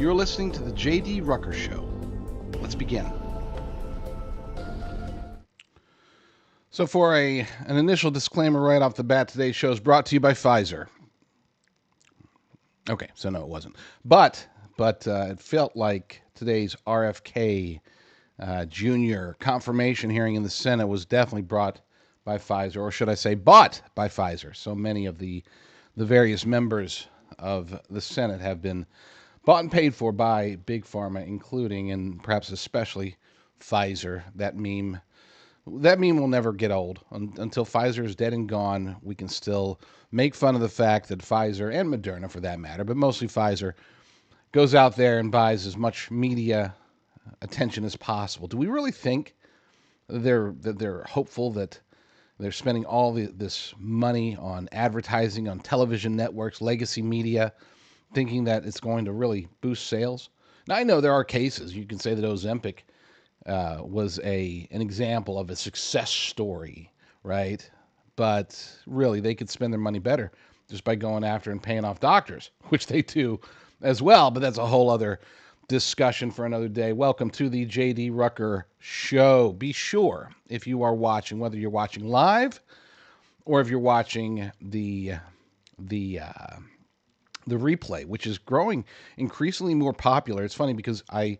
You're listening to the J.D. Rucker Show. Let's begin. So for an initial disclaimer right off the bat, today's show is brought to you by Pfizer. Okay, so no, it wasn't. But it felt like today's RFK Jr. confirmation hearing in the Senate was definitely brought by Pfizer, or should I say bought by Pfizer. So many of the various members of the Senate have been bought and paid for by Big Pharma, including and perhaps especially Pfizer. That meme will never get old. Until Pfizer is dead and gone, we can still make fun of the fact that Pfizer, and Moderna for that matter, but mostly Pfizer, goes out there and buys as much media attention as possible. Do we really think that they're hopeful that they're spending all this money on advertising on television networks, legacy media, thinking that it's going to really boost sales? Now, I know there are cases. You can say that Ozempic was an example of a success story, right? But really, they could spend their money better just by going after and paying off doctors, which they do as well. But that's a whole other discussion for another day. Welcome to the J.D. Rucker Show. Be sure, if you are watching, whether you're watching live or if you're watching the replay, which is growing increasingly more popular. It's funny because I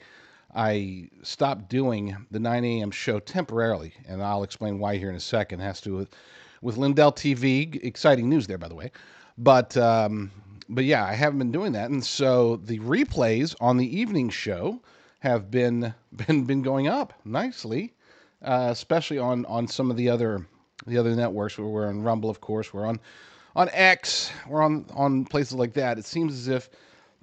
stopped doing the 9 a.m. show temporarily, and I'll explain why here in a second. It has to do with Lindell TV. Exciting news there, by the way. But yeah, I haven't been doing that, and so the replays on the evening show have been going up nicely, especially on some of the other networks. We're on Rumble, of course. We're on X. We're on places like that. It seems as if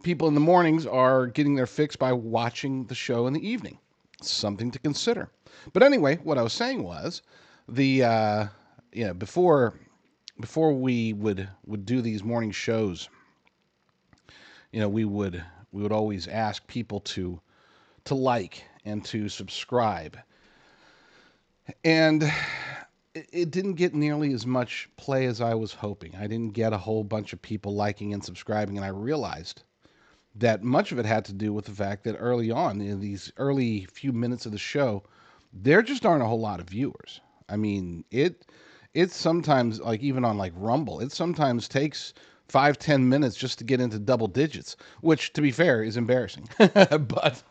people in the mornings are getting their fix by watching the show in the evening. Something to consider. But anyway, what I was saying was before we would do these morning shows, we would always ask people to like and to subscribe. And it didn't get nearly as much play as I was hoping. I didn't get a whole bunch of people liking and subscribing, and I realized that much of it had to do with the fact that early on, in these early few minutes of the show, there just aren't a whole lot of viewers. I mean, it's sometimes, like even on like Rumble, it sometimes takes 5-10 minutes just to get into double digits, which, to be fair, is embarrassing. But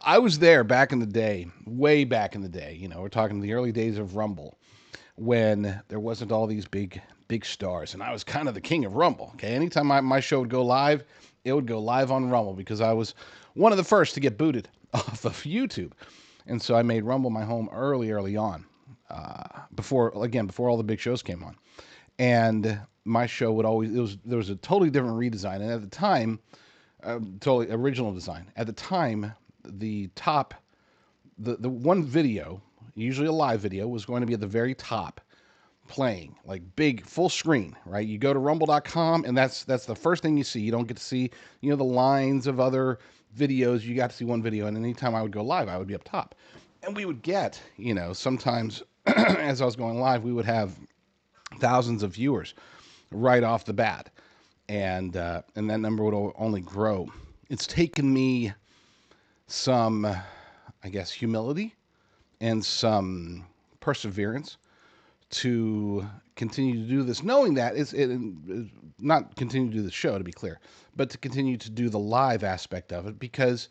I was there back in the day, way back in the day. We're talking the early days of Rumble, when there wasn't all these big stars, and I was kind of the king of Rumble. Okay, anytime my show would go live, it would go live on Rumble because I was one of the first to get booted off of YouTube, and so I made Rumble my home early on, before all the big shows came on, and my show would always there was a totally different redesign, and at the time, totally original design. At the time, the one video, usually a live video, was going to be at the very top, playing like big full screen, right? You go to rumble.com and that's the first thing you see. You don't get to see, the lines of other videos. You got to see one video, and anytime I would go live, I would be up top. And we would get, sometimes as I was going live, we would have thousands of viewers right off the bat. And that number would only grow. It's taken me some, I guess, humility and some perseverance to continue to do this, knowing that it's not continue to do the show, to be clear, but to continue to do the live aspect of it, because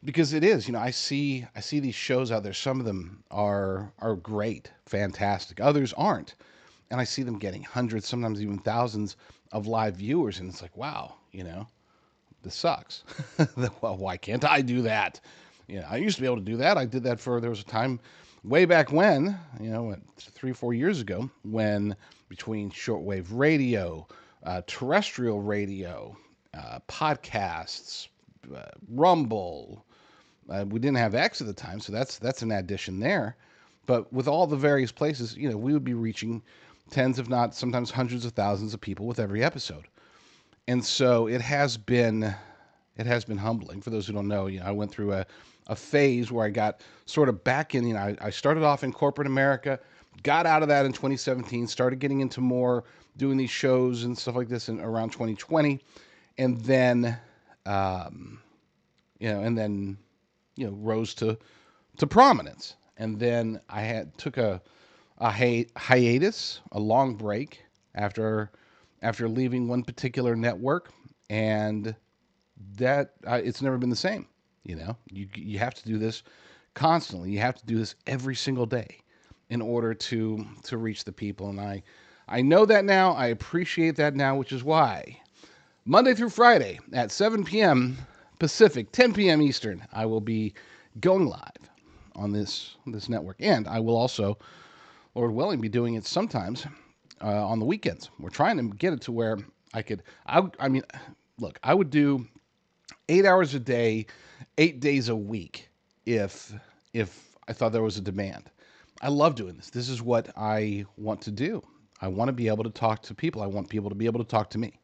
it is, I see these shows out there. Some of them are great, fantastic. Others aren't, and I see them getting hundreds, sometimes even thousands of live viewers, and it's like, wow, this sucks. Well, why can't I do that? I used to be able to do that. I did that there was a time way back when, 3-4 years ago, when between shortwave radio, terrestrial radio, podcasts, Rumble, we didn't have X at the time, so that's an addition there. But with all the various places, we would be reaching tens, if not sometimes hundreds of thousands of people with every episode. And so it has been humbling. For those who don't know, I went through a phase where I got sort of back in, I started off in corporate America, got out of that in 2017, started getting into more doing these shows and stuff like this in around 2020. and then and then rose to prominence. And then I took a hiatus, a long break after leaving one particular network, and that it's never been the same. You have to do this constantly. You have to do this every single day in order to reach the people. And I know that now. I appreciate that now, which is why Monday through Friday at 7 p.m. Pacific, 10 p.m. Eastern, I will be going live on this network, and I will also, Lord willing, be doing it sometimes on the weekends. We're trying to get it to where I mean, look, I would do 8 hours a day, 8 days a week if I thought there was a demand. I love doing this. This is what I want to do. I want to be able to talk to people. I want people to be able to talk to me.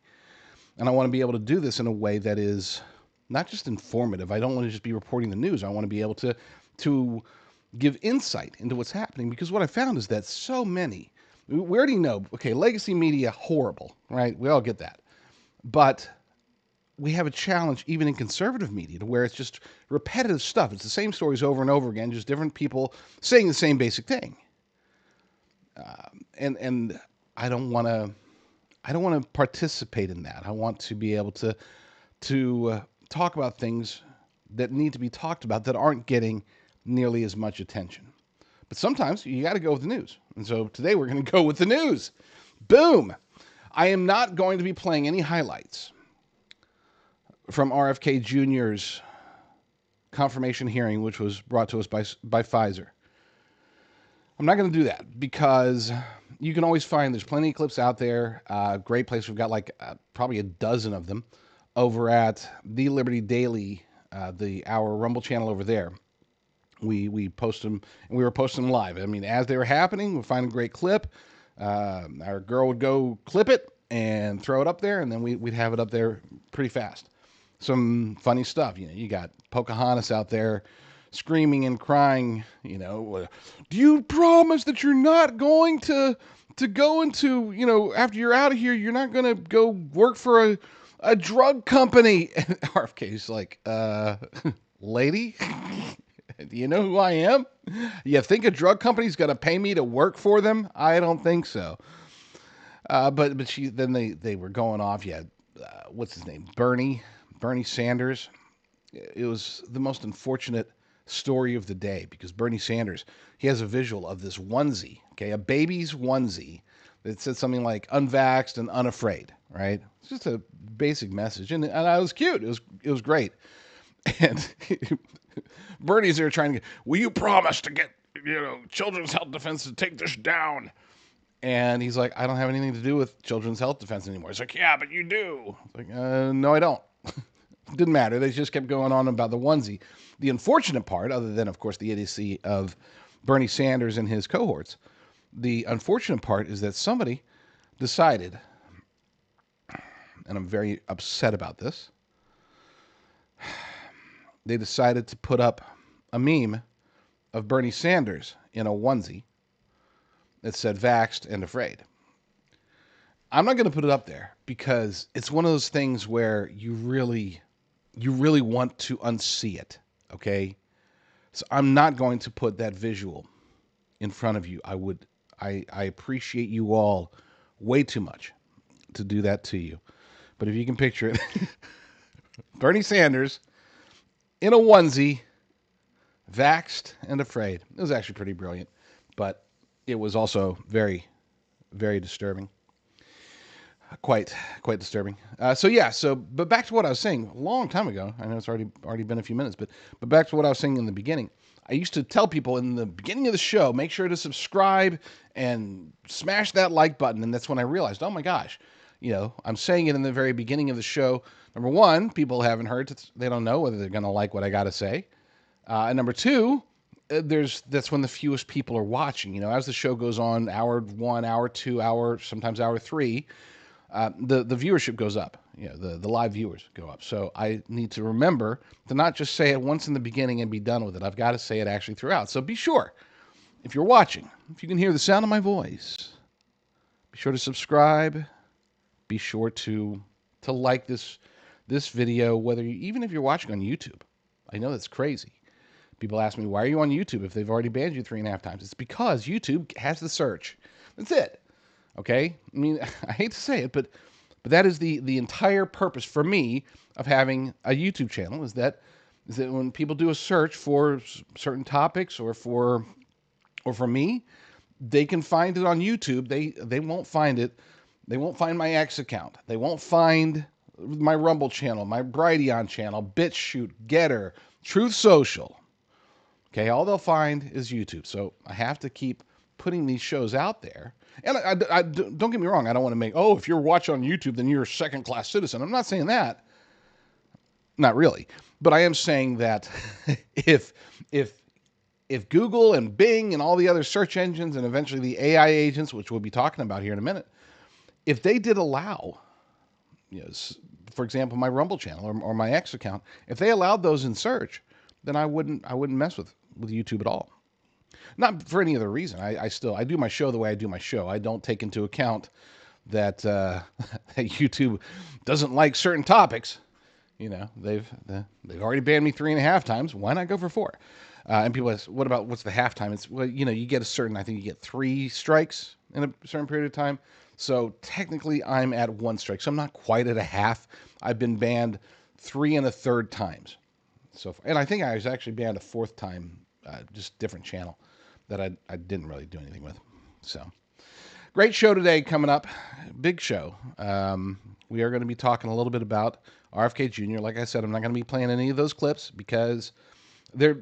And I want to be able to do this in a way that is not just informative. I don't want to just be reporting the news. I want to be able to give insight into what's happening, because what I found is that so many, we already know, okay, legacy media, horrible, right? We all get that. But we have a challenge even in conservative media to where it's just repetitive stuff. It's the same stories over and over again, just different people saying the same basic thing. And I don't want to participate in that. I want to be able to talk about things that need to be talked about that aren't getting nearly as much attention. But sometimes you got to go with the news. And so today we're going to go with the news. Boom. I am not going to be playing any highlights from RFK Jr.'s confirmation hearing, which was brought to us by Pfizer. I'm not going to do that because you can always find, there's plenty of clips out there. Great place. We've got like probably a dozen of them over at The Liberty Daily, our Rumble channel over there. We post them, and we were posting them live. I mean, as they were happening, we'd find a great clip. Our girl would go clip it and throw it up there, and then we'd have it up there pretty fast. Some funny stuff. You got Pocahontas out there screaming and crying. Do you promise that you're not going to go into, after you're out of here, you're not going to go work for a drug company? And RFK's like, lady, do you know who I am? You think a drug company's going to pay me to work for them? I don't think so. But they were going off. You had, what's his name? Bernie Sanders. It was the most unfortunate story of the day, because Bernie Sanders, he has a visual of this onesie, okay, a baby's onesie that said something like unvaxxed and unafraid, right? It's just a basic message, and it was cute. It was great. And Bernie's there trying to get, will you promise to get Children's Health Defense to take this down? And he's like, I don't have anything to do with Children's Health Defense anymore. He's like, yeah, but you do. It's like, no, I don't. Didn't matter. They just kept going on about the onesie. The unfortunate part, other than, of course, the idiocy of Bernie Sanders and his cohorts, the unfortunate part is that somebody decided, and I'm very upset about this, they decided to put up a meme of Bernie Sanders in a onesie that said vaxxed and afraid. I'm not going to put it up there because it's one of those things where you really want to unsee it, okay? So I'm not going to put that visual in front of you. I appreciate you all way too much to do that to you. But if you can picture it, Bernie Sanders in a onesie, vaxxed and afraid. It was actually pretty brilliant, but it was also very, very disturbing. Quite disturbing. But back to what I was saying a long time ago. I know it's already been a few minutes, but back to what I was saying in the beginning. I used to tell people in the beginning of the show, make sure to subscribe and smash that like button. And that's when I realized, oh my gosh, I'm saying it in the very beginning of the show. Number one, people haven't heard. They don't know whether they're going to like what I got to say. And number two, that's when the fewest people are watching. As the show goes on, hour 1, hour 2, sometimes hour 3, the viewership goes up. The live viewers go up. So I need to remember to not just say it once in the beginning and be done with it. I've got to say it actually throughout. So be sure, if you're watching, if you can hear the sound of my voice, be sure to subscribe. Be sure to like this this video, even if you're watching on YouTube. I know that's crazy. People ask me, why are you on YouTube if they've already banned you 3.5 times? It's because YouTube has the search. That's it. Okay? I mean, I hate to say it, but that is the entire purpose for me of having a YouTube channel is that when people do a search for certain topics or for me, they can find it on YouTube. They won't find it. They won't find my X account. They won't find my Rumble channel, my Brighteon channel, BitChute, Getter, Truth Social. Okay, all they'll find is YouTube. So I have to keep putting these shows out there. And I don't get me wrong. I don't want to make, if you're watching on YouTube, then you're a second-class citizen. I'm not saying that. Not really. But I am saying that if Google and Bing and all the other search engines and eventually the AI agents, which we'll be talking about here in a minute, if they did allow, for example, my Rumble channel or my X account, if they allowed those in search, then I wouldn't mess with YouTube at all. Not for any other reason. I do my show the way I do my show. I don't take into account that that YouTube doesn't like certain topics. They've already banned me 3.5 times. Why not go for 4? And people ask, what's the halftime? It's, you get I think you get 3 strikes in a certain period of time. So technically I'm at 1 strike. So I'm not quite at a half. I've been banned 3 1/3 times. And I think I was actually banned a 4th time, just different channel that I didn't really do anything with. So great show today coming up. Big show. We are going to be talking a little bit about RFK Jr. Like I said, I'm not going to be playing any of those clips because they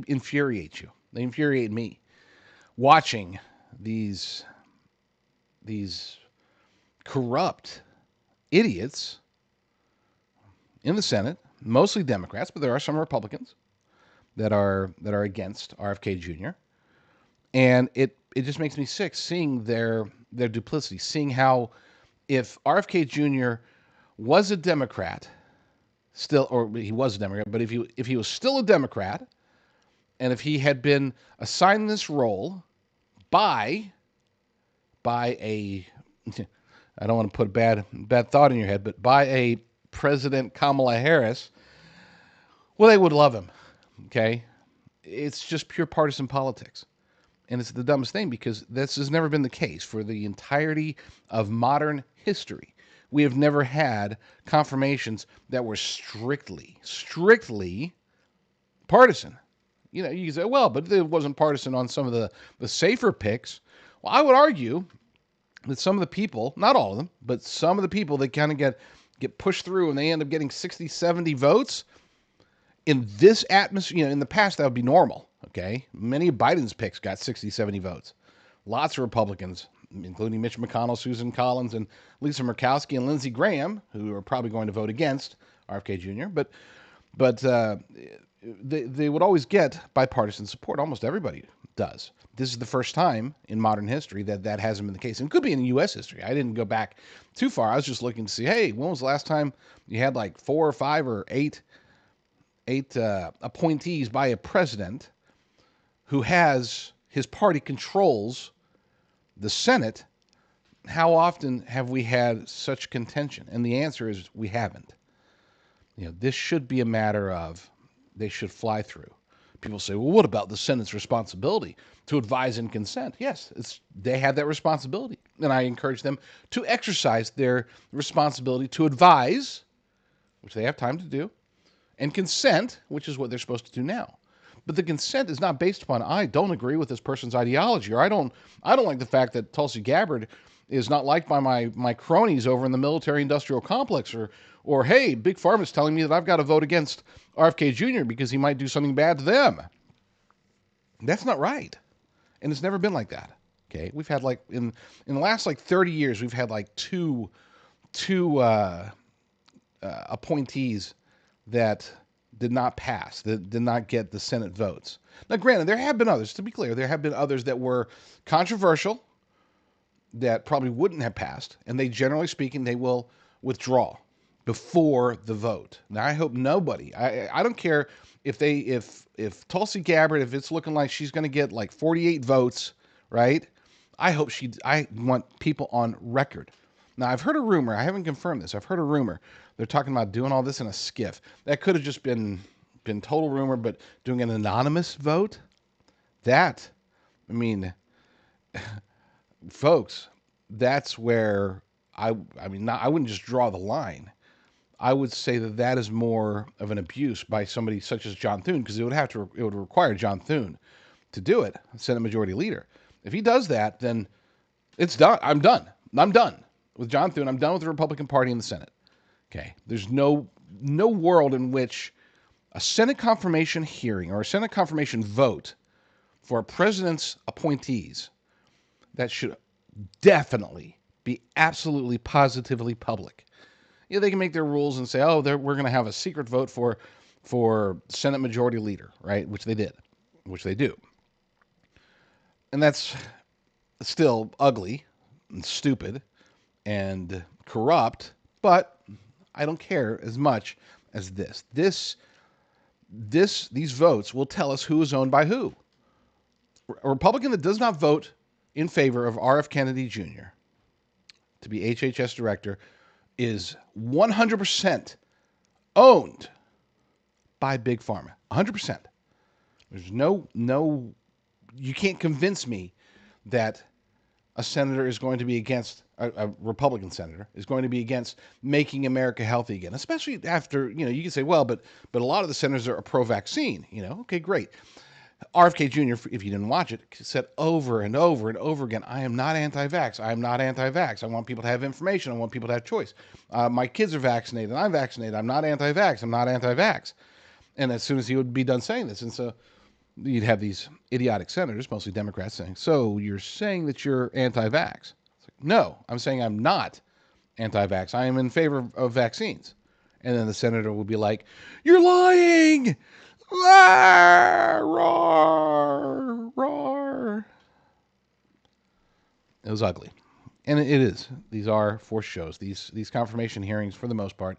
infuriate you. They infuriate me. Watching these corrupt idiots in the Senate, mostly Democrats, but there are some Republicans that are against RFK Jr. And it just makes me sick seeing their duplicity, seeing how if RFK Jr. was a Democrat, he was a Democrat, but if he was still a Democrat, and if he had been assigned this role by a, I don't want to put a bad thought in your head, but by a President Kamala Harris, well, they would love him. Okay, it's just pure partisan politics, and it's the dumbest thing because this has never been the case for the entirety of modern history. We have never had confirmations that were strictly partisan. You can say, well, but it wasn't partisan on some of the safer picks. Well, I would argue that some of the people, not all of them, but some of the people that kind of get pushed through and they end up getting 60, 70 votes in this atmosphere, in the past, that would be normal. Okay. Many of Biden's picks got 60, 70 votes. Lots of Republicans, including Mitch McConnell, Susan Collins, and Lisa Murkowski and Lindsey Graham, who are probably going to vote against RFK Jr. But they would always get bipartisan support. Almost everybody does. This is the first time in modern history that hasn't been the case. And it could be in U.S. history. I didn't go back too far. I was just looking to see, hey, when was the last time you had like 4 or 5 or 8 appointees by a president who has his party controls the Senate? How often have we had such contention? And the answer is we haven't. This should be a matter of they should fly through. People say, well, what about the Senate's responsibility to advise and consent? Yes, they have that responsibility. And I encourage them to exercise their responsibility to advise, which they have time to do, and consent, which is what they're supposed to do now. But the consent is not based upon, I don't agree with this person's ideology, or I don't like the fact that Tulsi Gabbard is not liked by my cronies over in the military-industrial complex, or hey, Big Pharma's telling me that I've got to vote against RFK Jr. because he might do something bad to them. That's not right. And it's never been like that. Okay? We've had in the last 30 years, we've had two appointees that did not pass, that did not get the Senate votes. Now, granted, there have been others, to be clear, there have been others that were controversial, that probably wouldn't have passed, and they, generally speaking, they will withdraw before the vote. Now, I hope nobody, I don't care if Tulsi Gabbard, if it's looking like she's going to get 48 votes, right? I want people on record Now, I've heard a rumor. I haven't confirmed this. I've heard a rumor. They're talking about doing all this in a skiff. That could have just been total rumor, but doing an anonymous vote, that, I mean, folks, that's where I wouldn't just draw the line. I would say that is more of an abuse by somebody such as John Thune, because it would require John Thune to do it, Senate Majority Leader. If he does that, then it's done. I'm done with John Thune. I'm done with the Republican Party in the Senate. Okay, there's no world in which a Senate confirmation hearing or a Senate confirmation vote for a president's appointees that should definitely be absolutely positively public. Yeah, they can make their rules and say, oh, we're going to have a secret vote for Senate Majority Leader, right? Which they do. And that's still ugly and stupid and corrupt, but I don't care as much as this. These votes will tell us who is owned by who. A Republican that does not vote in favor of R.F. Kennedy Jr. to be HHS director is 100% owned by Big Pharma. 100%. There's no, you can't convince me that a senator is going to be against, a Republican senator is going to be against making America healthy again, especially after, you can say, well, but a lot of the senators are pro-vaccine, okay, great. RFK Jr., if you didn't watch it, said over and over and over again, I am not anti-vax. I am not anti-vax. I want people to have information. I want people to have choice. My kids are vaccinated. I'm vaccinated. I'm not anti-vax. I'm not anti-vax. And as soon as he would be done saying this, and so you'd have these idiotic senators, mostly Democrats, saying, so you're saying that you're anti-vax? It's like, no, I'm saying I'm not anti-vax. I am in favor of vaccines. And then the senator will be like, you're lying! Roar, roar. It was ugly. And it is. These are for shows. These confirmation hearings, for the most part,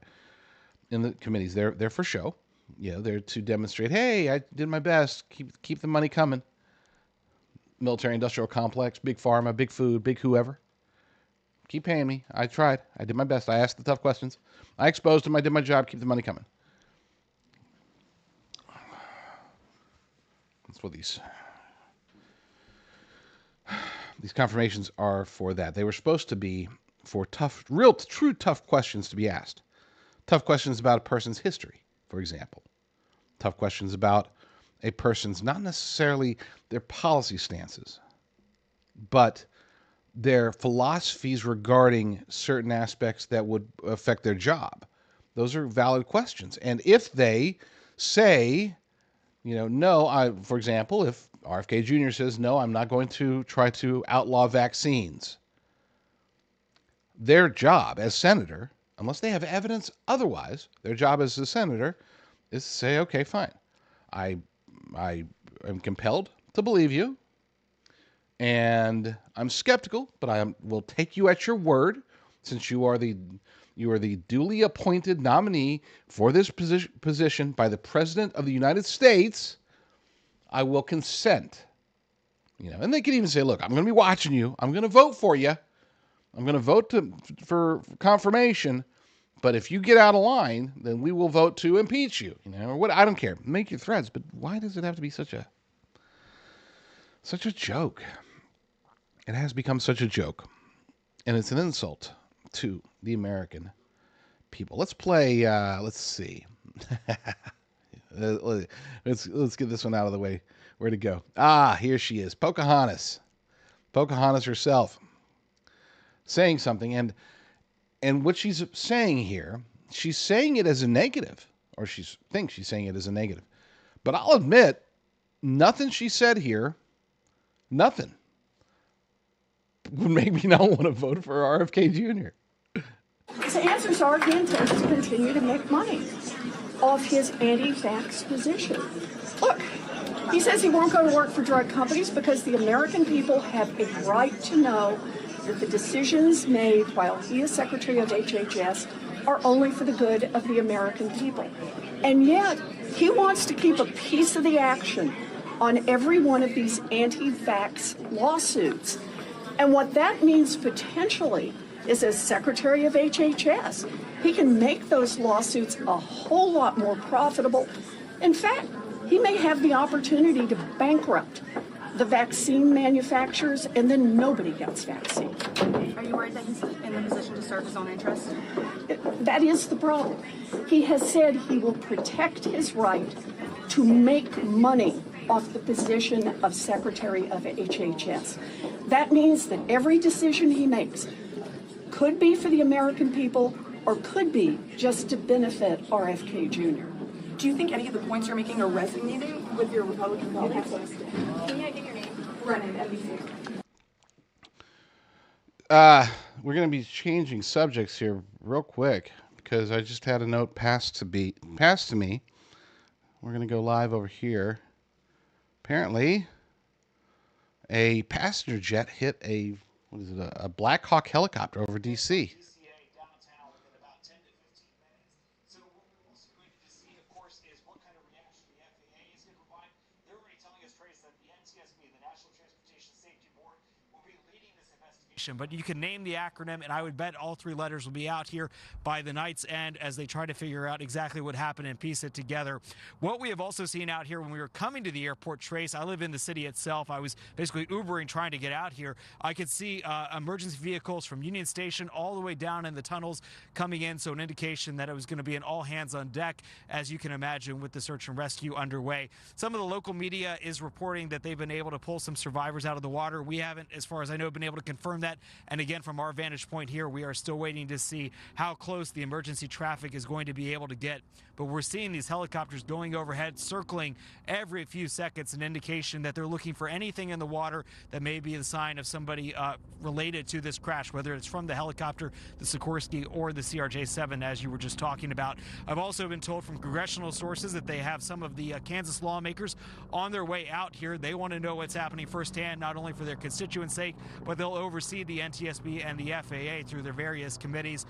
in the committees, they're for show. They're to demonstrate, hey, I did my best. Keep the money coming. Military-industrial complex, big pharma, big food, big whoever. Keep paying me. I tried. I did my best. I asked the tough questions. I exposed them. I did my job. Keep the money coming. That's what these confirmations are for. That they were supposed to be for true tough questions to be asked. Tough questions about a person's history, for example. Tough questions about a person's, not necessarily their policy stances, but their philosophies regarding certain aspects that would affect their job. Those are valid questions. And if they say, no, for example, if RFK Jr. says, no, I'm not going to try to outlaw vaccines, their job as senator, unless they have evidence otherwise, their job as a senator is to say, okay, fine. I am compelled to believe you, and I'm skeptical, but I will take you at your word, since you are the duly appointed nominee for this position by the President of the United States. I will consent. And they can even say, look, I'm going to be watching you. I'm going to vote for you. I'm going to vote for confirmation. But if you get out of line, then we will vote to impeach you. Or what? I don't care. Make your threats. But why does it have to be such a joke? It has become such a joke. And it's an insult to the American people. Let's play, let's see. let's get this one out of the way. Where'd it go? Here she is. Pocahontas herself saying something. And what she's saying here, she's saying it as a negative, or she thinks she's saying it as a negative. But I'll admit, nothing she said here, nothing would make me not want to vote for RFK Jr. His answers are he intends to continue to make money off his anti-vax position. Look, he says he won't go to work for drug companies because the American people have a right to know that the decisions made while he is Secretary of HHS are only for the good of the American people. And yet, he wants to keep a piece of the action on every one of these anti-vax lawsuits. And what that means potentially is as Secretary of HHS. He can make those lawsuits a whole lot more profitable. In fact, he may have the opportunity to bankrupt the vaccine manufacturers, and then nobody gets vaccine. Are you worried that he's in the position to serve his own interests? That is the problem. He has said he will protect his right to make money off the position of Secretary of HHS. That means that every decision he makes could be for the American people or could be just to benefit RFK Jr. Do you think any of the points you're making are resonating with your Republican colleagues? Can I get your name? Brennan, NBC. We're going to be changing subjects here real quick because I just had a note passed to me. We're going to go live over here. Apparently, a passenger jet hit a Black Hawk helicopter over D.C. But you can name the acronym, and I would bet all three letters will be out here by the night's end as they try to figure out exactly what happened and piece it together. What we have also seen out here when we were coming to the airport, Trace, I live in the city itself. I was basically Ubering trying to get out here. I could see emergency vehicles from Union Station all the way down in the tunnels coming in, so an indication that it was going to be an all hands on deck, as you can imagine, with the search and rescue underway. Some of the local media is reporting that they've been able to pull some survivors out of the water. We haven't, as far as I know, been able to confirm that. And again, from our vantage point here, we are still waiting to see how close the emergency traffic is going to be able to get. But we're seeing these helicopters going overhead, circling every few seconds, an indication that they're looking for anything in the water that may be the sign of somebody related to this crash, whether it's from the helicopter, the Sikorsky, or the CRJ-7, as you were just talking about. I've also been told from congressional sources that they have some of the Kansas lawmakers on their way out here. They want to know what's happening firsthand, not only for their constituents' sake, but they'll oversee the NTSB and the FAA through their various committees.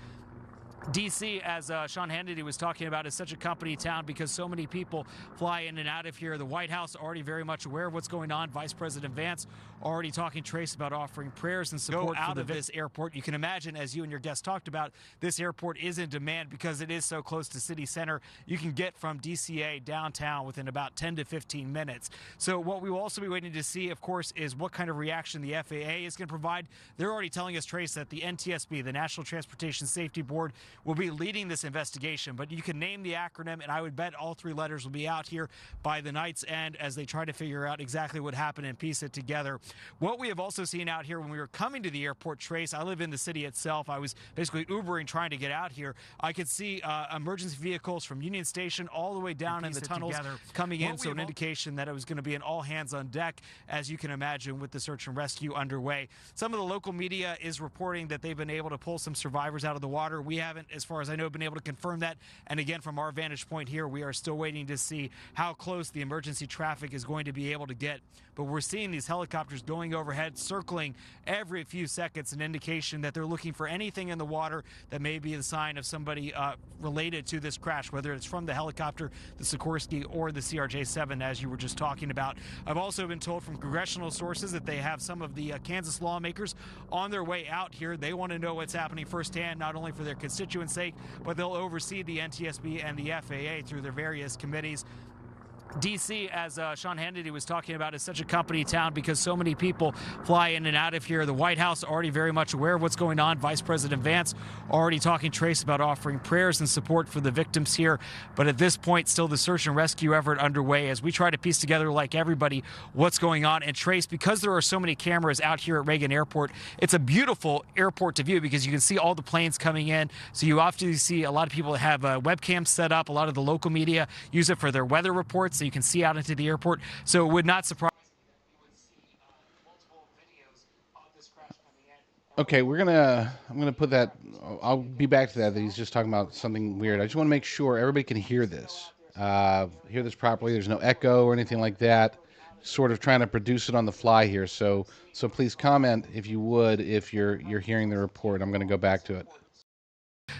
D.C., as Sean Hannity was talking about, is such a company town because so many people fly in and out of here. The White House already very much aware of what's going on. Vice President Vance already talking, Trace, about offering prayers and support out of this airport. You can imagine, as you and your guest talked about, this airport is in demand because it is so close to city center. You can get from DCA downtown within about 10 to 15 minutes. So what we will also be waiting to see, of course, is what kind of reaction the FAA is going to provide. They're already telling us, Trace, that the NTSB, the National Transportation Safety Board, will be leading this investigation. But you can name the acronym, and I would bet all three letters will be out here by the night's end as they try to figure out exactly what happened and piece it together. What we have also seen out here when we were coming to the airport, Trace, I live in the city itself. I was basically Ubering trying to get out here. I could see emergency vehicles from Union Station all the way down in the tunnels coming in, so an indication that it was going to be an all hands on deck, as you can imagine, with the search and rescue underway. Some of the local media is reporting that they've been able to pull some survivors out of the water. We haven't, as far as I know, been able to confirm that. And again, from our vantage point here, we are still waiting to see how close the emergency traffic is going to be able to get. But we're seeing these helicopters going overhead, circling every few seconds, an indication that they're looking for anything in the water that may be the sign of somebody related to this crash, whether it's from the helicopter, the Sikorsky, or the CRJ-7, as you were just talking about. I've also been told from congressional sources that they have some of the Kansas lawmakers on their way out here. They want to know what's happening firsthand, not only for their constituents' sake, but they'll oversee the NTSB and the FAA through their various committees. D.C., as Sean Hannity was talking about, is such a company town because so many people fly in and out of here. The White House already very much aware of what's going on. Vice President Vance already talking, Trace, about offering prayers and support for the victims here. But at this point, still the search and rescue effort underway as we try to piece together, like everybody, what's going on. And Trace, because there are so many cameras out here at Reagan Airport, it's a beautiful airport to view because you can see all the planes coming in. So you often see a lot of people that have webcams set up. A lot of the local media use it for their weather reports, so you can see out into the airport. So it would not surprise me that we would see multiple videos of this crash coming in. Okay, I'm gonna put that. I'll be back to that. That he's just talking about something weird. I just want to make sure everybody can hear this. Hear this properly. There's no echo or anything like that. Sort of trying to produce it on the fly here. So please comment if you would, if you're hearing the report. I'm gonna go back to it.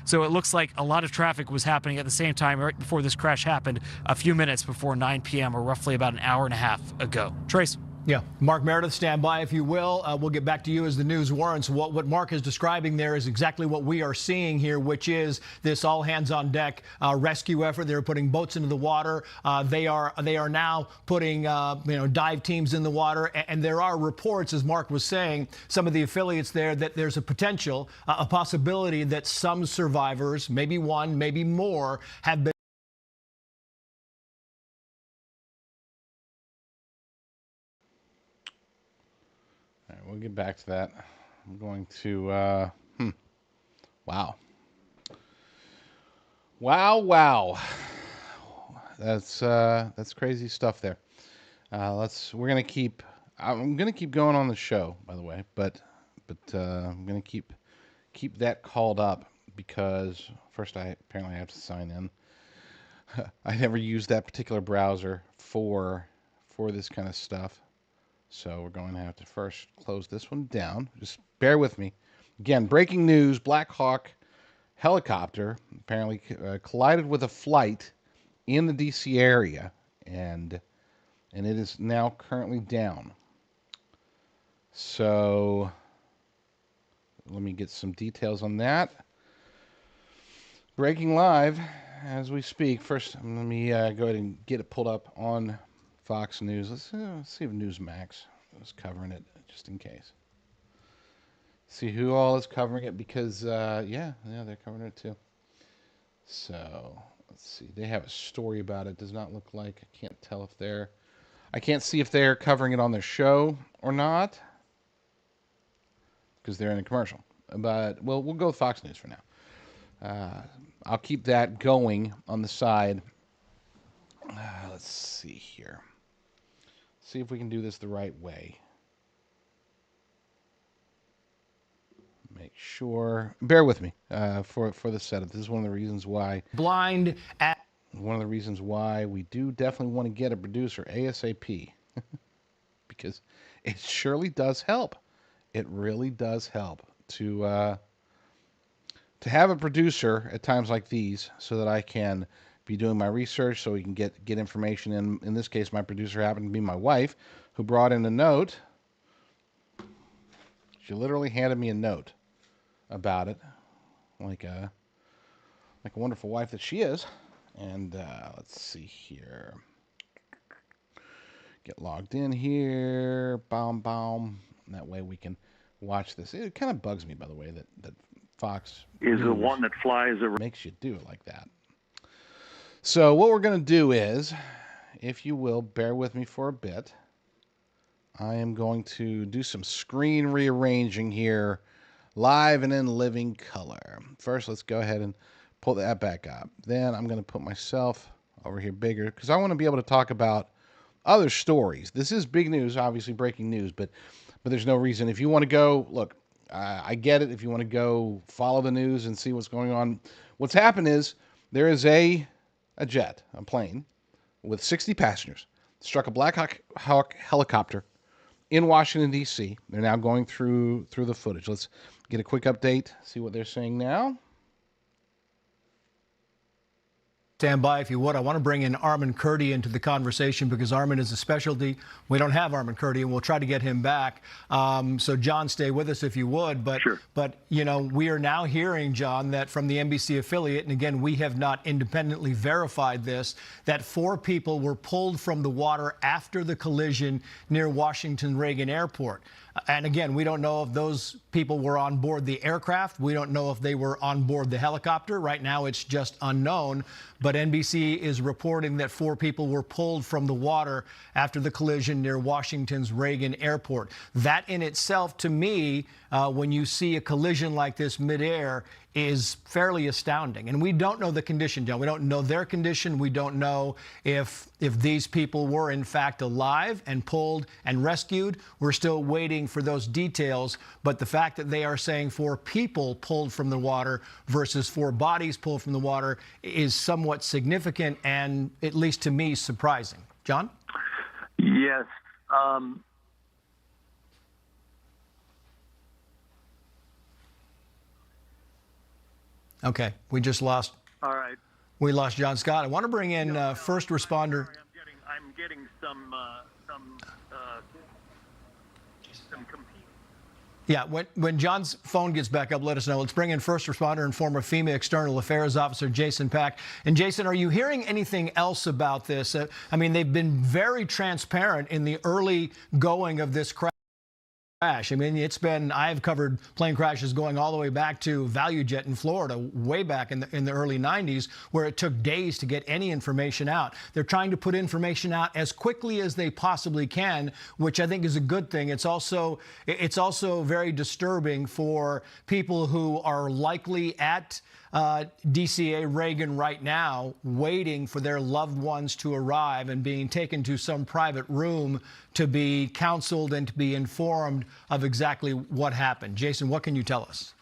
So it looks like a lot of traffic was happening at the same time right before this crash happened, a few minutes before 9 p.m. or roughly about an hour and a half ago. Trace? Yeah, Mark Meredith, stand by if you will. We'll get back to you as the news warrants. What Mark is describing there is exactly what we are seeing here, which is this all hands on deck rescue effort. They're putting boats into the water. They are now putting dive teams in the water. And there are reports, as Mark was saying, some of the affiliates there, that there's a potential, a possibility that some survivors, maybe one, maybe more, have been. All right, we'll get back to that. I'm going to, wow. Wow. That's crazy stuff there. I'm gonna keep going on the show, by the way, but I'm gonna keep that called up because first I apparently have to sign in. I never used that particular browser for this kind of stuff. So we're going to have to first close this one down. Just bear with me. Again, breaking news, Black Hawk helicopter apparently collided with a flight in the D.C. area, and it is now currently down. So let me get some details on that. Breaking live as we speak. First, let me go ahead and get it pulled up on Fox News. Let's see if Newsmax is covering it, just in case. See who all is covering it, because yeah, they're covering it too. So let's see. They have a story about it. Does not look like. I can't tell if they're. I can't see if they're covering it on their show or not, because they're in a commercial. But we'll go with Fox News for now. I'll keep that going on the side. Let's see here. See if we can do this the right way. Make sure. Bear with me for the setup. This is one of the reasons why. Blind at. One of the reasons why we do definitely want to get a producer ASAP, because it surely does help. It really does help to have a producer at times like these, so that I can be doing my research, so we can get information in. In this case, my producer happened to be my wife, who brought in a note. She literally handed me a note about it, like a wonderful wife that she is. And let's see here. Get logged in here. Boom. That way we can watch this. It kind of bugs me, by the way, that Fox is News the one that flies around. Makes you do it like that. So what we're going to do is, if you will, bear with me for a bit. I am going to do some screen rearranging here, live and in living color. First, let's go ahead and pull that back up. Then I'm going to put myself over here bigger, because I want to be able to talk about other stories. This is big news, obviously breaking news, but there's no reason. If you want to go, look, I get it. If you want to go follow the news and see what's going on, what's happened is there is a plane with 60 passengers struck a Black Hawk helicopter in Washington, D.C. They're now going through the footage. Let's get a quick update, see what they're saying now. Stand by if you would. I want to bring in Armin Kurdi into the conversation, because Armin is a specialty. We don't have Armin Kurdi, and we'll try to get him back. So, John, stay with us if you would. But, sure. But, we are now hearing, John, that from the NBC affiliate, and again, we have not independently verified this, that 4 people were pulled from the water after the collision near Washington Reagan Airport. And again, we don't know if those people were on board the aircraft. We don't know if they were on board the helicopter. Right now, it's just unknown. But NBC is reporting that 4 people were pulled from the water after the collision near Washington's Reagan Airport. That in itself, to me, when you see a collision like this midair, is fairly astounding. And we don't know the condition, John. We don't know their condition. We don't know if these people were in fact alive and pulled and rescued. We're still waiting for those details. But the fact that they are saying 4 people pulled from the water versus 4 bodies pulled from the water is somewhat significant, and at least to me, surprising. John? Yes. Okay, we just lost. All right. We lost John Scott. I want to bring in first responder. I'm getting some some competing. Yeah, when John's phone gets back up, let us know. Let's bring in first responder and former FEMA External Affairs Officer Jason Pack. And Jason, are you hearing anything else about this? I mean, they've been very transparent in the early going of this crash. I mean, I've covered plane crashes going all the way back to ValueJet in Florida, way back in the early 90s, where it took days to get any information out. They're trying to put information out as quickly as they possibly can, which I think is a good thing. It's also very disturbing for people who are likely at DCA Reagan right now, waiting for their loved ones to arrive and being taken to some private room to be counseled and to be informed of exactly what happened. Jason, what can you tell us?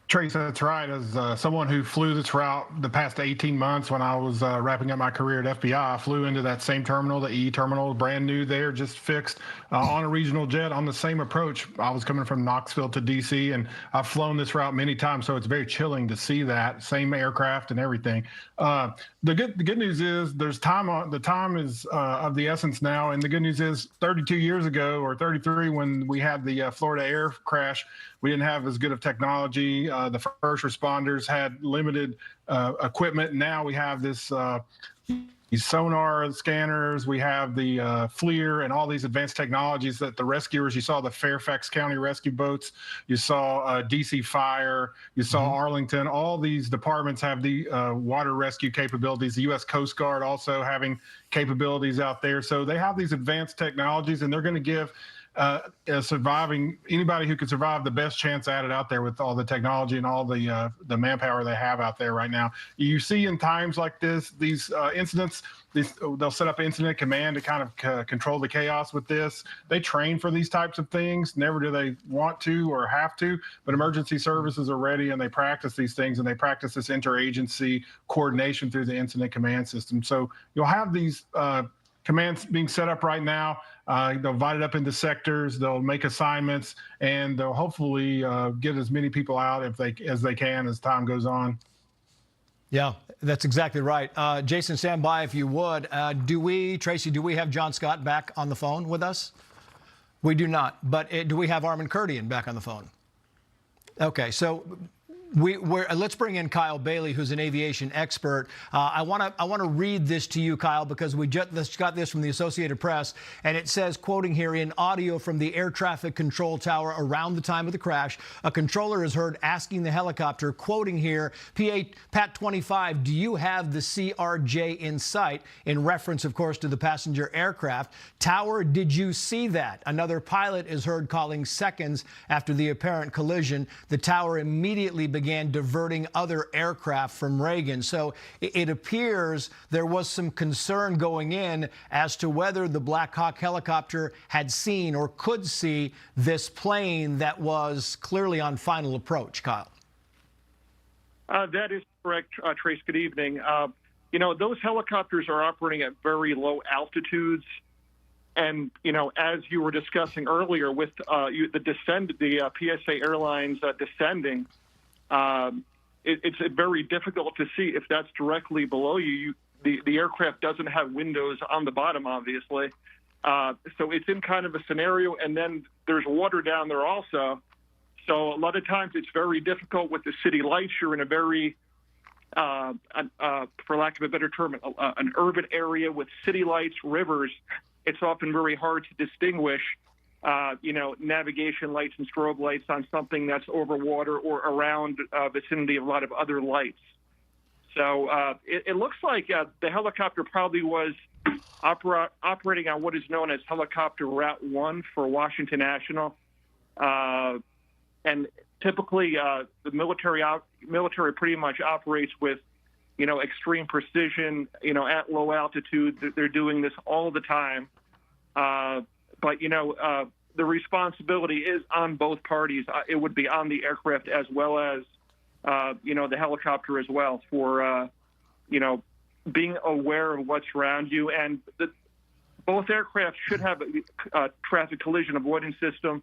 Trace, that's right. As someone who flew this route the past 18 months when I was wrapping up my career at FBI, I flew into that same terminal, the E terminal, brand new there, just fixed on a regional jet on the same approach. I was coming from Knoxville to D.C., and I've flown this route many times, so it's very chilling to see that same aircraft and everything. The good news is there's time. The time is of the essence now, and the good news is 32 years ago or 33 when we had the Florida air crash, we didn't have as good of technology. The first responders had limited equipment. Now we have these sonar scanners. We have the FLIR and all these advanced technologies that the rescuers, you saw the Fairfax County rescue boats, you saw DC Fire, you saw Arlington. All these departments have the water rescue capabilities. The U.S. Coast Guard also having capabilities out there. So they have these advanced technologies, and they're going to give anybody who could survive the best chance at it out there with all the technology and all the manpower they have out there right now. You see in times like this, these incidents, they'll set up incident command to kind of control the chaos with this. They train for these types of things. Never do they want to or have to, but emergency services are ready and they practice these things, and they practice this interagency coordination through the incident command system. So you'll have these commands being set up right now. They'll divide it up into sectors. They'll make assignments, and they'll hopefully get as many people out as they can as time goes on. Yeah, that's exactly right. Jason, stand by if you would. Tracy, do we have John Scott back on the phone with us? We do not. But do we have Armin Kurdian back on the phone? Okay, so let's bring in Kyle Bailey, who's an aviation expert. I want to read this to you, Kyle, because we just got this from the Associated Press, and it says, quoting here, in audio from the air traffic control tower around the time of the crash, a controller is heard asking the helicopter, quoting here, Pat 25, do you have the CRJ in sight? In reference, of course, to the passenger aircraft. Tower, did you see that? Another pilot is heard calling seconds after the apparent collision. The tower immediately began diverting other aircraft from Reagan. So it appears there was some concern going in as to whether the Black Hawk helicopter had seen or could see this plane that was clearly on final approach. Kyle. That is correct, Trace. Good evening. Those helicopters are operating at very low altitudes. And, as you were discussing earlier with the PSA Airlines descending, it's very difficult to see if that's directly below you. The aircraft doesn't have windows on the bottom, obviously. So it's in kind of a scenario, and then there's water down there also. So a lot of times it's very difficult with the city lights. You're in a very, for lack of a better term, an urban area with city lights, rivers. It's often very hard to distinguish navigation lights and strobe lights on something that's over water or around vicinity of a lot of other lights. So it looks like the helicopter probably was operating on what is known as Helicopter Route 1 for Washington National. And typically the military pretty much operates with, extreme precision, at low altitude. They're doing this all the time. But, the responsibility is on both parties. It would be on the aircraft as well as, the helicopter as well for, being aware of what's around you. And both aircraft should have a traffic collision avoidance system,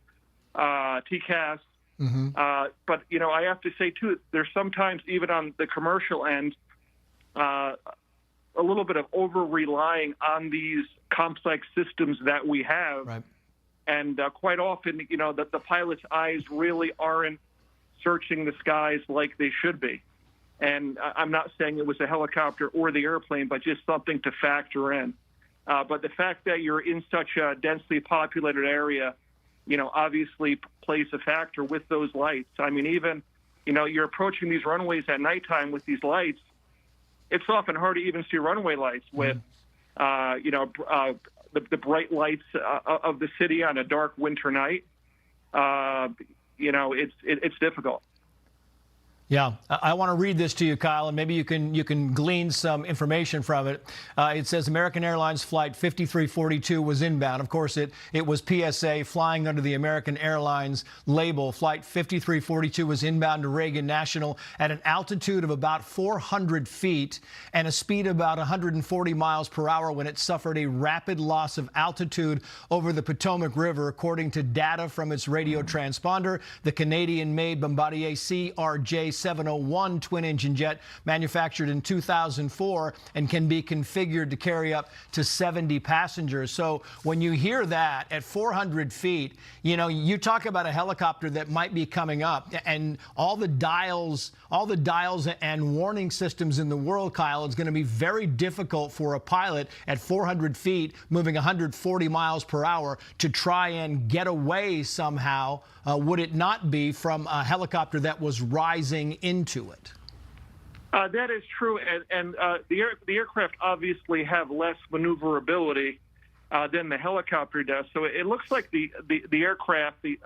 TCAS. But, I have to say, too, there's sometimes even on the commercial end, a little bit of over relying on these complex systems that we have. Right. And quite often, that the pilot's eyes really aren't searching the skies like they should be. And I'm not saying it was a helicopter or the airplane, but just something to factor in. But the fact that you're in such a densely populated area, obviously plays a factor with those lights. I mean, even, you're approaching these runways at nighttime with these lights. It's often hard to even see runway lights with, the bright lights of the city on a dark winter night. It's difficult. Yeah, I want to read this to you, Kyle, and maybe you can glean some information from it. It says American Airlines Flight 5342 was inbound. Of course, it was PSA flying under the American Airlines label. Flight 5342 was inbound to Reagan National at an altitude of about 400 feet and a speed of about 140 miles per hour when it suffered a rapid loss of altitude over the Potomac River, according to data from its radio transponder. The Canadian-made Bombardier CRJ 701 twin-engine jet manufactured in 2004 and can be configured to carry up to 70 passengers. So when you hear that at 400 feet, you talk about a helicopter that might be coming up, and all the dials and warning systems in the world, Kyle, it's going to be very difficult for a pilot at 400 feet moving 140 miles per hour to try and get away somehow, would it not be, from a helicopter that was rising into it? That is true, and the aircraft obviously have less maneuverability than the helicopter does. So it looks like the aircraft, the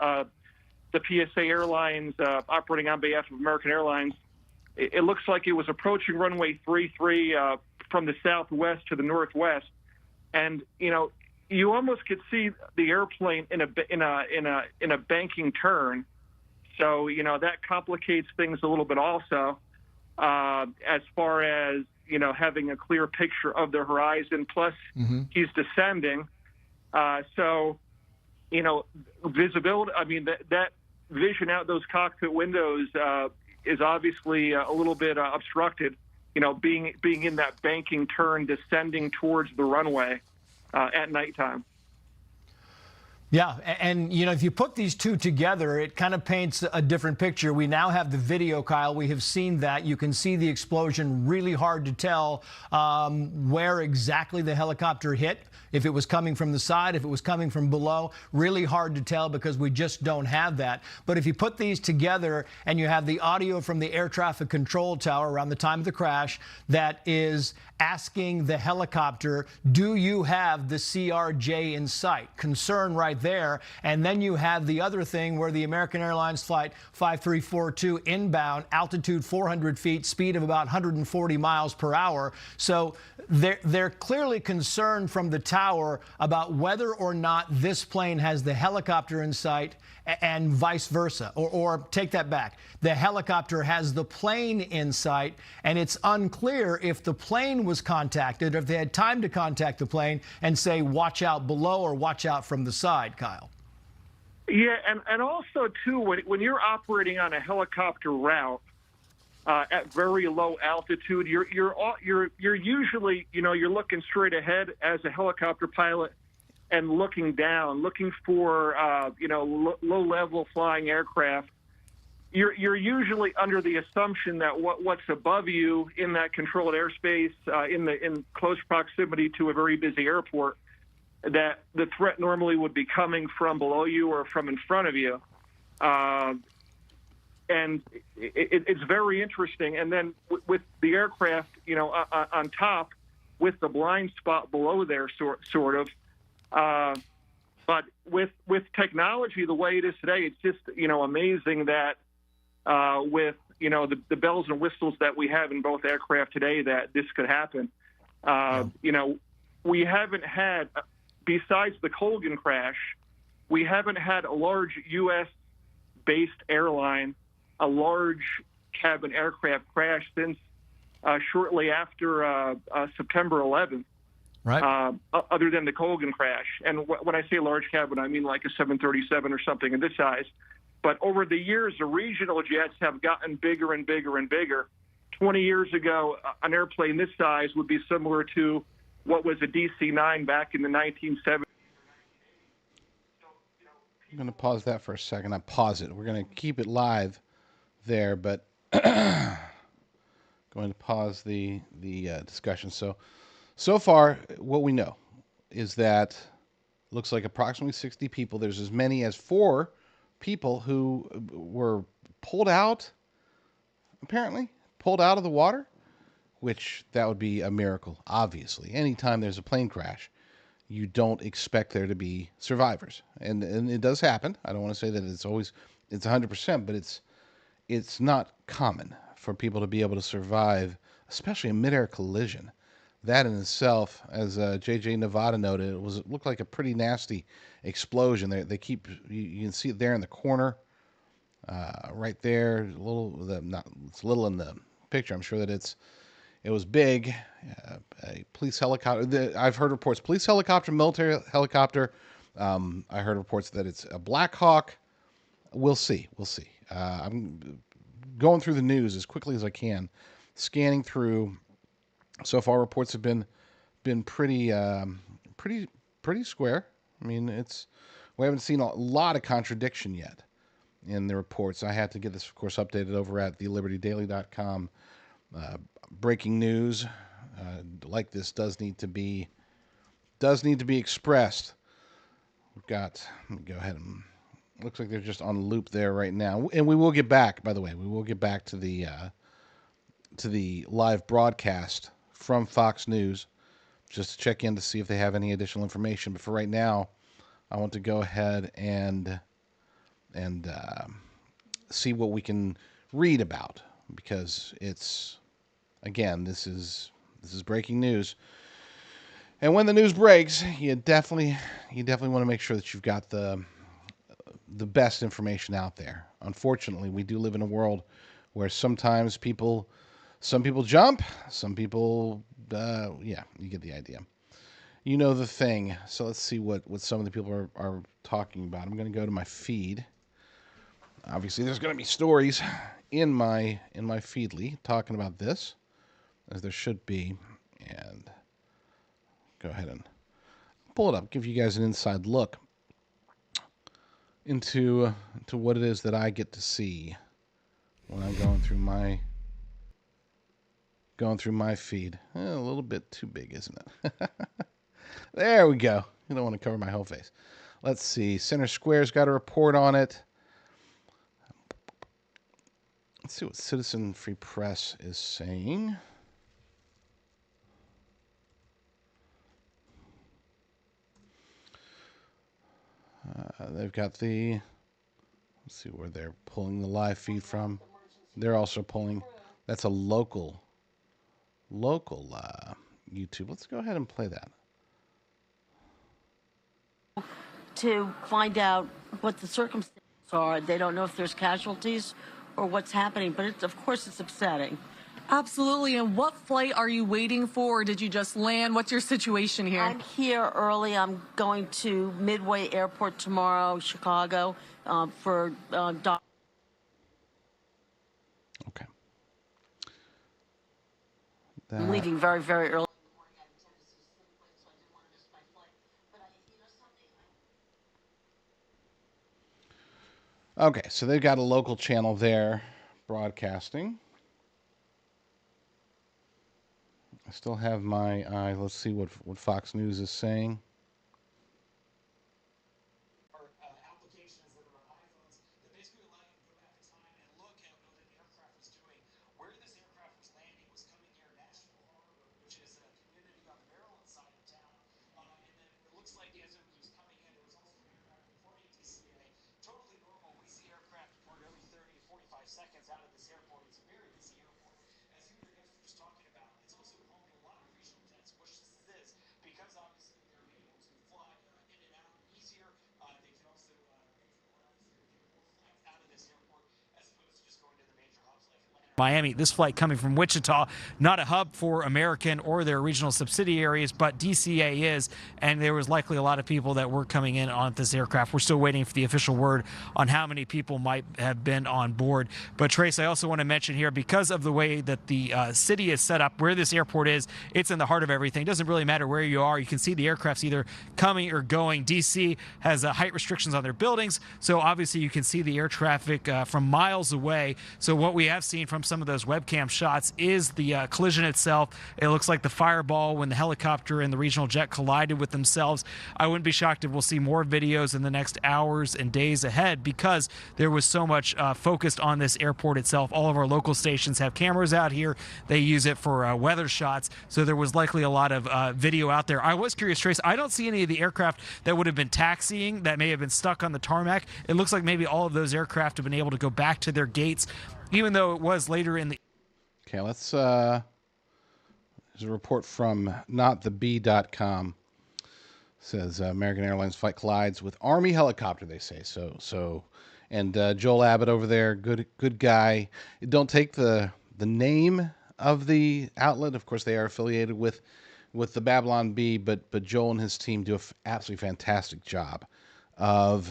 PSA Airlines operating on behalf of American Airlines, it looks like it was approaching runway 33 from the southwest to the northwest, and you almost could see the airplane in a banking turn. So that complicates things a little bit also, as far as having a clear picture of the horizon. Plus, he's descending, so visibility. I mean, that vision out those cockpit windows is obviously a little bit obstructed. Being in that banking turn, descending towards the runway at nighttime. Yeah, and if you put these two together, it kind of paints a different picture. We now have the video, Kyle. We have seen that. You can see the explosion. Really hard to tell where exactly the helicopter hit, if it was coming from the side, if it was coming from below. Really hard to tell because we just don't have that. But if you put these together and you have the audio from the air traffic control tower around the time of the crash that is asking the helicopter, do you have the CRJ in sight? Concern right there. And then you have the other thing where the American Airlines Flight 5342 inbound, altitude 400 feet, speed of about 140 miles per hour. So they're clearly concerned from the tower about whether or not this plane has the helicopter in sight, and vice versa. Or take that back. The helicopter has the plane in sight, and it's unclear if the plane was contacted, or if they had time to contact the plane and say, watch out below or watch out from the side, Kyle. Yeah, and also, too, when you're operating on a helicopter route at very low altitude, you're usually, you're looking straight ahead as a helicopter pilot and looking down, looking for, low-level flying aircraft. You're usually under the assumption that what's above you in that controlled airspace, in close proximity to a very busy airport, that the threat normally would be coming from below you or from in front of you. And it's very interesting. And then with the aircraft, on top, with the blind spot below there, sort of. But with technology the way it is today, it's just amazing that with the bells and whistles that we have in both aircraft today, that this could happen. We haven't had, besides the Colgan crash, we haven't had a large U.S.-based airline, a large cabin aircraft crash since shortly after September 11th. Right. Other than the Colgan crash. And when I say large cabin, I mean like a 737 or something in this size. But over the years, the regional jets have gotten bigger and bigger and bigger 20 years ago, an airplane this size would be similar to what was a DC-9 back in the 1970s. I'm going to pause that for a second. I pause it. We're going to keep it live there, but going to pause the discussion. So far, what we know is that it looks like approximately 60 people. There's as many as 4 people who were pulled out, apparently, pulled out of the water, which that would be a miracle, obviously. Anytime there's a plane crash, you don't expect there to be survivors. And it does happen. I don't want to say that it's 100%, but it's not common for people to be able to survive, especially a midair collision. That in itself, as JJ Nevada noted, it looked like a pretty nasty explosion. They keep you can see it there in the corner, right there. It's a little in the picture. I'm sure that it was big. A police helicopter. I've heard reports. Police helicopter, military helicopter. I heard reports that it's a Black Hawk. We'll see. I'm going through the news as quickly as I can, scanning through. So far, reports have been pretty square. I mean, we haven't seen a lot of contradiction yet in the reports. I had to get this, of course, updated over at thelibertydaily.com. Breaking news like this does need to be expressed. Let me go ahead and looks like they're just on loop there right now, and we will get back. By the way, we will get back to the live broadcast from Fox News just to check in to see if they have any additional information. But for right now, I want to go ahead and see what we can read about, because it's, again, this is breaking news. And when the news breaks, you definitely want to make sure that you've got the best information out there. Unfortunately, we do live in a world where sometimes some people jump, some people, you get the idea. You know the thing. So let's see what some of the people are talking about. I'm going to go to my feed. Obviously, there's going to be stories in my Feedly talking about this, as there should be. And go ahead and pull it up, give you guys an inside look into what it is that I get to see when I'm going through my feed. A little bit too big, isn't it? There we go. You don't want to cover my whole face. Let's see. Center Square's got a report on it. Let's see what Citizen Free Press is saying. They've got let's see where they're pulling the live feed from. They're also pulling, that's a local YouTube. Let's go ahead and play that. To find out what the circumstances are. They don't know if there's casualties or what's happening, but of course it's upsetting. Absolutely. And what flight are you waiting for, or did you just land? What's your situation here? I'm here early. I'm going to Midway Airport tomorrow, Chicago, for Okay. I'm leaving very, very early. Okay, so they've got a local channel there broadcasting. I still have my eye. Let's see what Fox News is saying. Applications that are on iPhones that basically allow you to go back in time and look at what an aircraft was doing, where this aircraft was landing, was coming here, Nashville Harbor, which is a community on the Maryland side of town. And then it looks like as it was coming in, there was also an aircraft reporting DCA. Totally normal. We see aircraft depart every 30 to 45 seconds out of this airport. It's a very busy airport. As you and your guests were just talking about, it's also home to a lot of regional jets, which this is, because obviously they're able to fly in and out easier. They can also arrange for lounge. They're going to get more flights out of this airport as opposed to just going to the major hubs like Atlanta Miami. This flight coming from Wichita, not a hub for American or their regional subsidiaries, but DCA is, and there was likely a lot of people that were coming in on this aircraft. We're still waiting for the official word on how many people might have been on board. But Trace, I also want to mention here, because of the way that the city is set up, where this airport is, it's in the heart of everything. It doesn't really matter where you are. You can see the aircrafts either coming or going. DC has height restrictions on their buildings, so obviously you can see the air traffic from miles away. So what we have seen from some of those webcam shots is the collision itself. It looks like the fireball when the helicopter and the regional jet collided with themselves. I wouldn't be shocked if we'll see more videos in the next hours and days ahead, because there was so much focused on this airport itself. All of our local stations have cameras out here. They use it for weather shots, so there was likely a lot of video out there. I was curious, Trace, I don't see any of the aircraft that would have been taxiing that may have been stuck on the tarmac. It looks like maybe all of those aircraft have been able to go back to their gates, even though it was later in the... Okay, let's... There's a report from nottheb.com. Says American Airlines flight collides with Army helicopter, they say. And Joel Abbott over there, good guy. Don't take the name of the outlet. Of course, they are affiliated with the Babylon Bee, but Joel and his team do an absolutely fantastic job of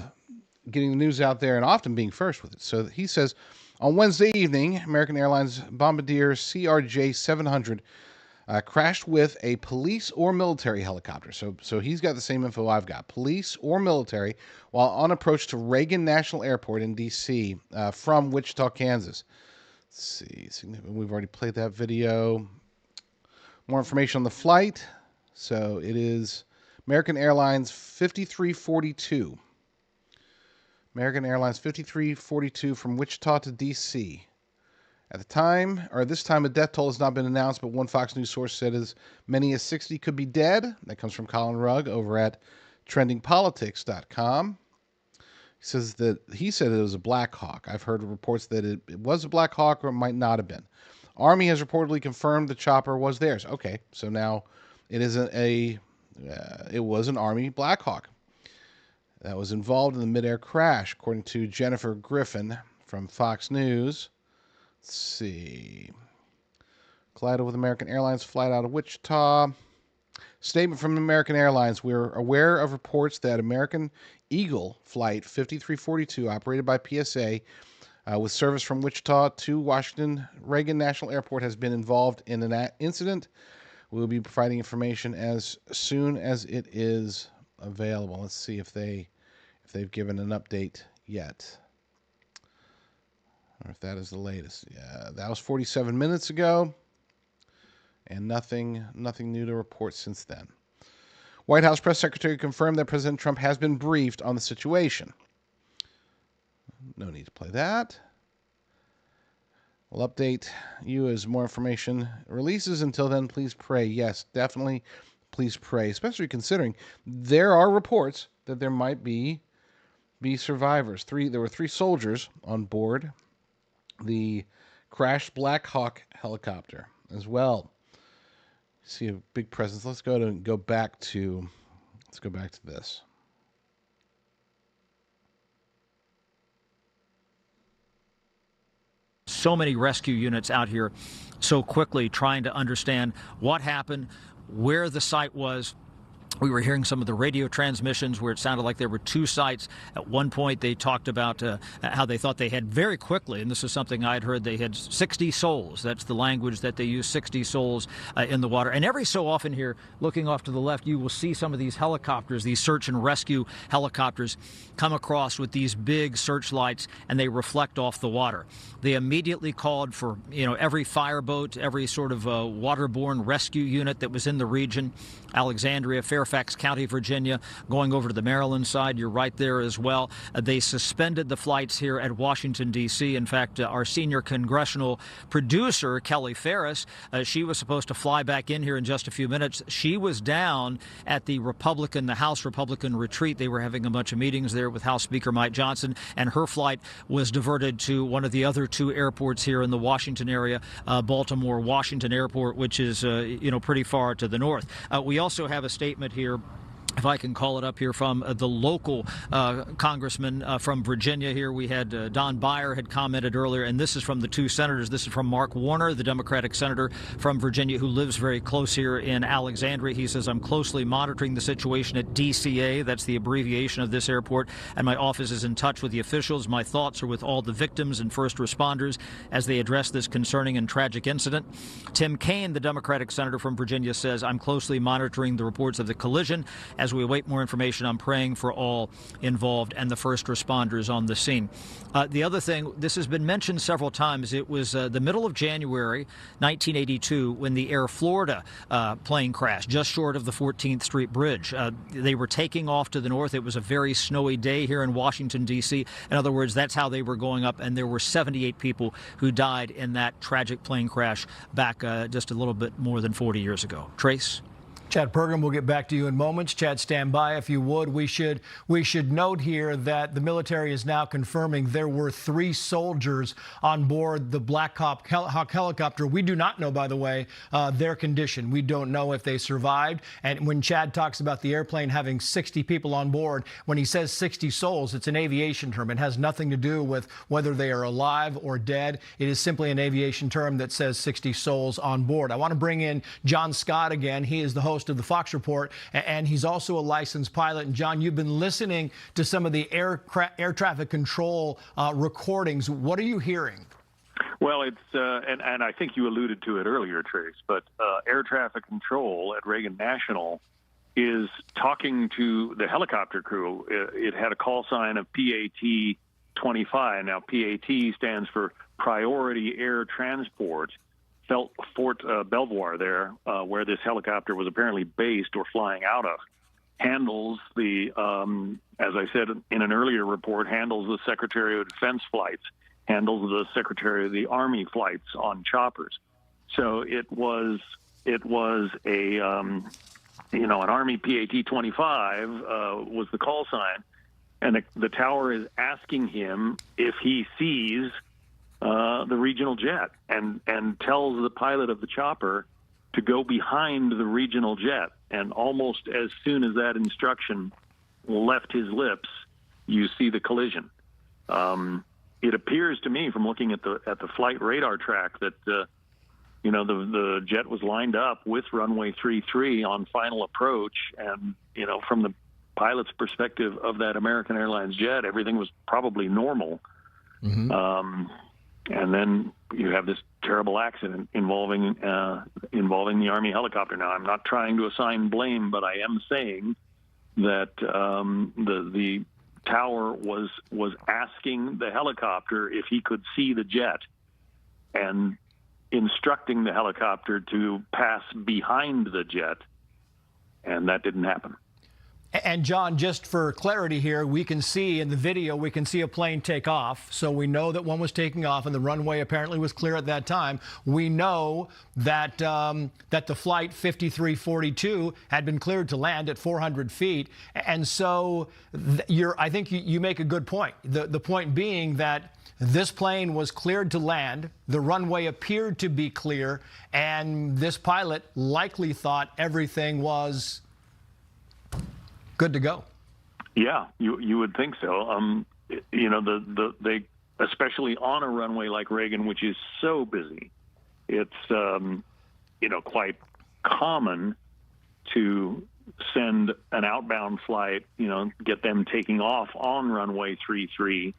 getting the news out there and often being first with it. So he says, on Wednesday evening, American Airlines Bombardier CRJ 700 crashed with a police or military helicopter. So he's got the same info I've got. Police or military, while on approach to Reagan National Airport in D.C. From Wichita, Kansas. Let's see. We've already played that video. More information on the flight. So it is American Airlines 5342. American Airlines 5342 from Wichita to D.C. At this time, a death toll has not been announced, but one Fox News source said as many as 60 could be dead. That comes from Colin Rugg over at trendingpolitics.com. He said it was a Black Hawk. I've heard reports that it was a Black Hawk, or it might not have been. Army has reportedly confirmed the chopper was theirs. Okay, so now it isn't it was an Army Black Hawk that was involved in the midair crash, according to Jennifer Griffin from Fox News. Let's see. Collided with American Airlines flight out of Wichita. Statement from American Airlines. We're aware of reports that American Eagle Flight 5342, operated by PSA, with service from Wichita to Washington Reagan National Airport, has been involved in an incident. We'll be providing information as soon as it is available. Let's see if they've given an update yet, or if that is the latest. Yeah, that was 47 minutes ago, and nothing new to report since then. White House press secretary confirmed that President Trump has been briefed on the situation. No need to play that. We'll update you as more information releases. Until then, please pray. Yes, definitely, please pray, especially considering there are reports that there might be survivors. There were 3 soldiers on board the crashed Black Hawk helicopter as well. See a big presence. Let's go back to this. So many rescue units out here so quickly trying to understand what happened, where the site was. We were hearing some of the radio transmissions where it sounded like there were 2 sites. At one point, they talked about how they thought they had very quickly, and this is something I'd heard, they had 60 souls. That's the language that they use, 60 souls in the water. And every so often here, looking off to the left, you will see some of these helicopters, these search and rescue helicopters, come across with these big searchlights, and they reflect off the water. They immediately called for, every fireboat, every sort of waterborne rescue unit that was in the region. Alexandria, Fairfax County, Virginia, going over to the Maryland side. You're right there as well. They suspended the flights here at Washington, D.C. In fact, our senior congressional producer, Kelly Ferris, she was supposed to fly back in here in just a few minutes. She was down at the House Republican retreat. They were having a bunch of meetings there with House Speaker Mike Johnson, and her flight was diverted to one of the other 2 airports here in the Washington area, Baltimore Washington Airport, which is, pretty far to the north. We also have a statement here if I can call it up here, from the local congressman from Virginia here. We had Don Beyer had commented earlier, and this is from the two senators. This is from Mark Warner, the Democratic senator from Virginia who lives very close here in Alexandria. He says, I'm closely monitoring the situation at DCA. That's the abbreviation of this airport, and my office is in touch with the officials. My thoughts are with all the victims and first responders as they address this concerning and tragic incident. Tim Kaine, the Democratic senator from Virginia, says, I'm closely monitoring the reports of the collision. As we await more information, I'm praying for all involved and the first responders on the scene. The other thing, this has been mentioned several times. It was the middle of January 1982 when the Air Florida plane crashed just short of the 14th Street Bridge. They were taking off to the north. It was a very snowy day here in Washington, D.C. In other words, that's how they were going up, and there were 78 people who died in that tragic plane crash back just a little bit more than 40 years ago. Trace? Chad Pergam, we'll get back to you in moments. Chad, stand by if you would. We should note here that the military is now confirming there were 3 soldiers on board the Black Hawk helicopter. We do not know, by the way, their condition. We don't know if they survived. And when Chad talks about the airplane having 60 people on board, when he says 60 souls, it's an aviation term. It has nothing to do with whether they are alive or dead. It is simply an aviation term that says 60 souls on board. I want to bring in John Scott again. He is the host of the Fox Report, and he's also a licensed pilot. And John, you've been listening to some of the air traffic control recordings. What are you hearing? Well, it's and I think you alluded to it earlier, Trace, but air traffic control at Reagan National is talking to the helicopter crew. It had a call sign of PAT 25. Now, PAT stands for Priority Air Transport. Fort Belvoir there, where this helicopter was apparently based or flying out of, handles the, as I said in an earlier report, handles the Secretary of Defense flights, handles the Secretary of the Army flights on choppers. So it was a, an Army PAT 25 was the call sign, and the tower is asking him if he sees the regional jet, and tells the pilot of the chopper to go behind the regional jet. And almost as soon as that instruction left his lips, you see the collision. It appears to me, from looking at the flight radar track, that the jet was lined up with runway 33 on final approach, and from the pilot's perspective of that American Airlines jet, everything was probably normal. Mm-hmm. And then you have this terrible accident involving the Army helicopter. Now, I'm not trying to assign blame, but I am saying that the tower was asking the helicopter if he could see the jet, and instructing the helicopter to pass behind the jet, and that didn't happen. And John, just for clarity here, we can see in the video, we can see a plane take off. So we know that one was taking off, and the runway apparently was clear at that time. We know that that the flight 5342 had been cleared to land at 400 feet. And so I think you make a good point. The point being that this plane was cleared to land, the runway appeared to be clear, and this pilot likely thought everything was good to go. Yeah, you would think so. They, especially on a runway like Reagan, which is so busy, it's quite common to send an outbound flight, get them taking off on runway 33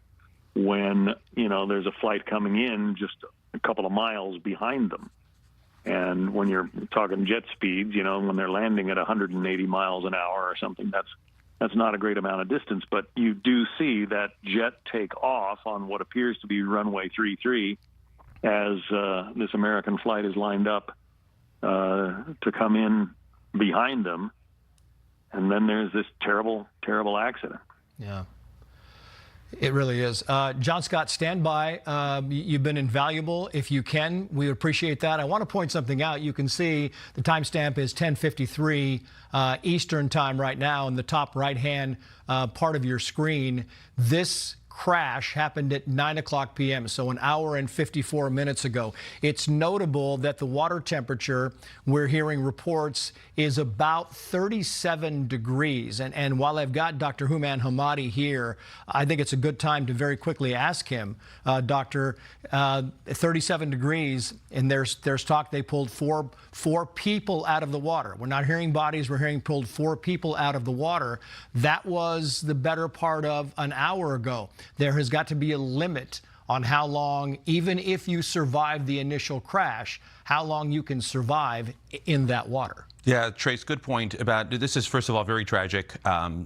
when there's a flight coming in just a couple of miles behind them. And when you're talking jet speeds, when they're landing at 180 miles an hour or something, that's not a great amount of distance. But you do see that jet take off on what appears to be runway 33 as this American flight is lined up to come in behind them. And then there's this terrible, terrible accident. Yeah. It really is. John Scott, stand by. You've been invaluable. If you can, we appreciate that. I want to point something out. You can see the timestamp is 10:53 Eastern time right now in the top right-hand part of your screen. This crash happened at 9:00 p.m., so an hour and 54 minutes ago. It's notable that the water temperature, we're hearing reports, is about 37 degrees. And while I've got Dr. Houman Hamadi here, I think it's a good time to very quickly ask him, Doctor, 37 degrees, and there's talk they pulled four people out of the water. We're not hearing bodies, we're hearing pulled 4 people out of the water. That was the better part of an hour ago. There has got to be a limit on how long, even if you survive the initial crash, how long you can survive in that water. Yeah, Trace, good point about this. Is first of all very tragic.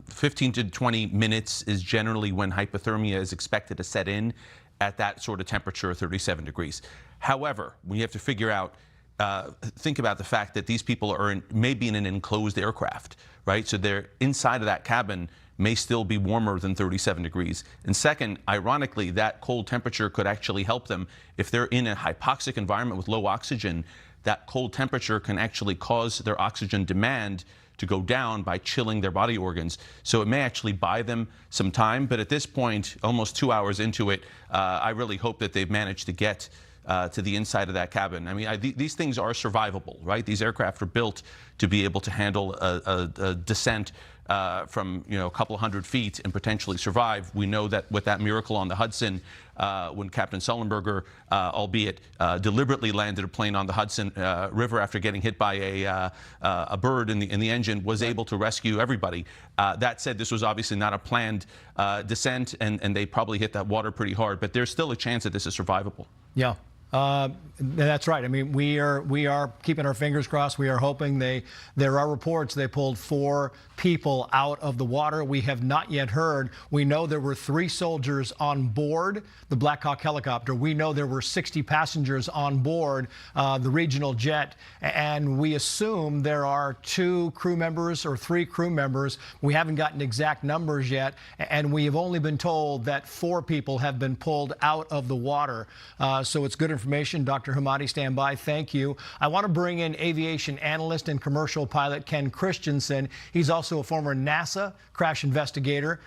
15 to 20 minutes is generally when hypothermia is expected to set in at that sort of temperature, 37 degrees. However, we have to figure out, think about the fact that these people are maybe in an enclosed aircraft, right? So they're inside of that cabin may still be warmer than 37 degrees. And second, ironically, that cold temperature could actually help them. If they're in a hypoxic environment with low oxygen, that cold temperature can actually cause their oxygen demand to go down by chilling their body organs. So it may actually buy them some time. But at this point, almost 2 hours into it, I really hope that they've managed to get to the inside of that cabin. I mean, these things are survivable, right? These aircraft are built to be able to handle a descent from a couple hundred feet and potentially survive. We know that with that miracle on the Hudson, when Captain Sullenberger, albeit deliberately landed a plane on the Hudson River after getting hit by a bird in the engine, was able to rescue everybody. That said, this was obviously not a planned descent, and they probably hit that water pretty hard. But there's still a chance that this is survivable. Yeah. That's right. I mean, we are keeping our fingers crossed. We are hoping there are reports they pulled 4 people out of the water. We have not yet heard. We know there were 3 soldiers on board the Black Hawk helicopter. We know there were 60 passengers on board the regional jet, and we assume there are 2 crew members or 3 crew members. We haven't gotten exact numbers yet, and we have only been told that 4 people have been pulled out of the water. So it's good information. Dr. Hamadi, stand by. Thank you. I want to bring in aviation analyst and commercial pilot Ken Christensen. He's also a former NASA crash investigator.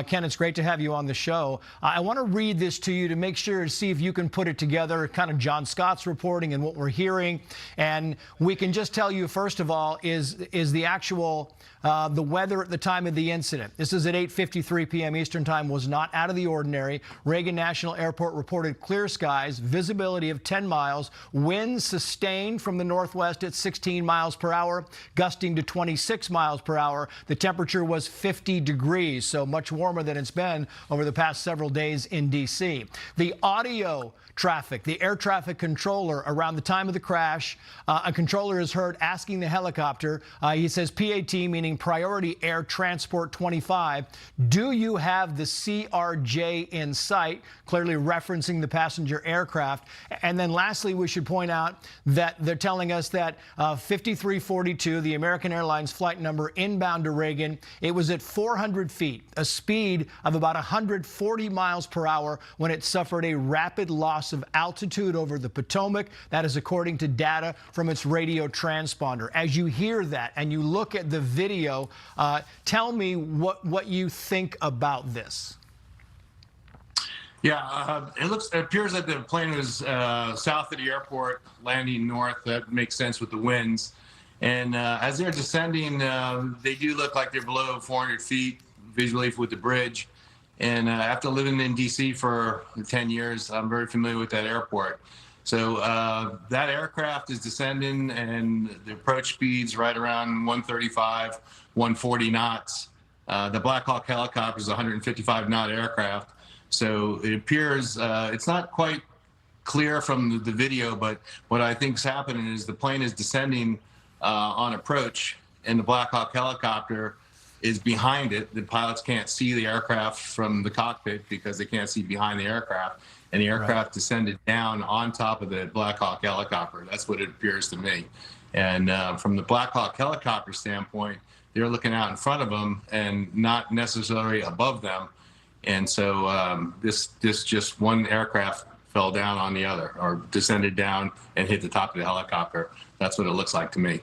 Ken, it's great to have you on the show. I want to read this to you to make sure to see if you can put it together, kind of John Scott's reporting and what we're hearing. And we can just tell you, first of all, is the actual the weather at the time of the incident. This is at 8:53 p.m. Eastern Time, was not out of the ordinary. Reagan National Airport reported clear skies, visibility of 10 miles, winds sustained from the northwest at 16 miles per hour, gusting to 26 miles per hour. The temperature was 50 degrees, so much warmer than it's been over the past several days in D.C. The audio traffic, the air traffic controller around the time of the crash, a controller is heard asking the helicopter, he says PAT, meaning Priority Air Transport 25, do you have the CRJ in sight? Clearly referencing the passenger aircraft. And then lastly, we should point out that they're telling us that 5342, the American Airlines flight number inbound to Reagan, it was at 400 feet, a speed of about 140 miles per hour when it suffered a rapid loss of altitude over the Potomac. That is according to data from its radio transponder. As you hear that and you look at the video, tell me what you think about this. Yeah, it appears that the plane was south of the airport, landing north. That makes sense with the winds. And as they're descending, they do look like they're below 400 feet visually with the bridge. And after living in D.C. for 10 years, I'm very familiar with that airport. So that aircraft is descending, and the approach speed's right around 135, 140 knots. The Black Hawk helicopter is a 155-knot aircraft. So it appears it's not quite clear from the video, but what I think is happening is the plane is descending on approach, and the Black Hawk helicopter is behind it. The pilots can't see the aircraft from the cockpit because they can't see behind the aircraft, and the aircraft descended down on top of the Black Hawk helicopter. That's what it appears to me. And from the Black Hawk helicopter standpoint, they're looking out in front of them and not necessarily above them. And so this just one aircraft fell down on the other, or descended down and hit the top of the helicopter. That's what it looks like to me.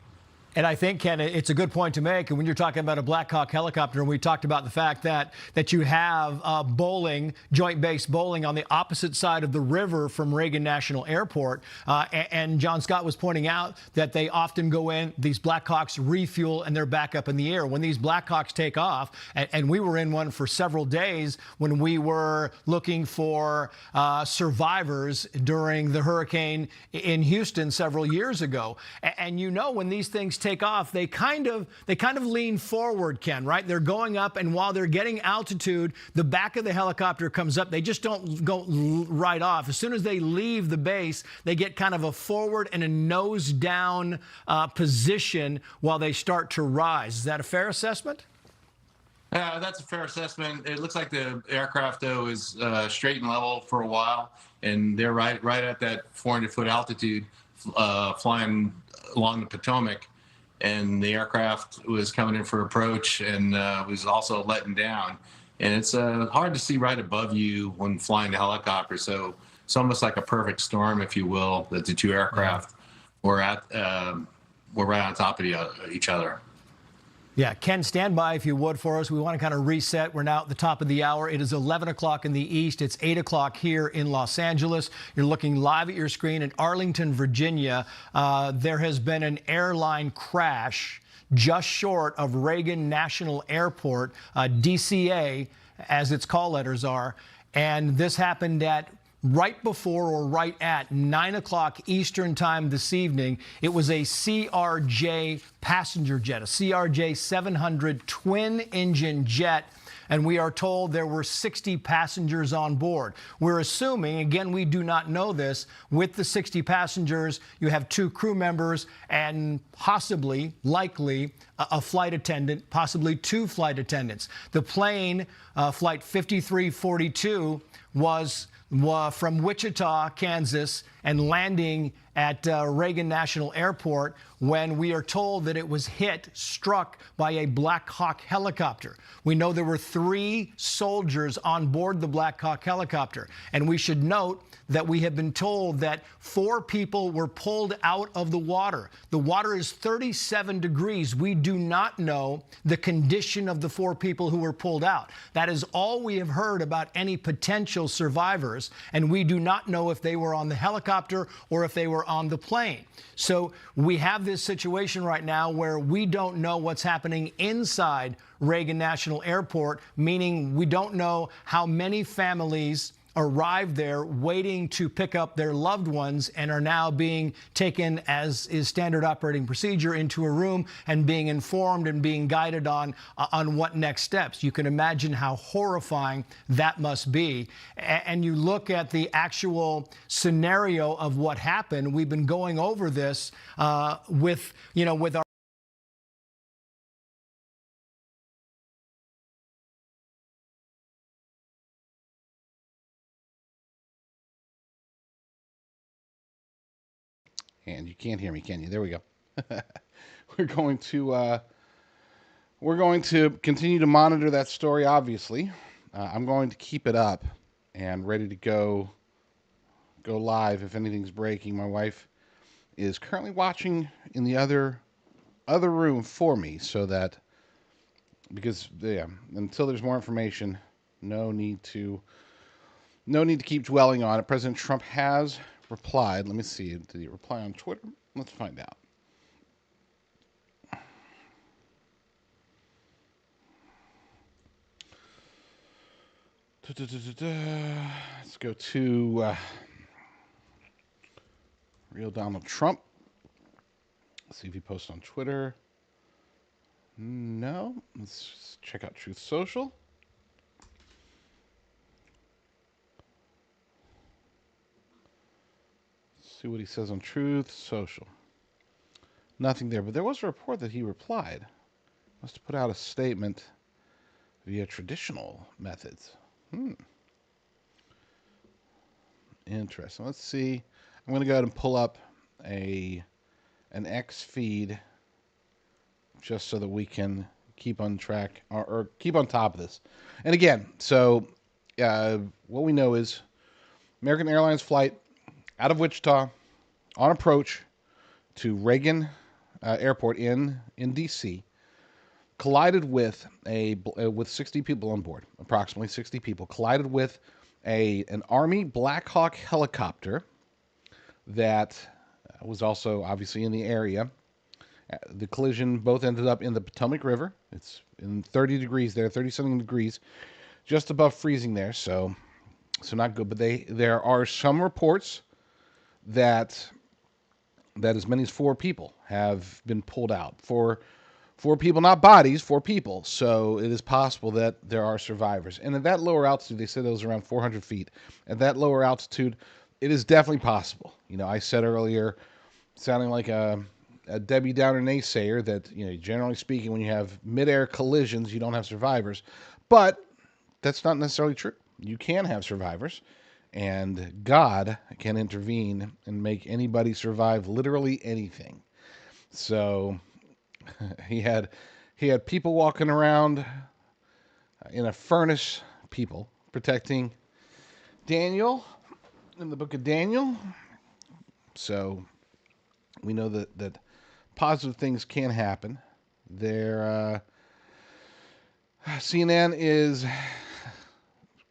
And I think, Ken, it's a good point to make. And when you're talking about a Black Hawk helicopter, and we talked about the fact that you have bowling, joint base bowling on the opposite side of the river from Reagan National Airport. And John Scott was pointing out that they often go in, these Black Hawks refuel, and they're back up in the air. When these Black Hawks take off, and we were in one for several days when we were looking for survivors during the hurricane in Houston several years ago. And you know, when these things take off, they kind of lean forward, Ken, right? They're going up, and while they're getting altitude, the back of the helicopter comes up. They just don't go right off. As soon as they leave the base, they get kind of a forward and a nose down position while they start to rise. Is that a fair assessment? That's a fair assessment. It looks like the aircraft, though, is straight and level for a while, and they're right at that 400-foot altitude, flying along the Potomac. And the aircraft was coming in for approach and was also letting down. And it's hard to see right above you when flying the helicopter. So it's almost like a perfect storm, if you will, that the two aircraft were right on top of each other. Yeah, Ken, stand by if you would for us. We want to kind of reset. We're now at the top of the hour. It is 11 o'clock in the east. It's 8 o'clock here in Los Angeles. You're looking live at your screen in Arlington, Virginia. There has been an airline crash just short of Reagan National Airport, DCA, as its call letters are. And this happened at right before or right at 9 o'clock Eastern time this evening. It was a CRJ passenger jet, a CRJ 700 twin-engine jet, and we are told there were 60 passengers on board. We're assuming, again, we do not know this, with the 60 passengers, you have 2 crew members and possibly, likely, a flight attendant, possibly 2 flight attendants. The plane, Flight 5342, was from Wichita, Kansas, and landing at Reagan National Airport when we are told that it was struck by a Black Hawk helicopter. We know there were 3 soldiers on board the Black Hawk helicopter, and we should note that we have been told that 4 people were pulled out of the water. The water is 37 degrees. We do not know the condition of the 4 people who were pulled out. That is all we have heard about any potential survivors, and we do not know if they were on the helicopter or if they were on the plane. So we have this situation right now where we don't know what's happening inside Reagan National Airport, meaning we don't know how many families arrived there waiting to pick up their loved ones and are now being taken, as is standard operating procedure, into a room and being informed and being guided on what next steps. You can imagine how horrifying that must be. And you look at the actual scenario of what happened. We've been going over this with our And you can't hear me, can you? There we go. We're going to continue to monitor that story, obviously. I'm going to keep it up and ready to go live if anything's breaking. My wife is currently watching in the other room for me, so that, because until there's more information, no need to keep dwelling on it. President Trump has replied. Let me see. Did he reply on Twitter? Let's find out. Let's go to real Donald Trump. Let's see if he posts on Twitter. No. Let's check out Truth Social. See what he says on Truth Social. Nothing there, but there was a report that he replied. Must have put out a statement via traditional methods. Interesting. Let's see. I'm going to go ahead and pull up an X feed just so that we can keep on track or keep on top of this. And again, so what we know is American Airlines flight out of Wichita on approach to Reagan airport in D.C. collided with with 60 people on board, approximately 60 people, collided with an Army Black Hawk helicopter that was also obviously in the area. The collision both ended up in the Potomac River. It's in 30 degrees there, 30-something degrees, just above freezing there, so not good. But there are some reports that as many as 4 people have been pulled out. Four people, not bodies, 4 people. So it is possible that there are survivors. And at that lower altitude, they said it was around 400 feet. At that lower altitude, it is definitely possible. You know, I said earlier, sounding like a Debbie Downer naysayer, that, you know, generally speaking, when you have midair collisions, you don't have survivors. But that's not necessarily true. You can have survivors, and God can intervene and make anybody survive literally anything. So he had people walking around in a furnace, people protecting Daniel in the book of Daniel. So we know that positive things can happen. CNN is, of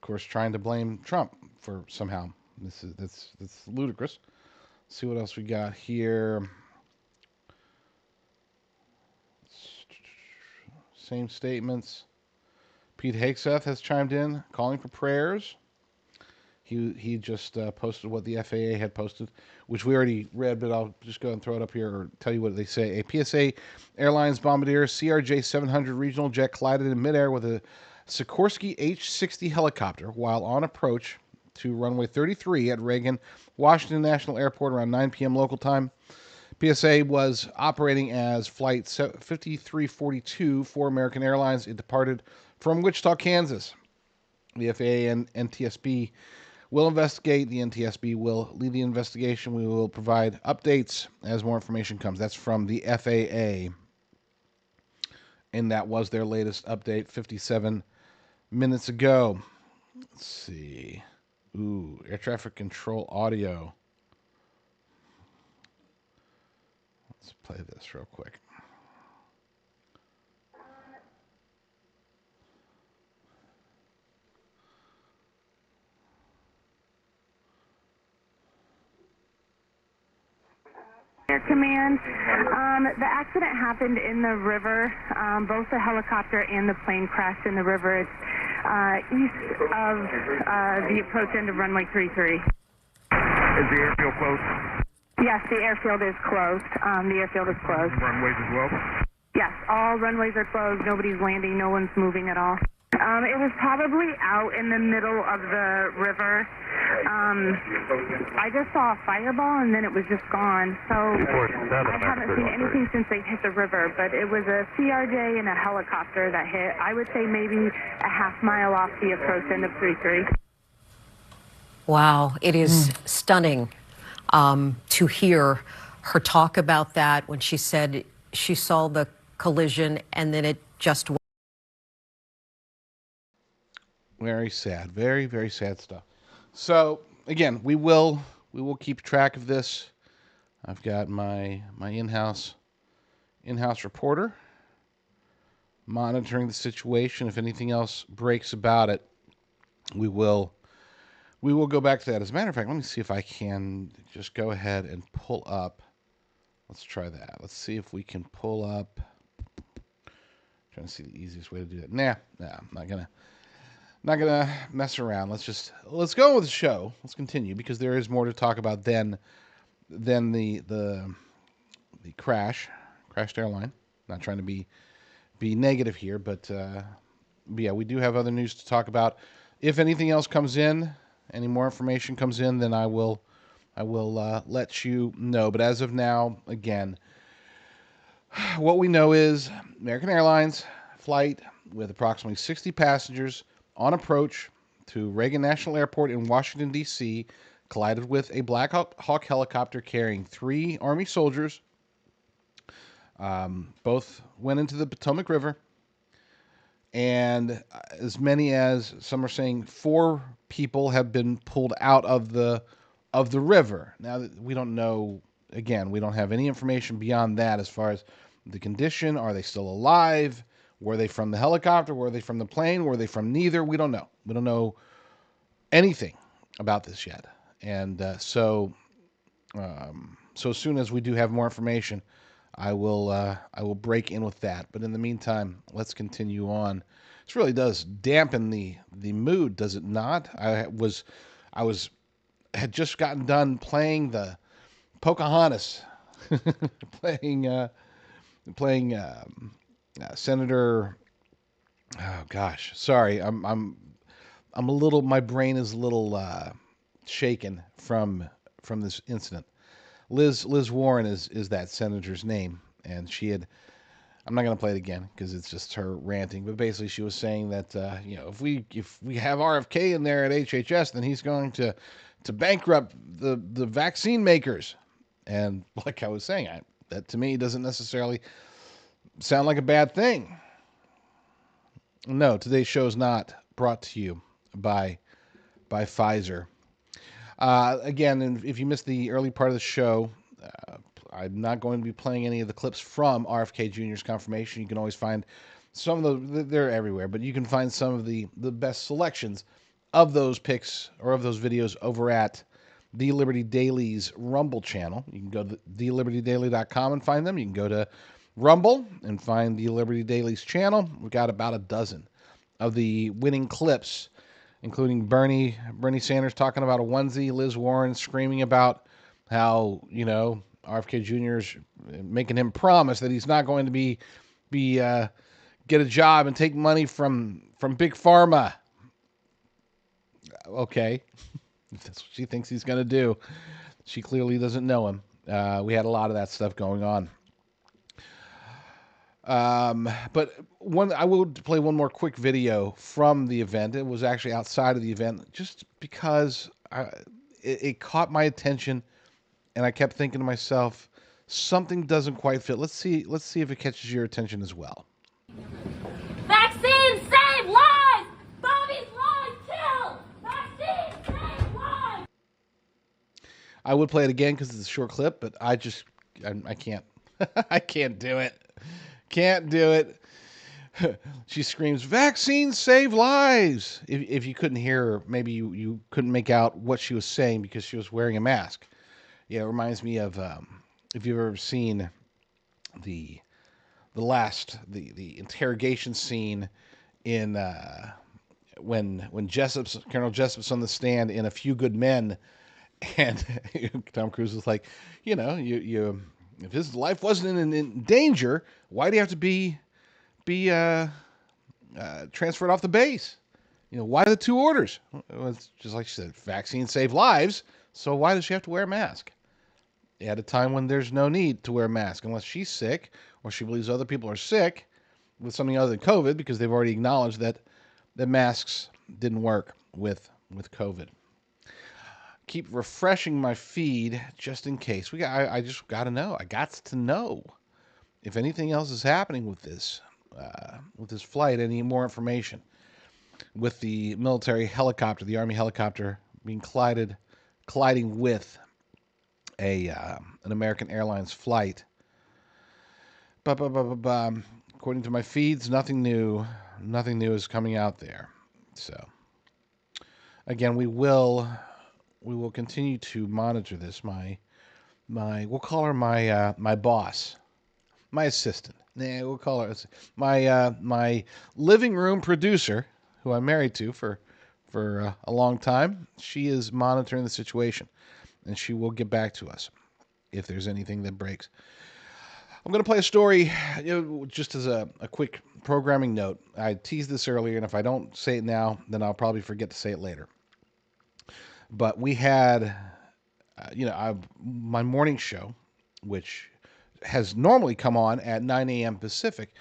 course, trying to blame Trump for somehow. That's ludicrous. Let's see what else we got here. Same statements. Pete Hegseth has chimed in, calling for prayers. He just posted what the FAA had posted, which we already read, but I'll just go and throw it up here or tell you what they say. A PSA Airlines Bombardier CRJ-700 regional jet collided in midair with a Sikorsky H-60 helicopter while on approach to runway 33 at Reagan Washington National Airport around 9 p.m. local time. PSA was operating as Flight 5342 for American Airlines. It departed from Wichita, Kansas. The FAA and NTSB will investigate. The NTSB will lead the investigation. We will provide updates as more information comes. That's from the FAA. And that was their latest update 57 minutes ago. Let's see. Ooh, air traffic control audio. Let's play this real quick. Air Command. The accident happened in the river. Both the helicopter and the plane crashed in the river. It's east of the approach end of runway 33. Is the airfield closed? Yes, the airfield is closed. The airfield is closed. Runways as well? Yes, all runways are closed. Nobody's landing. No one's moving at all. It was probably out in the middle of the river. I just saw a fireball and then it was just gone. So I haven't seen anything since they hit the river, but it was a CRJ and a helicopter that hit. I would say maybe a half mile off the approach end of 33. Wow, it is stunning to hear her talk about that when she said she saw the collision and then it just went. Very sad. Very, very sad stuff. So, again, we will keep track of this. I've got my in-house reporter monitoring the situation. If anything else breaks about it, we will go back to that. As a matter of fact, let me see if I can just go ahead and pull up. Let's try that. Let's see if we can pull up. Trying to see the easiest way to do it. Nah, I'm not gonna mess around. Let's go with the show. Let's continue because there is more to talk about than the crashed airline. Not trying to be negative here, but yeah, we do have other news to talk about. If anything else comes in, any more information comes in, then I will let you know. But as of now, again, what we know is American Airlines flight with approximately 60 passengers on approach to Reagan National Airport in Washington, D.C., collided with a Black Hawk helicopter carrying 3 Army soldiers. Both went into the Potomac River. And as many as, some are saying, 4 people have been pulled out of the river. Now, we don't know again, we don't have any information beyond that as far as the condition. Are they still alive? Were they from the helicopter? Were they from the plane? Were they from neither? We don't know. We don't know anything about this yet. And so as soon as we do have more information, I will break in with that. But in the meantime, let's continue on. This really does dampen the mood, does it not? Had just gotten done playing the Pocahontas, playing Senator. Oh gosh, sorry, I'm a little. My brain is a little shaken from this incident. Liz Warren is that senator's name, and she had. I'm not going to play it again because it's just her ranting. But basically, she was saying that if we have RFK in there at HHS, then he's going to bankrupt the vaccine makers. And like I was saying, that to me doesn't necessarily sound like a bad thing. No, today's show is not brought to you by Pfizer. Again, if you missed the early part of the show, I'm not going to be playing any of the clips from RFK Jr.'s confirmation. You can always find some of they're everywhere, but you can find some of the best selections of those pics or of those videos over at The Liberty Daily's Rumble channel. You can go to thelibertydaily.com and find them. You can go to Rumble and find The Liberty Daily's channel. We've got about a dozen of the winning clips, including Bernie Sanders talking about a onesie, Liz Warren screaming about how, RFK Jr. is making him promise that he's not going to be get a job and take money from Big Pharma. Okay, if that's what she thinks he's going to do. She clearly doesn't know him. We had a lot of that stuff going on. But I will play one more quick video from the event. It was actually outside of the event, just because it caught my attention, and I kept thinking to myself, something doesn't quite fit. Let's see if it catches your attention as well. Vaccines save lives! Bobby's lives kill! Vaccines save lives! I would play it again because it's a short clip, but I can't. I can't do it. Can't do it. She screams, "Vaccines save lives!" If you couldn't hear her, maybe you couldn't make out what she was saying because she was wearing a mask. Yeah, it reminds me of if you've ever seen the interrogation scene in when Colonel Jessup's on the stand in A Few Good Men, and Tom Cruise is like, you if his life wasn't in danger, why do you have to be transferred off the base? Why the two orders? Well, it's just like she said, vaccines save lives, so why does she have to wear a mask? At a time when there's no need to wear a mask, unless she's sick or she believes other people are sick with something other than COVID, because they've already acknowledged that the masks didn't work with COVID. Keep refreshing my feed just in case. I just got to know. I got to know if anything else is happening with this flight. Any more information with the military helicopter, the Army helicopter, being colliding with an American Airlines flight. According to my feeds, nothing new is coming out there. So again, we will continue to monitor this. We'll call her my boss, my assistant. We'll call her my living room producer, who I'm married to for a long time. She is monitoring the situation, and she will get back to us if there's anything that breaks. I'm going to play a story, just as a quick programming note. I teased this earlier, and if I don't say it now, then I'll probably forget to say it later. But we had, my morning show, which has normally come on at 9 a.m. Pacific.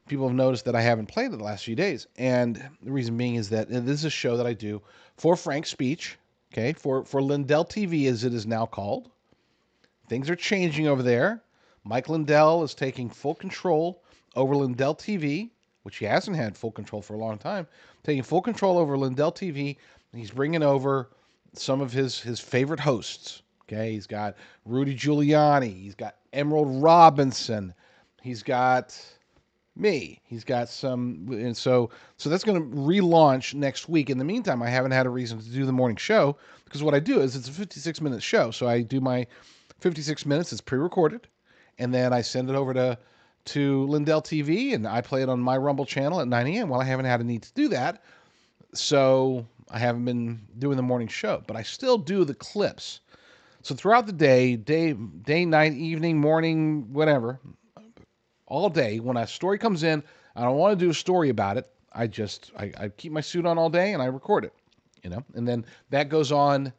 People have noticed that I haven't played it the last few days. And the reason being is that this is a show that I do for Frank Speech, okay, for Lindell TV, as it is now called. Things are changing over there. Mike Lindell is taking full control over Lindell TV, which he hasn't had full control for a long time. Taking full control over Lindell TV. He's bringing over some of his favorite hosts, Okay, he's got Rudy Giuliani. He's got Emerald Robinson. He's got me. He's got some, and so that's going to relaunch next week. In the meantime, I haven't had a reason to do the morning show because what I do is it's a 56-minute show. So I do my 56 minutes. It's pre-recorded, and then I send it over to Lindell TV, and I play it on my Rumble channel at 9 a.m. Well, I haven't had a need to do that, so I haven't been doing the morning show, but I still do the clips. So throughout the day, night, evening, morning, whatever, all day, when a story comes in, I don't want to do a story about it. I keep my suit on all day and I record it, and then that goes on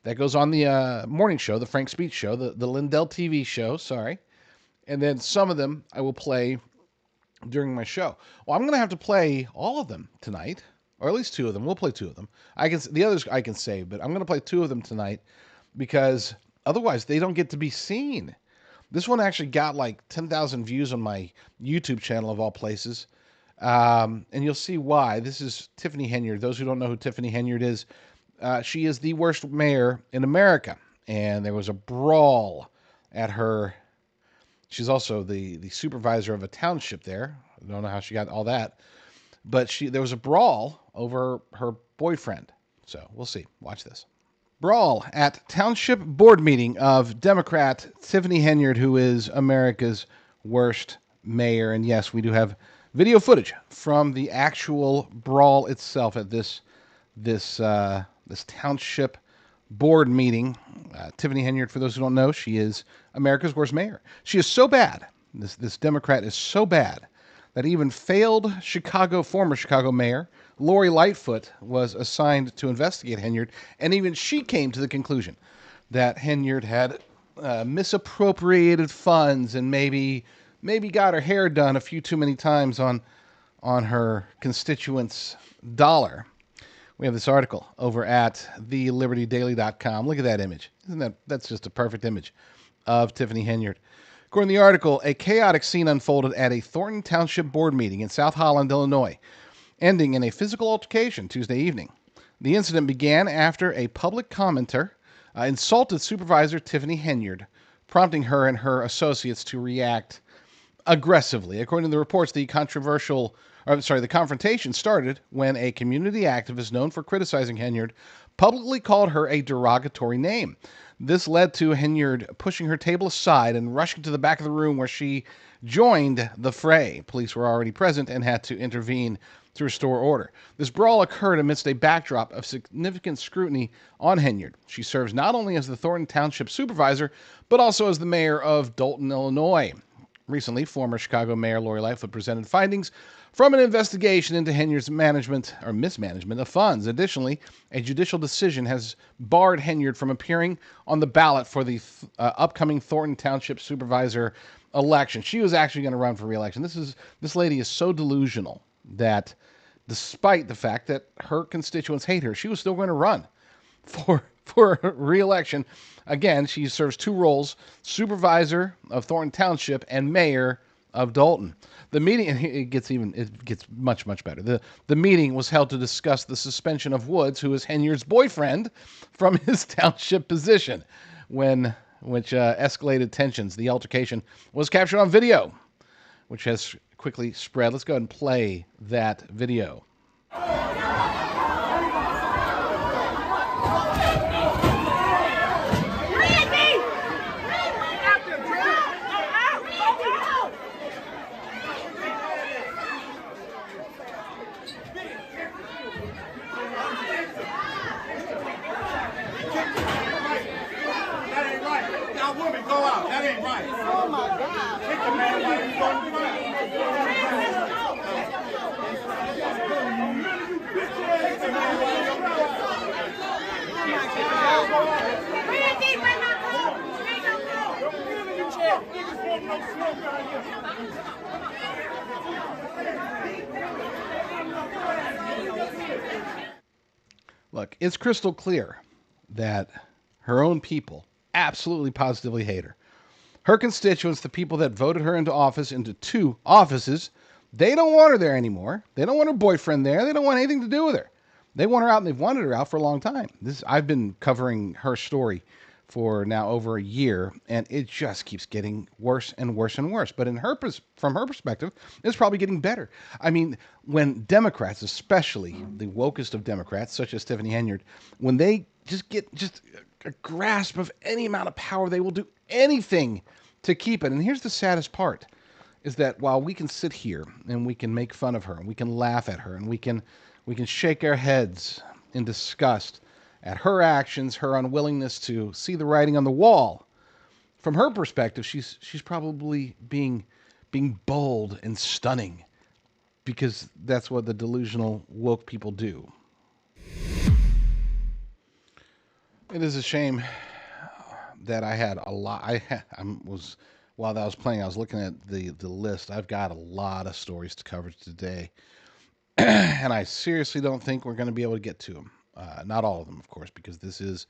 the morning show, the Frank Speech show, the Lindell TV show, sorry. And then some of them I will play during my show. Well, I'm going to have to play all of them tonight, or at least two of them. We'll play two of them. The others I can save, but I'm going to play two of them tonight because otherwise they don't get to be seen. This one actually got like 10,000 views on my YouTube channel of all places. And you'll see why. This is Tiffany Henyard. Those who don't know who Tiffany Henyard is, she is the worst mayor in America. And there was a brawl at her. She's also the supervisor of a township there. I don't know how she got all that. But there was a brawl over her boyfriend. So we'll see. Watch this. Brawl at township board meeting of Democrat Tiffany Henyard, who is America's worst mayor. And yes, we do have video footage from the actual brawl itself at this township board meeting. Tiffany Henyard, for those who don't know, she is America's worst mayor. She is so bad, this Democrat is so bad, that even failed former Chicago mayor Lori Lightfoot was assigned to investigate Henyard, and even she came to the conclusion that Henyard had misappropriated funds and maybe got her hair done a few too many times on her constituents' dollar. We have this article over at thelibertydaily.com. Look at that image. That's just a perfect image of Tiffany Henyard. According to the article, a chaotic scene unfolded at a Thornton Township board meeting in South Holland, Illinois, ending in a physical altercation Tuesday evening. The incident began after a public commenter insulted Supervisor Tiffany Henyard, prompting her and her associates to react aggressively. According to the reports, the confrontation started when a community activist known for criticizing Henyard publicly called her a derogatory name. This led to Henyard pushing her table aside and rushing to the back of the room where she joined the fray. Police were already present and had to intervene to restore order. This brawl occurred amidst a backdrop of significant scrutiny on Henyard. She serves not only as the Thornton Township supervisor, but also as the mayor of Dolton, Illinois. Recently, former Chicago Mayor Lori Lightfoot presented findings from an investigation into Henyard's management or mismanagement of funds. Additionally, a judicial decision has barred Henyard from appearing on the ballot for the upcoming Thornton Township Supervisor election. She was actually going to run for re-election. This lady is so delusional that despite the fact that her constituents hate her, she was still going to run for re-election. Again, she serves two roles: supervisor of Thornton Township and mayor of Dolton. The meeting, it gets much better. The meeting was held to discuss the suspension of Woods, who is Henyard's boyfriend, from his township position, which escalated tensions. The altercation was captured on video, which has quickly spread. Let's go ahead and play that video. Look, it's crystal clear that her own people absolutely positively hate her. Her constituents, the people that voted her into office, into two offices, they don't want her there anymore. They don't want her boyfriend there. They don't want anything to do with her. They want her out, and they've wanted her out for a long time. I've been covering her story for now over a year, and it just keeps getting worse and worse and worse. But from her perspective, it's probably getting better. I mean, when Democrats, especially the wokest of Democrats, such as Tiffany Henyard, when they just get a grasp of any amount of power, they will do anything to keep it. And here's the saddest part, is that while we can sit here and we can make fun of her, and we can laugh at her, and we can shake our heads in disgust at her actions, her unwillingness to see the writing on the wall, from her perspective, she's probably being bold and stunning, because that's what the delusional woke people do. It is a shame that I had a lot. While that was playing, I was looking at the list. I've got a lot of stories to cover today, and I seriously don't think we're going to be able to get to them. Not all of them, of course, because this is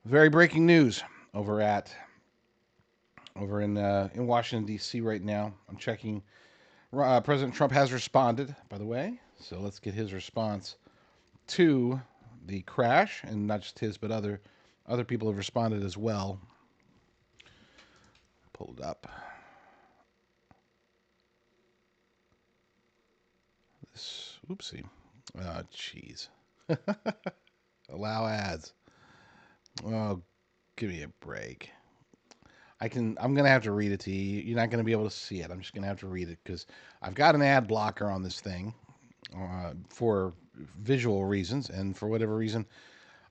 very breaking news over in Washington, D.C. right now. I'm checking. President Trump has responded, by the way, so let's get his response to the crash, and not just his, but other people have responded as well. Pull it up. Oopsie. Oh, jeez. Allow ads. Oh, give me a break. I'm going to have to read it to you. You're not going to be able to see it. I'm just going to have to read it because I've got an ad blocker on this thing for visual reasons, and for whatever reason,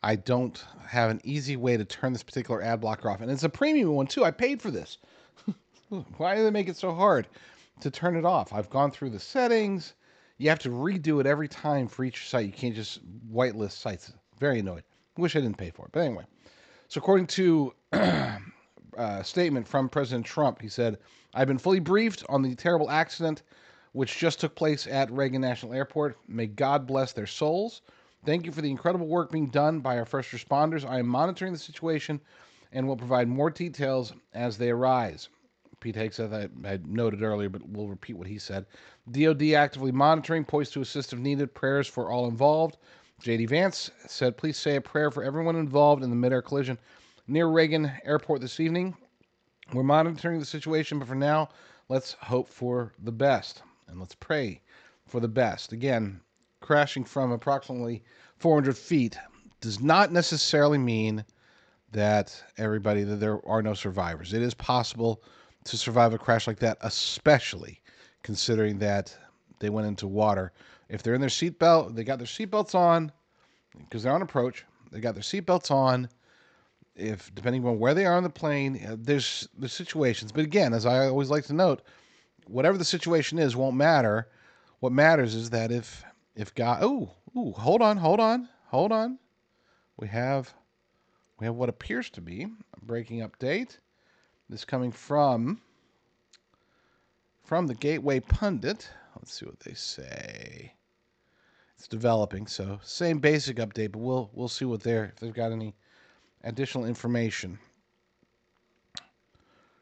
I don't have an easy way to turn this particular ad blocker off. And it's a premium one, too. I paid for this. Why do they make it so hard to turn it off? I've gone through the settings. You have to redo it every time for each site. You can't just whitelist sites. Very annoyed. Wish I didn't pay for it. But anyway, so according to a statement from President Trump, he said, "I've been fully briefed on the terrible accident which just took place at Reagan National Airport. May God bless their souls. Thank you for the incredible work being done by our first responders. I am monitoring the situation and will provide more details as they arise." Pete Hegseth, I had noted earlier, but we'll repeat what he said. DOD actively monitoring, poised to assist if needed. Prayers for all involved. J.D. Vance said, "Please say a prayer for everyone involved in the midair collision near Reagan Airport this evening. We're monitoring the situation, but for now, let's hope for the best. And let's pray for the best." Again, crashing from approximately 400 feet does not necessarily mean that there are no survivors. It is possible to survive a crash like that, especially considering that they went into water. If they're in their seatbelt, they got their seatbelts on, because they're on approach. They got their seatbelts on. If depending on where they are on the plane, there's situations. But again, as I always like to note, whatever the situation is won't matter. What matters is that if God, hold on. We have what appears to be a breaking update. This coming from the Gateway Pundit. Let's see what they say. It's developing, so same basic update, but we'll see if they've got any additional information.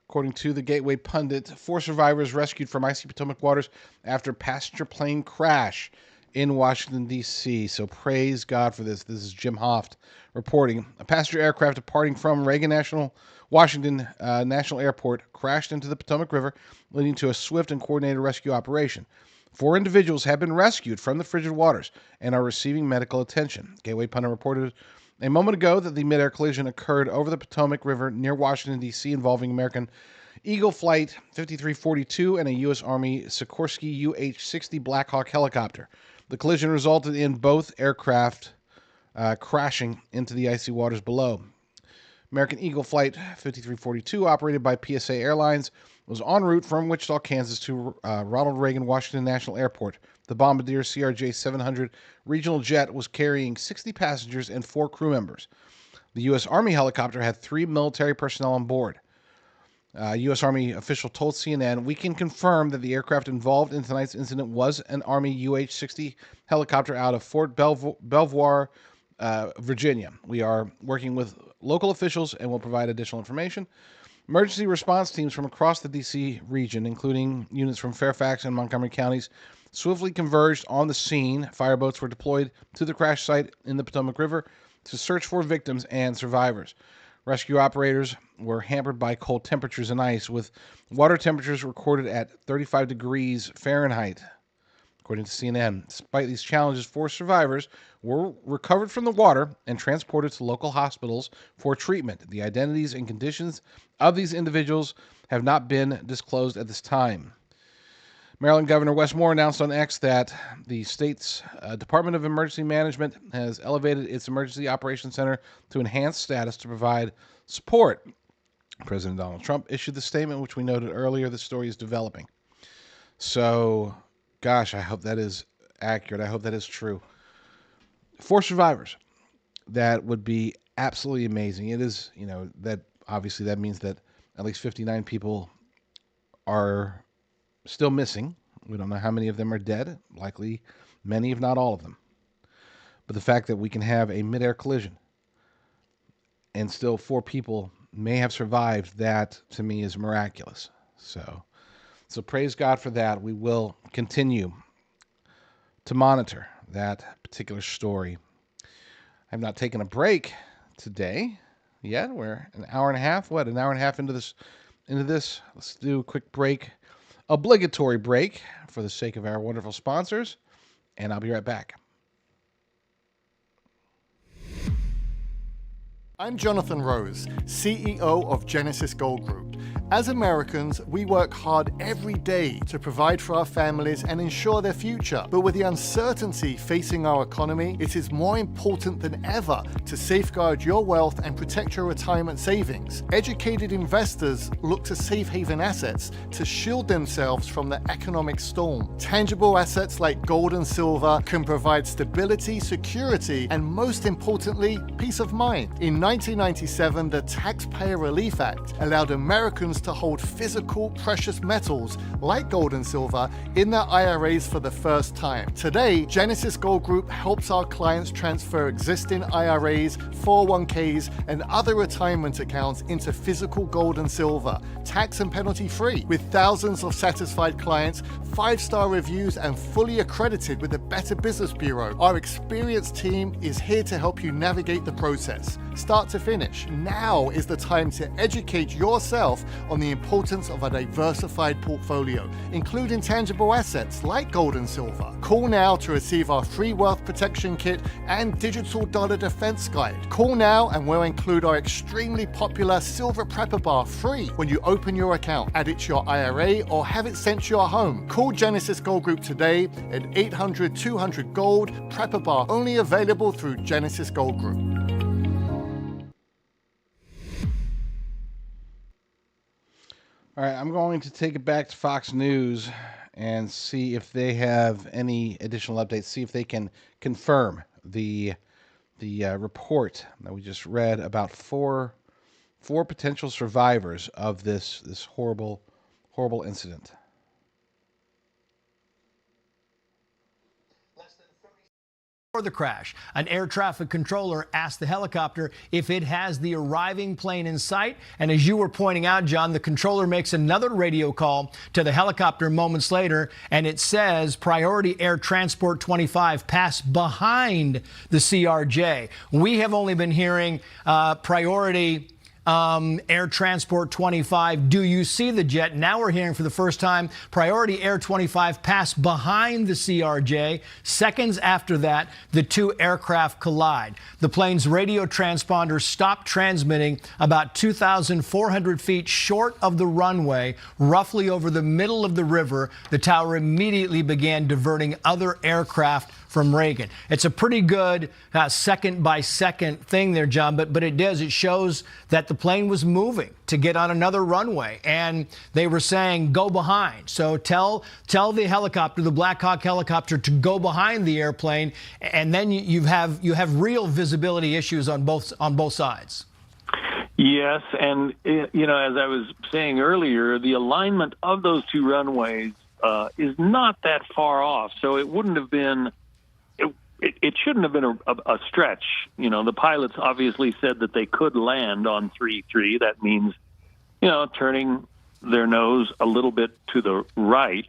According to the Gateway Pundit, 4 survivors rescued from icy Potomac waters after passenger plane crash in Washington, D.C. So praise God for this. This is Jim Hoft reporting. A passenger aircraft departing from Washington National Airport crashed into the Potomac River, leading to a swift and coordinated rescue operation. 4 individuals have been rescued from the frigid waters and are receiving medical attention. Gateway Pundit reported a moment ago that the midair collision occurred over the Potomac River near Washington, D.C., involving American Eagle Flight 5342 and a U.S. Army Sikorsky UH-60 Black Hawk helicopter. The collision resulted in both aircraft crashing into the icy waters below. American Eagle Flight 5342, operated by PSA Airlines, was en route from Wichita, Kansas to Ronald Reagan Washington National Airport. The Bombardier CRJ-700 regional jet was carrying 60 passengers and 4 crew members. The U.S. Army helicopter had 3 military personnel on board. A U.S. Army official told CNN, "We can confirm that the aircraft involved in tonight's incident was an Army UH-60 helicopter out of Fort Belvoir, Virginia. We are working with local officials and will provide additional information." Emergency response teams from across the D.C. region, including units from Fairfax and Montgomery counties, swiftly converged on the scene. Fireboats were deployed to the crash site in the Potomac River to search for victims and survivors. Rescue operators were hampered by cold temperatures and ice, with water temperatures recorded at 35 degrees Fahrenheit, according to CNN. Despite these challenges, 4 survivors were recovered from the water and transported to local hospitals for treatment. The identities and conditions of these individuals have not been disclosed at this time. Maryland Governor Wes Moore announced on X that the state's Department of Emergency Management has elevated its Emergency Operations Center to enhanced status to provide support. President Donald Trump issued the statement, which we noted earlier. The story is developing. So, gosh, I hope that is accurate. I hope that is true. 4 survivors. That would be absolutely amazing. It is, that obviously that means that at least 59 people are still missing. We don't know how many of them are dead. Likely many, if not all of them. But the fact that we can have a midair collision and still 4 people may have survived, that to me is miraculous. So praise God for that. We will continue to monitor that particular story. I've not taken a break today yet. We're an hour and a half. An hour and a half into this. Let's do a quick break. Obligatory break for the sake of our wonderful sponsors, and I'll be right back. I'm Jonathan Rose, CEO of Genesis Gold Group. As Americans, we work hard every day to provide for our families and ensure their future. But with the uncertainty facing our economy, it is more important than ever to safeguard your wealth and protect your retirement savings. Educated investors look to safe haven assets to shield themselves from the economic storm. Tangible assets like gold and silver can provide stability, security, and most importantly, peace of mind. In 1997, the Taxpayer Relief Act allowed Americans to hold physical precious metals like gold and silver in their IRAs for the first time. Today, Genesis Gold Group helps our clients transfer existing IRAs, 401ks, and other retirement accounts into physical gold and silver, tax and penalty free. With thousands of satisfied clients, 5-star reviews, and fully accredited with the Better Business Bureau, our experienced team is here to help you navigate the process. Start to finish, now is the time to educate yourself on the importance of a diversified portfolio, including tangible assets like gold and silver. Call now to receive our free wealth protection kit and digital dollar defense guide. Call now and we'll include our extremely popular silver prepper bar free when you open your account. Add it to your IRA or have it sent to your home. Call Genesis Gold Group today at 800-200-GOLD. Prepper bar only available through Genesis Gold Group. All right, I'm going to take it back to Fox News and see if they have any additional updates, see if they can confirm the report that we just read about four potential survivors of this horrible incident. Before the crash, an air traffic controller asked the helicopter if it has the arriving plane in sight. And as you were pointing out, John, the controller makes another radio call to the helicopter moments later, and it says Priority Air Transport 25 passed behind the CRJ. We have only been hearing Priority Air Transport 25. Do you see the jet? Now we're hearing for the first time Priority Air 25 passed behind the CRJ. Seconds after that, the 2 aircraft collide. The plane's radio transponder stopped transmitting about 2,400 feet short of the runway, roughly over the middle of the river. The tower immediately began diverting other aircraft from Reagan. It's a pretty good second by second thing there, John, but it shows that the plane was moving to get on another runway, and they were saying go behind. So tell the helicopter, the Black Hawk helicopter, to go behind the airplane, and then you have real visibility issues on both sides. Yes, and as I was saying earlier, the alignment of those 2 runways is not that far off, so it wouldn't have been. It shouldn't have been a stretch. The pilots obviously said that they could land on 3-3. That means, turning their nose a little bit to the right,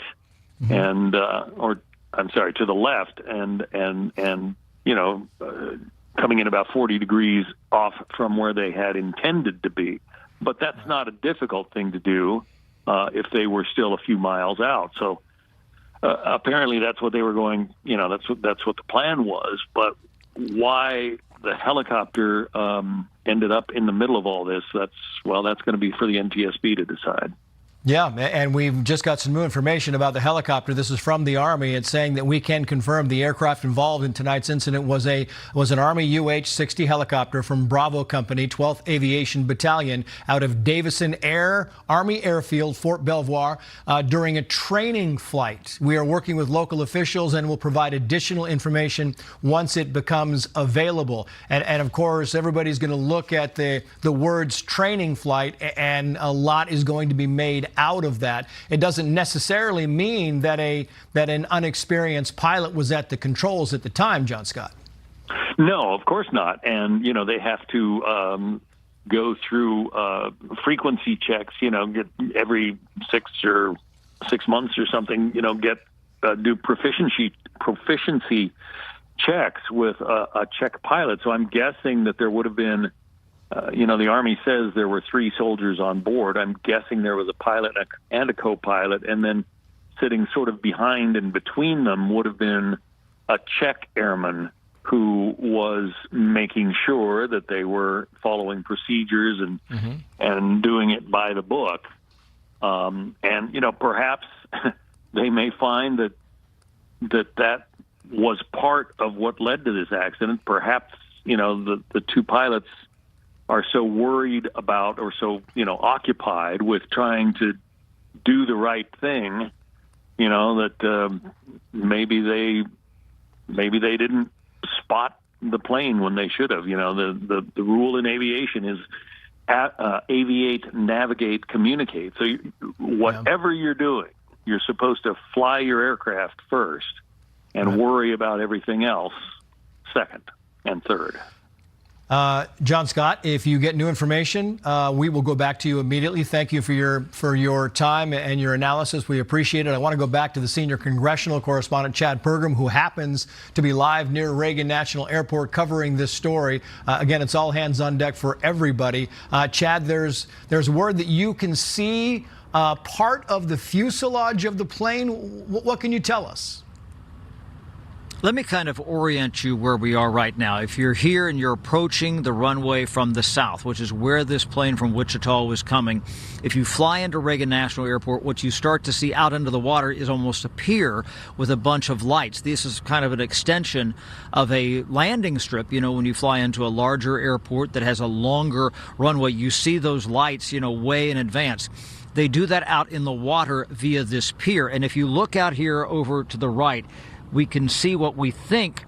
and to the left, and coming in about 40 degrees off from where they had intended to be. But that's not a difficult thing to do if they were still a few miles out. So apparently that's what they were going, that's what the plan was. But why the helicopter ended up in the middle of all this, that's going to be for the NTSB to decide. Yeah, and we've just got some new information about the helicopter. This is from the Army. It's saying that we can confirm the aircraft involved in tonight's incident was an Army UH-60 helicopter from Bravo Company, 12th Aviation Battalion, out of Davison Army Airfield, Fort Belvoir, during a training flight. We are working with local officials and will provide additional information once it becomes available. And of course, everybody's going to look at the words training flight, and a lot is going to be made out of that. It doesn't necessarily mean that an unexperienced pilot was at the controls at the time, John Scott. No, of course not. And, you know, they have to go through frequency checks, you know, get every 6 months or something, you know, do proficiency checks with a check pilot. So I'm guessing that there would have been, you know, the Army says there were 3 soldiers on board. I'm guessing there was a pilot and a co-pilot, and then sitting sort of behind and between them would have been a check airman who was making sure that they were following procedures and doing it by the book. And, you know, perhaps they may find that was part of what led to this accident. Perhaps, you know, the 2 pilots are so worried about or so, you know, occupied with trying to do the right thing, you know, that maybe they didn't spot the plane when they should have. You know, the rule in aviation is aviate, navigate, communicate. So whatever you're doing, you're supposed to fly your aircraft first and worry about everything else second and third. John Scott, if you get new information, we will go back to you immediately. Thank you for your time and your analysis. We appreciate it. I want to go back to the senior congressional correspondent, Chad Pergram, who happens to be live near Reagan National Airport covering this story. Again, it's all hands on deck for everybody. Chad, there's word that you can see part of the fuselage of the plane. What can you tell us? Let me kind of orient you where we are right now. If you're here and you're approaching the runway from the south, which is where this plane from Wichita was coming, if you fly into Reagan National Airport, what you start to see out into the water is almost a pier with a bunch of lights. This is kind of an extension of a landing strip. You know, when you fly into a larger airport that has a longer runway, you see those lights, you know, way in advance. They do that out in the water via this pier. And if you look out here over to the right, we can see what we think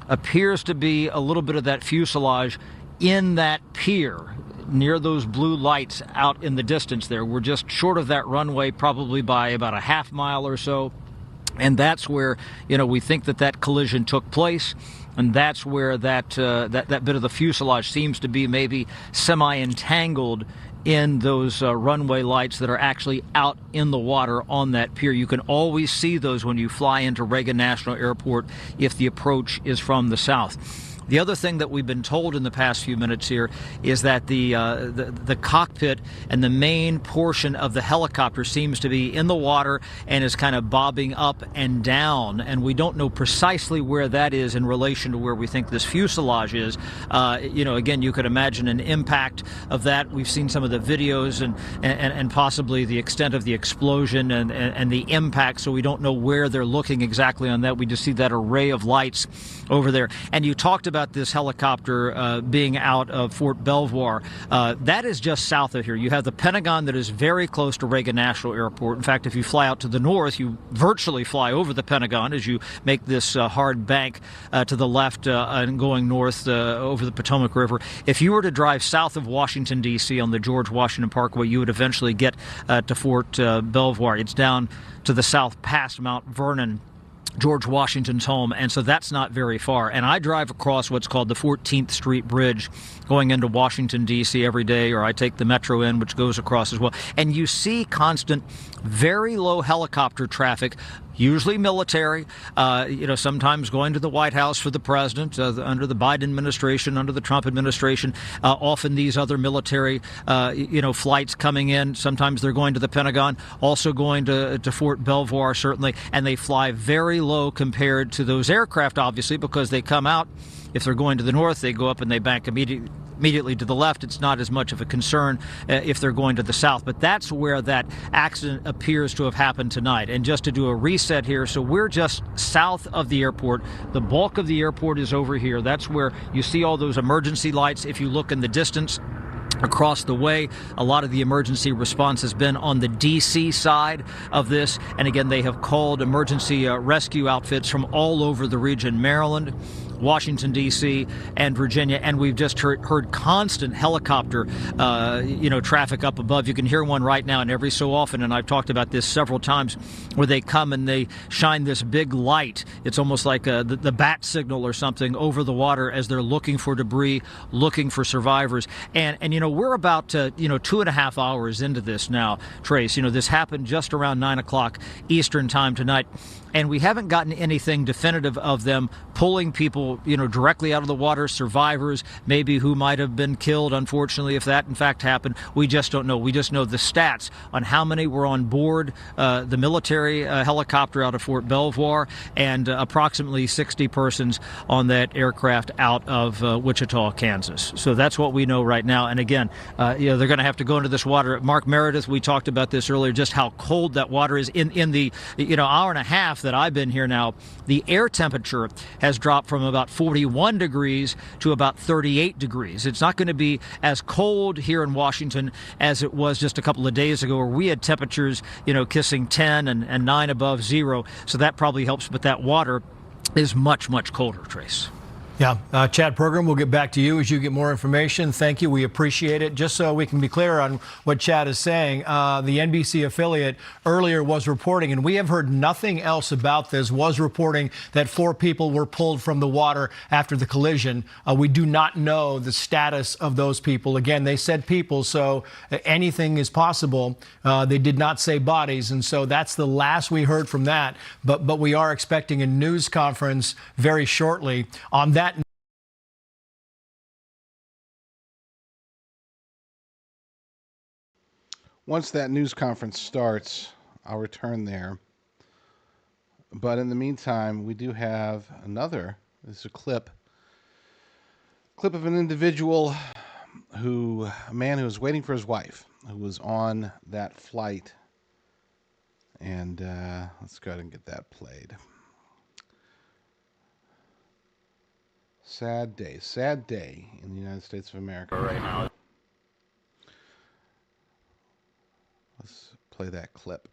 appears to be a little bit of that fuselage in that pier near those blue lights out in the distance there. We're just short of that runway, probably by about a half mile or so. And that's where, you know, we think that collision took place. And that's where that bit of the fuselage seems to be maybe semi-entangled in those runway lights that are actually out in the water on that pier. You can always see those when you fly into Reagan National Airport if the approach is from the south. The other thing that we've been told in the past few minutes here is that the cockpit and the main portion of the helicopter seems to be in the water and is kind of bobbing up and down, and we don't know precisely where that is in relation to where we think this fuselage is. You know, again, you could imagine an impact of that. We've seen some of the videos and possibly the extent of the explosion and the impact, so we don't know where they're looking exactly on that. We just see that array of lights over there. And you talked about this helicopter being out of Fort Belvoir. That is just south of here. You have the Pentagon that is very close to Reagan National Airport. In fact, if you fly out to the north, you virtually fly over the Pentagon as you make this hard bank to the left and going north over the Potomac River. If you were to drive south of Washington, D.C. on the George Washington Parkway, you would eventually get to Fort Belvoir. It's down to the south past Mount Vernon, George Washington's home, and so that's not very far. And I drive across what's called the 14th Street Bridge going into Washington, D.C. every day, or I take the Metro in, which goes across as well. And you see constant, very low helicopter traffic usually military, sometimes going to the White House for the president under the Biden administration, under the Trump administration. Often these other military, flights coming in. Sometimes they're going to the Pentagon, also going to Fort Belvoir, certainly. And they fly very low compared to those aircraft, obviously, because they come out. If they're going to the north, they go up and they bank immediately to the left. It's not as much of a concern if they're going to the south. But that's where that accident appears to have happened tonight. And just to do a reset here, so we're just south of the airport. The bulk of the airport is over here. That's where you see all those emergency lights. If you look in the distance, across the way, a lot of the emergency response has been on the D.C. side of this. And again, they have called emergency rescue outfits from all over the region, Maryland, Washington, D.C., and Virginia. And we've just heard constant helicopter, traffic up above. You can hear one right now, and every so often, and I've talked about this several times, where they come and they shine this big light. It's almost like the bat signal or something over the water as they're looking for debris, looking for survivors. And we're about, 2.5 hours into this now, Trace. This happened just around 9 o'clock Eastern time tonight. And we haven't gotten anything definitive of them pulling people, directly out of the water, survivors, maybe who might have been killed, unfortunately, if that in fact happened. We just don't know. We just know the stats on how many were on board the military helicopter out of Fort Belvoir, and approximately 60 persons on that aircraft out of Wichita, Kansas. So that's what we know right now. And again, they're going to have to go into this water. Mark Meredith, we talked about this earlier, just how cold that water is. In the hour and a half that I've been here now, the air temperature has dropped from about 41 degrees to about 38 degrees. It's not going to be as cold here in Washington as it was just a couple of days ago, where we had temperatures, kissing 10 and 9 above zero. So that probably helps, but that water is much, much colder, Trace. Yeah. Chad Program, we'll get back to you as you get more information. Thank you. We appreciate it. Just so we can be clear on what Chad is saying, the NBC affiliate earlier was reporting, and we have heard nothing else about this, was reporting that 4 people were pulled from the water after the collision. We do not know the status of those people. Again, they said people, so anything is possible. They did not say bodies, and so that's the last we heard from that. But we are expecting a news conference very shortly on that. Once that news conference starts, I'll return there. But in the meantime, we do have this is a clip of an individual a man who was waiting for his wife, who was on that flight. And let's go ahead and get that played. Sad day in the United States of America right now. Let's play that clip.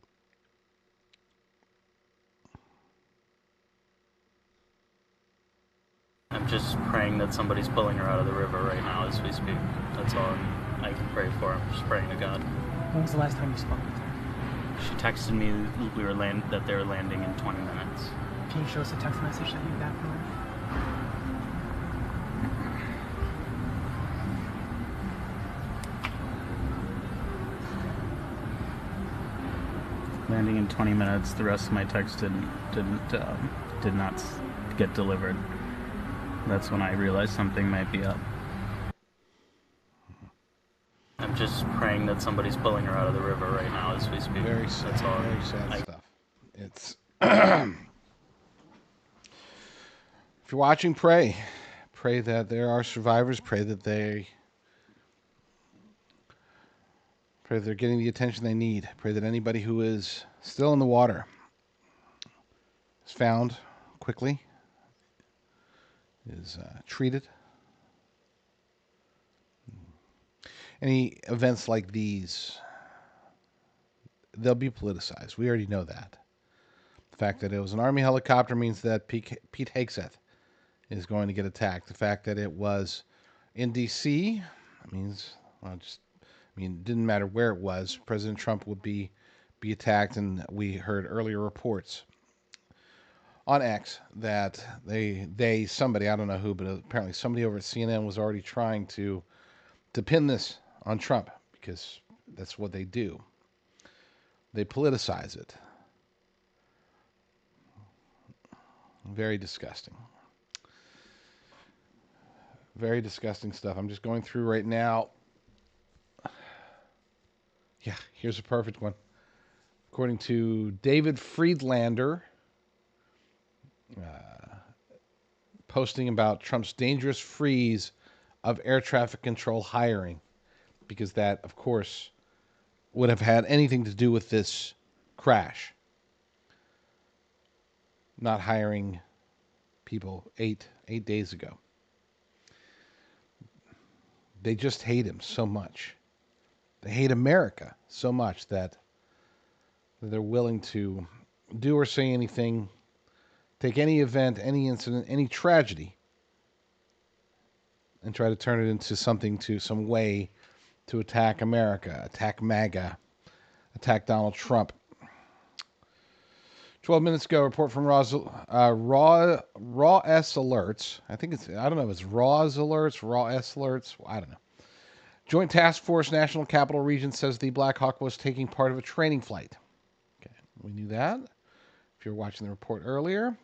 I'm just praying that somebody's pulling her out of the river right now as we speak. That's all I can pray for. I'm just praying to God. When was the last time you spoke with her? She texted me that they were landing in 20 minutes. Can you show us a text message that you got from her? Landing in 20 minutes. The rest of my text did not get delivered. That's when I realized something might be up. I'm just praying that somebody's pulling her out of the river right now as we speak. Very sad. That's all. Very sad stuff. It's if you're watching, pray that there are survivors. Pray that they're getting the attention they need. Pray that anybody who is still in the water is found quickly, is treated. Any events like these, they'll be politicized. We already know that. The fact that it was an Army helicopter means that Pete Hegseth is going to get attacked. The fact that it was in D.C. means, it didn't matter where it was. President Trump would be attacked, and we heard earlier reports on X that somebody, I don't know who, but apparently somebody over at CNN was already trying to pin this on Trump, because that's what they do. They politicize it. Very disgusting. Very disgusting stuff. I'm just going through right now. Yeah, here's a perfect one. According to David Friedlander, posting about Trump's dangerous freeze of air traffic control hiring, because that, of course, would have had anything to do with this crash. Not hiring people eight days ago. They just hate him so much. They hate America so much that they're willing to do or say anything, take any event, any incident, any tragedy, and try to turn it into something, to some way to attack America, attack MAGA, attack Donald Trump. 12 minutes ago, a report from Raw S Alerts. I don't know if it's Raw S Alerts. I don't know. Joint Task Force National Capital Region says the Black Hawk was taking part of a training flight. Okay, we knew that. If you were watching the report earlier.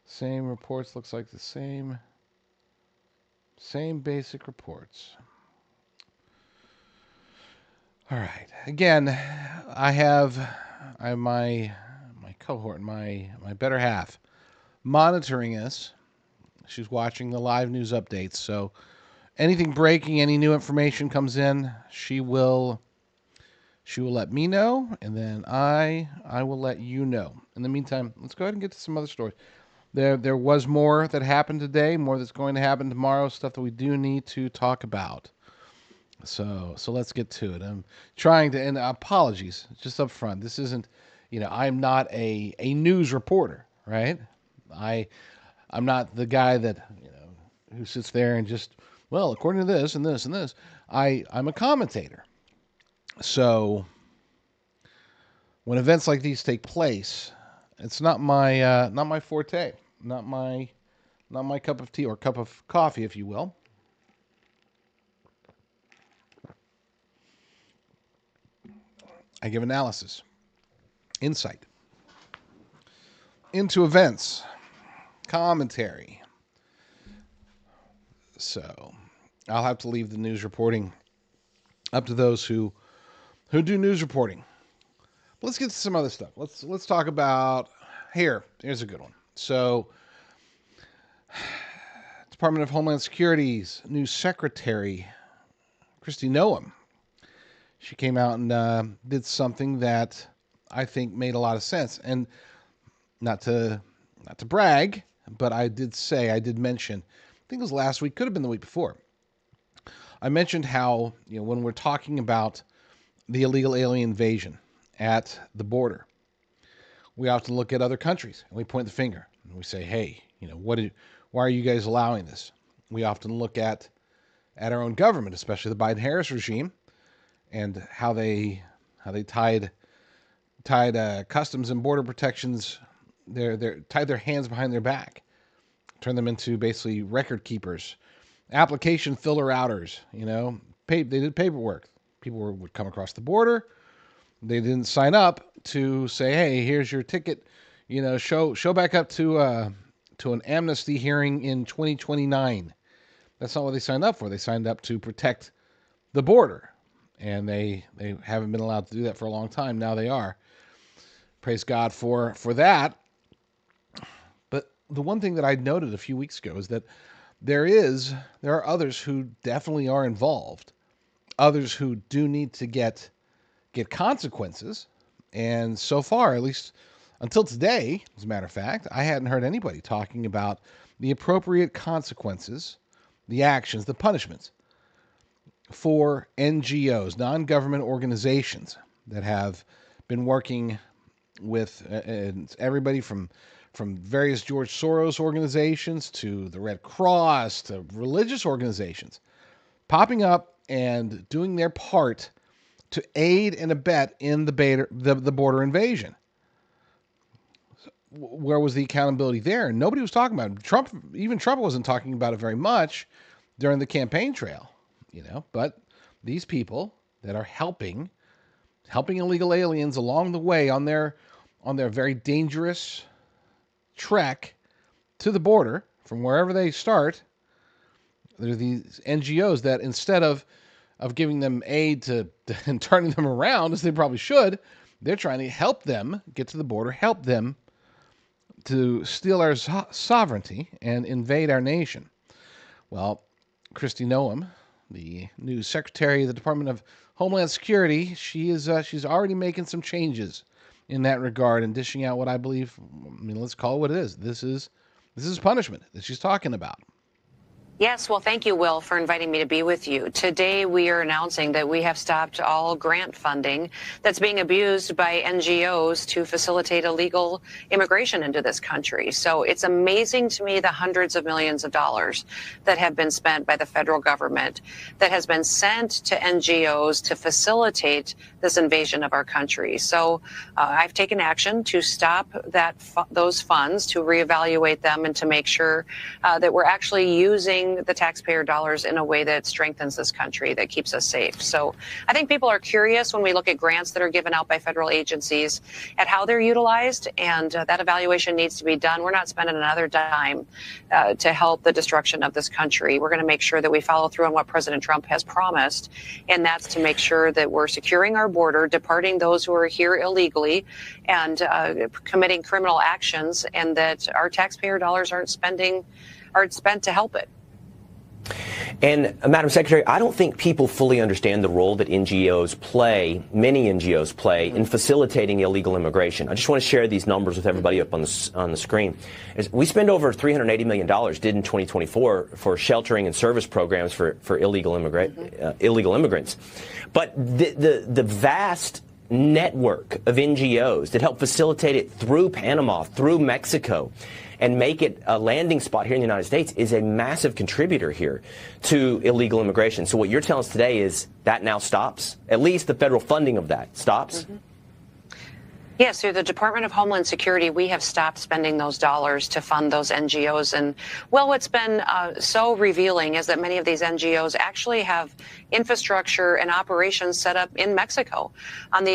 Same reports, looks like the same basic reports. All right. Again, I have my cohort, my better half, monitoring us. She's watching the live news updates. So anything breaking, any new information comes in, she will let me know, and then I will let you know. In the meantime, let's go ahead and get to some other stories. There was more that happened today, more that's going to happen tomorrow, stuff that we do need to talk about. So let's get to it. I'm trying to, and apologies, just up front. This isn't, I'm not a news reporter, right? I'm not the guy that, who sits there and just, well, according to this and this and this. I'm a commentator. So when events like these take place, it's not my forte, not my cup of tea or cup of coffee, if you will. I give analysis, insight into events, commentary. So I'll have to leave the news reporting up to those who do news reporting. But let's get to some other stuff. Let's talk about here's a good one. So Department of Homeland Security's new secretary, Kristi Noem, she came out and did something that I think made a lot of sense. And not to brag, but I did mention, I think it was last week, could have been the week before. I mentioned how, when we're talking about the illegal alien invasion at the border, we often look at other countries and we point the finger and we say, hey, why are you guys allowing this? We often look at our own government, especially the Biden-Harris regime, and how they tied customs and border protections, tied their hands behind their back, turned them into basically record keepers, application filler outers. They did paperwork. People would come across the border. They didn't sign up to say, hey, here's your ticket. Show back up to an amnesty hearing in 2029. That's not what they signed up for. They signed up to protect the border. And they haven't been allowed to do that for a long time. Now they are. Praise God for that. But the one thing that I noted a few weeks ago is that there are others who definitely are involved. Others who do need to get consequences. And so far, at least until today, as a matter of fact, I hadn't heard anybody talking about the appropriate consequences, the actions, the punishments for NGOs, non-government organizations that have been working with everybody from various George Soros organizations to the Red Cross to religious organizations, popping up and doing their part to aid and abet in the border invasion. Where was the accountability there? Nobody was talking about it. Trump wasn't talking about it very much, during the campaign trail, But these people that are helping illegal aliens along the way on their very dangerous trek to the border from wherever they start, there are these NGOs that instead of giving them aid and turning them around, as they probably should, they're trying to help them get to the border, help them to steal our sovereignty and invade our nation. Well, Kristi Noem, the new Secretary of the Department of Homeland Security, she's already making some changes in that regard and dishing out what I believe, let's call it what it is. This is punishment that she's talking about. Yes, well, thank you, Will, for inviting me to be with you. Today, we are announcing that we have stopped all grant funding that's being abused by NGOs to facilitate illegal immigration into this country. So it's amazing to me the hundreds of millions of dollars that have been spent by the federal government that has been sent to NGOs to facilitate this invasion of our country. So I've taken action to stop those funds, to reevaluate them, and to make sure that we're actually using the taxpayer dollars in a way that strengthens this country, that keeps us safe. So I think people are curious when we look at grants that are given out by federal agencies at how they're utilized, and that evaluation needs to be done. We're not spending another dime to help the destruction of this country. We're going to make sure that we follow through on what President Trump has promised, and that's to make sure that we're securing our border, departing those who are here illegally, and committing criminal actions, and that our taxpayer dollars aren't spent to help it. And, Madam Secretary, I don't think people fully understand the role that NGOs play, many NGOs play, in facilitating illegal immigration. I just want to share these numbers with everybody up on the screen. We spend over $380 million, did in 2024, for sheltering and service programs for illegal immigrants. But the vast network of NGOs that help facilitate it through Panama, through Mexico, and make it a landing spot here in the United States is a massive contributor here to illegal immigration. So what you're telling us today is that now stops? At least the federal funding of that stops? Mm-hmm. Yes, through the Department of Homeland Security, we have stopped spending those dollars to fund those NGOs. And, well, what's been so revealing is that many of these NGOs actually have infrastructure and operations set up in Mexico on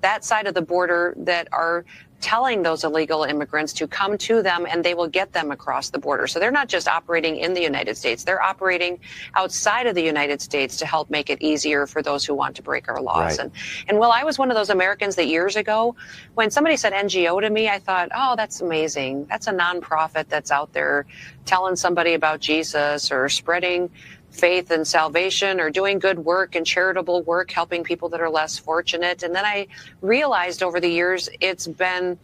that side of the border that are telling those illegal immigrants to come to them, and they will get them across the border. So they're not just operating in the United States, they're operating outside of the United States to help make it easier for those who want to break our laws. Right. And well, I was one of those Americans that years ago, when somebody said NGO to me, I thought, oh, that's amazing. That's a nonprofit that's out there telling somebody about Jesus or spreading faith and salvation or doing good work and charitable work, helping people that are less fortunate. And then I realized over the years it's been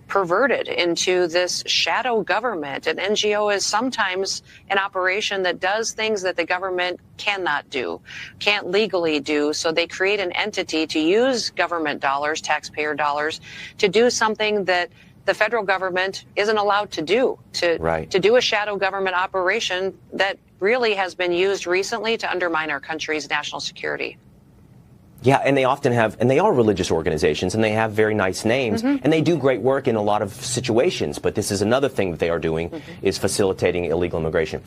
perverted into this shadow government. An NGO is sometimes an operation that does things that the government cannot do, can't legally do. So they create an entity to use government dollars, taxpayer dollars, to do something that the federal government isn't allowed to do, to do a shadow government operation that really has been used recently to undermine our country's national security. Yeah, and they often have, and they are religious organizations, and they have very nice names, and they do great work in a lot of situations. But this is another thing that they are doing, is facilitating illegal immigration.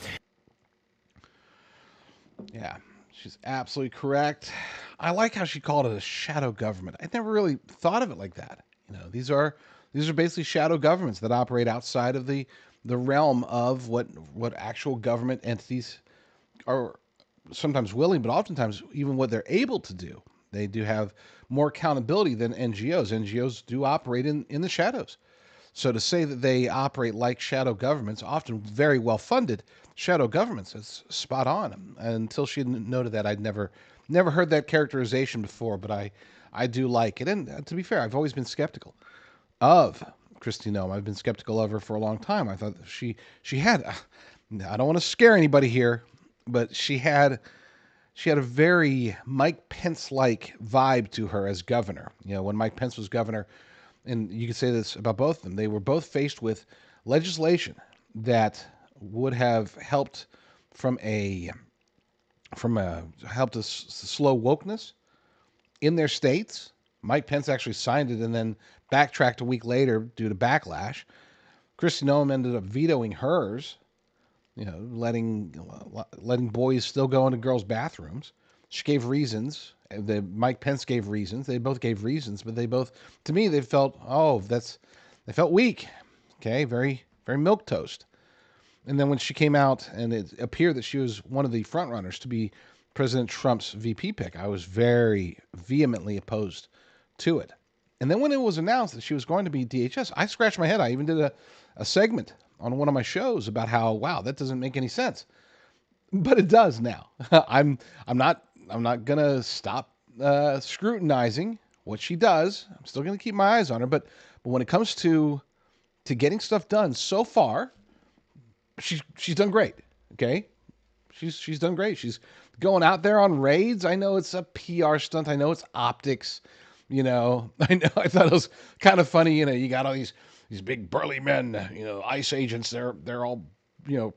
Yeah, she's absolutely correct. I like how she called it a shadow government. I never really thought of it like that. These are basically shadow governments that operate outside of the realm of what actual government entities are sometimes willing, but oftentimes even what they're able to do. They do have more accountability than NGOs. NGOs do operate in the shadows. So to say that they operate like shadow governments, often very well funded shadow governments, is spot on. Until she noted that, I'd never heard that characterization before, but I do like it. And to be fair, I've always been skeptical of Kristi Noem. I've been skeptical of her for a long time. I thought she had, I don't want to scare anybody here, but she had a very Mike Pence-like vibe to her as governor. When Mike Pence was governor, and you could say this about both of them, they were both faced with legislation that would have helped helped us slow wokeness in their states. Mike Pence actually signed it and then backtracked a week later due to backlash. Kristi Noem ended up vetoing hers, letting boys still go into girls' bathrooms. She gave reasons. Mike Pence gave reasons. They both gave reasons, but to me, they felt they felt weak. Okay, very very milquetoast. And then when she came out and it appeared that she was one of the front runners to be President Trump's VP pick, I was very vehemently opposed to it. And then when it was announced that she was going to be DHS, I scratched my head. I even did a segment on one of my shows about how, wow, that doesn't make any sense. But it does now. I'm not gonna stop scrutinizing what she does. I'm still gonna keep my eyes on her. But when it comes to getting stuff done, so far, she's done great. Okay, she's done great. She's going out there on raids. I know it's a PR stunt. I know it's optics. I know. I thought it was kind of funny. You got all these big burly men. ICE agents. They're all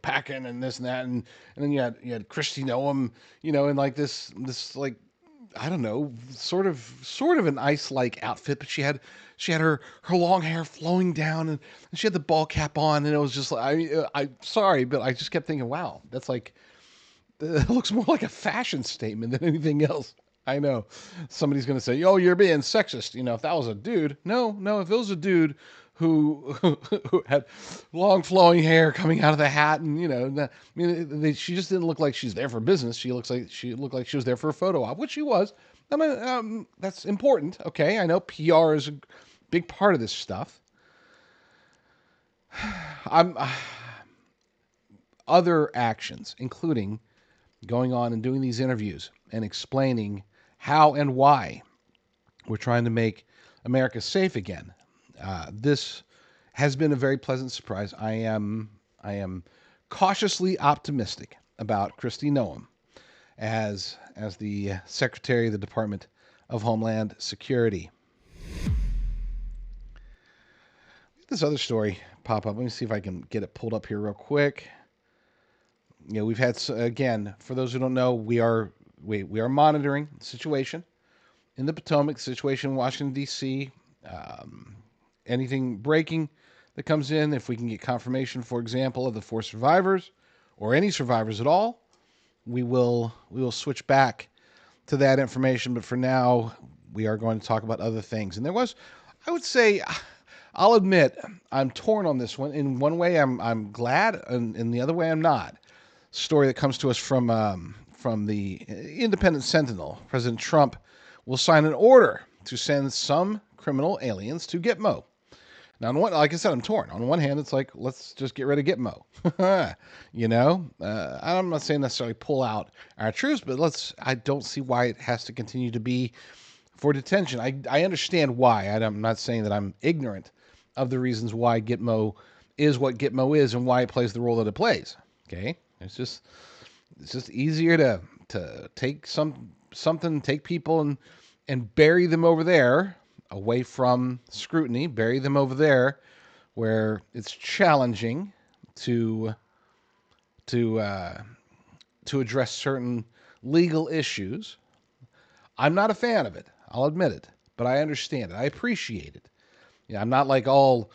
packing and this and that, and then you had Kristi Noem. In like this like, I don't know, sort of an ICE-like outfit, but she had her long hair flowing down, and she had the ball cap on, and it was just like, I'm sorry, but I just kept thinking, wow, that's like, it looks more like a fashion statement than anything else. I know somebody's going to say, "Oh, you're being sexist." If that was a dude, no, if it was a dude who had long flowing hair coming out of the hat, and she just didn't look like she's there for business. She looked like she was there for a photo op, which she was. I mean, that's important. Okay, I know PR is a big part of this stuff. Other actions, including going on and doing these interviews and explaining how and why we're trying to make America safe again. This has been a very pleasant surprise. I am cautiously optimistic about Kristi Noem as the Secretary of the Department of Homeland Security. This other story pop up. Let me see if I can get it pulled up here real quick. We've had, again, for those who don't know, we are monitoring the situation in the Potomac, the situation in Washington, D.C., anything breaking that comes in. If we can get confirmation, for example, of the 4 survivors or any survivors at all, we will switch back to that information. But for now, we are going to talk about other things. And there was, I would say, I'll admit, I'm torn on this one. In one way, I'm glad, and in the other way, I'm not. Story that comes to us from the Independent Sentinel. President Trump will sign an order to send some criminal aliens to Gitmo. Now, like I said, I'm torn. On one hand, it's like, let's just get rid of Gitmo. I'm not saying necessarily pull out our troops, but I don't see why it has to continue to be for detention. I understand why. I'm not saying that I'm ignorant of the reasons why Gitmo is what Gitmo is and why it plays the role that it plays. Okay? It's just easier to take take people and bury them over there, away from scrutiny, bury them over there where it's challenging to address certain legal issues. I'm not a fan of it. I'll admit it, but I understand it. I appreciate it. I'm not like all.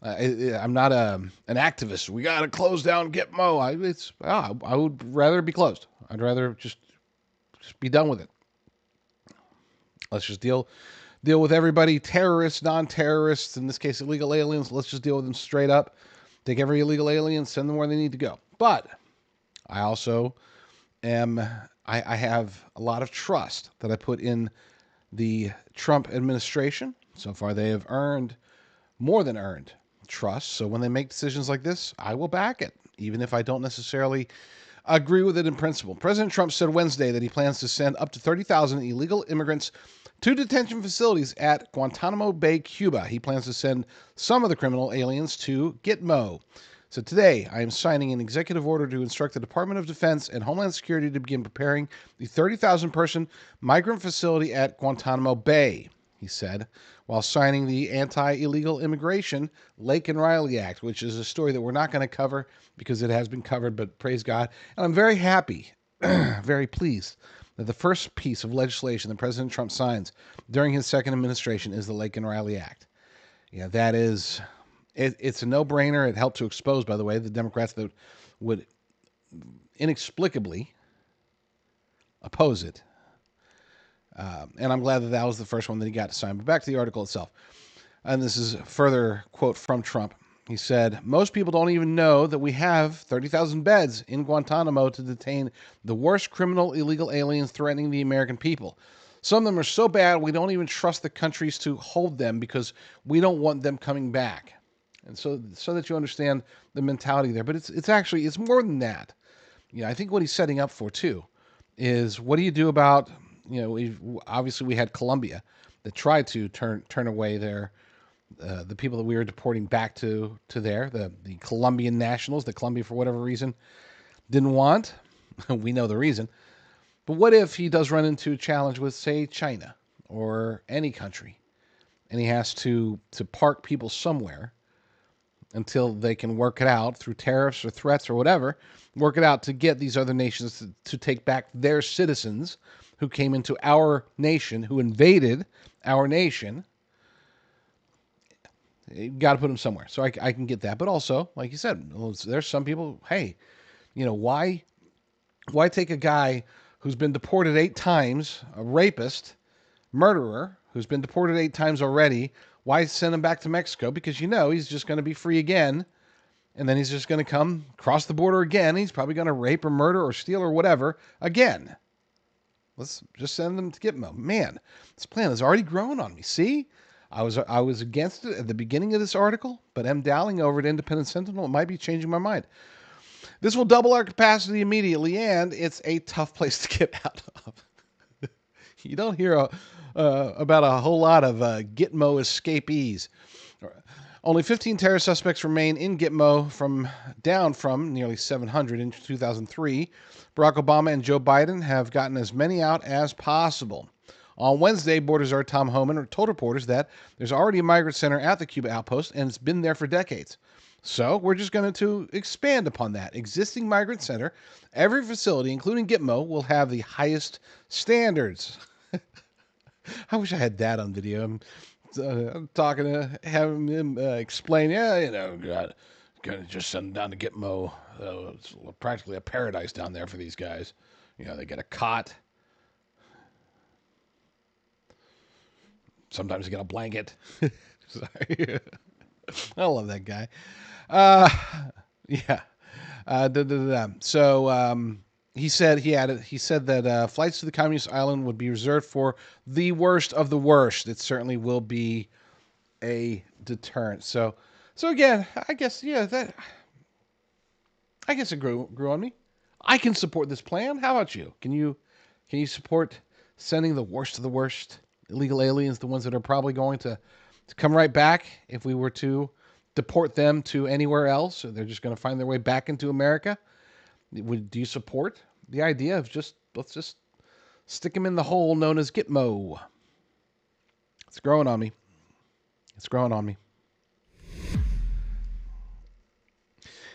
I'm not an activist. We got to close down Gitmo. I would rather be closed. I'd rather just be done with it. Let's just deal with everybody, terrorists, non-terrorists, in this case, illegal aliens. Let's just deal with them straight up. Take every illegal alien, send them where they need to go. But I also I have a lot of trust that I put in the Trump administration. So far, they have more than earned trust. So when they make decisions like this, I will back it, even if I don't necessarily agree with it in principle. President Trump said Wednesday that he plans to send up to 30,000 illegal immigrants to detention facilities at Guantanamo Bay, Cuba. He plans to send some of the criminal aliens to Gitmo. So today, I am signing an executive order to instruct the Department of Defense and Homeland Security to begin preparing the 30,000-person migrant facility at Guantanamo Bay, he said, while signing the Anti-Illegal Immigration Lake and Riley Act, which is a story that we're not going to cover because it has been covered, but praise God. And I'm very happy, very pleased that the first piece of legislation that President Trump signs during his second administration is the Lake and Riley Act. That is, it's a no-brainer. It helped to expose, by the way, the Democrats that would inexplicably oppose it. And I'm glad that that was the first one that he got to sign. But back to the article itself. And this is a further quote from Trump. He said, most people don't even know that we have 30,000 beds in Guantanamo to detain the worst criminal illegal aliens threatening the American people. Some of them are so bad we don't even trust the countries to hold them because we don't want them coming back. And so that you understand the mentality there. But it's more than that. I think what he's setting up for, too, is what do you do about, obviously we had Colombia that tried to turn away the people that we were deporting back to there, the Colombian nationals that Colombia, for whatever reason, didn't want. We know the reason. But what if he does run into a challenge with, say, China or any country, and he has to park people somewhere until they can work it out through tariffs or threats or whatever, work it out to get these other nations to take back their citizens who came into our nation, who invaded our nation. You got to put them somewhere. So I can get that. But also, like you said, there's some people, hey, why take a guy who's been deported 8 times, a rapist, murderer, who's been deported 8 times already, why send him back to Mexico? Because he's just going to be free again, and then he's just going to come cross the border again. He's probably going to rape or murder or steal or whatever again. Let's just send them to Gitmo. Man, this plan has already grown on me. See? I was against it at the beginning of this article, but M. Dowling over at Independent Sentinel might be changing my mind. This will double our capacity immediately, and it's a tough place to get out of. You don't hear about a whole lot of Gitmo escapees. Only 15 terror suspects remain in Gitmo, down from nearly 700 in 2003. Barack Obama and Joe Biden have gotten as many out as possible. On Wednesday, Border Czar Tom Homan told reporters that there's already a migrant center at the Cuba outpost, and it's been there for decades. So we're just going to expand upon that existing migrant center. Every facility, including Gitmo, will have the highest standards. I wish I had that on video. I'm talking to having him explain, gonna just send them down to Gitmo. It's practically a paradise down there for these guys. They get a cot. Sometimes you get a blanket. Sorry. I love that guy. Yeah. So he said that flights to the communist island would be reserved for the worst of the worst. It certainly will be a deterrent. So again, I guess it grew on me. I can support this plan. How about you? Can you support sending the worst of the worst illegal aliens, the ones that are probably going to come right back if we were to deport them to anywhere else, or they're just going to find their way back into America? Do you support the idea of let's just stick them in the hole known as Gitmo? It's growing on me. It's growing on me.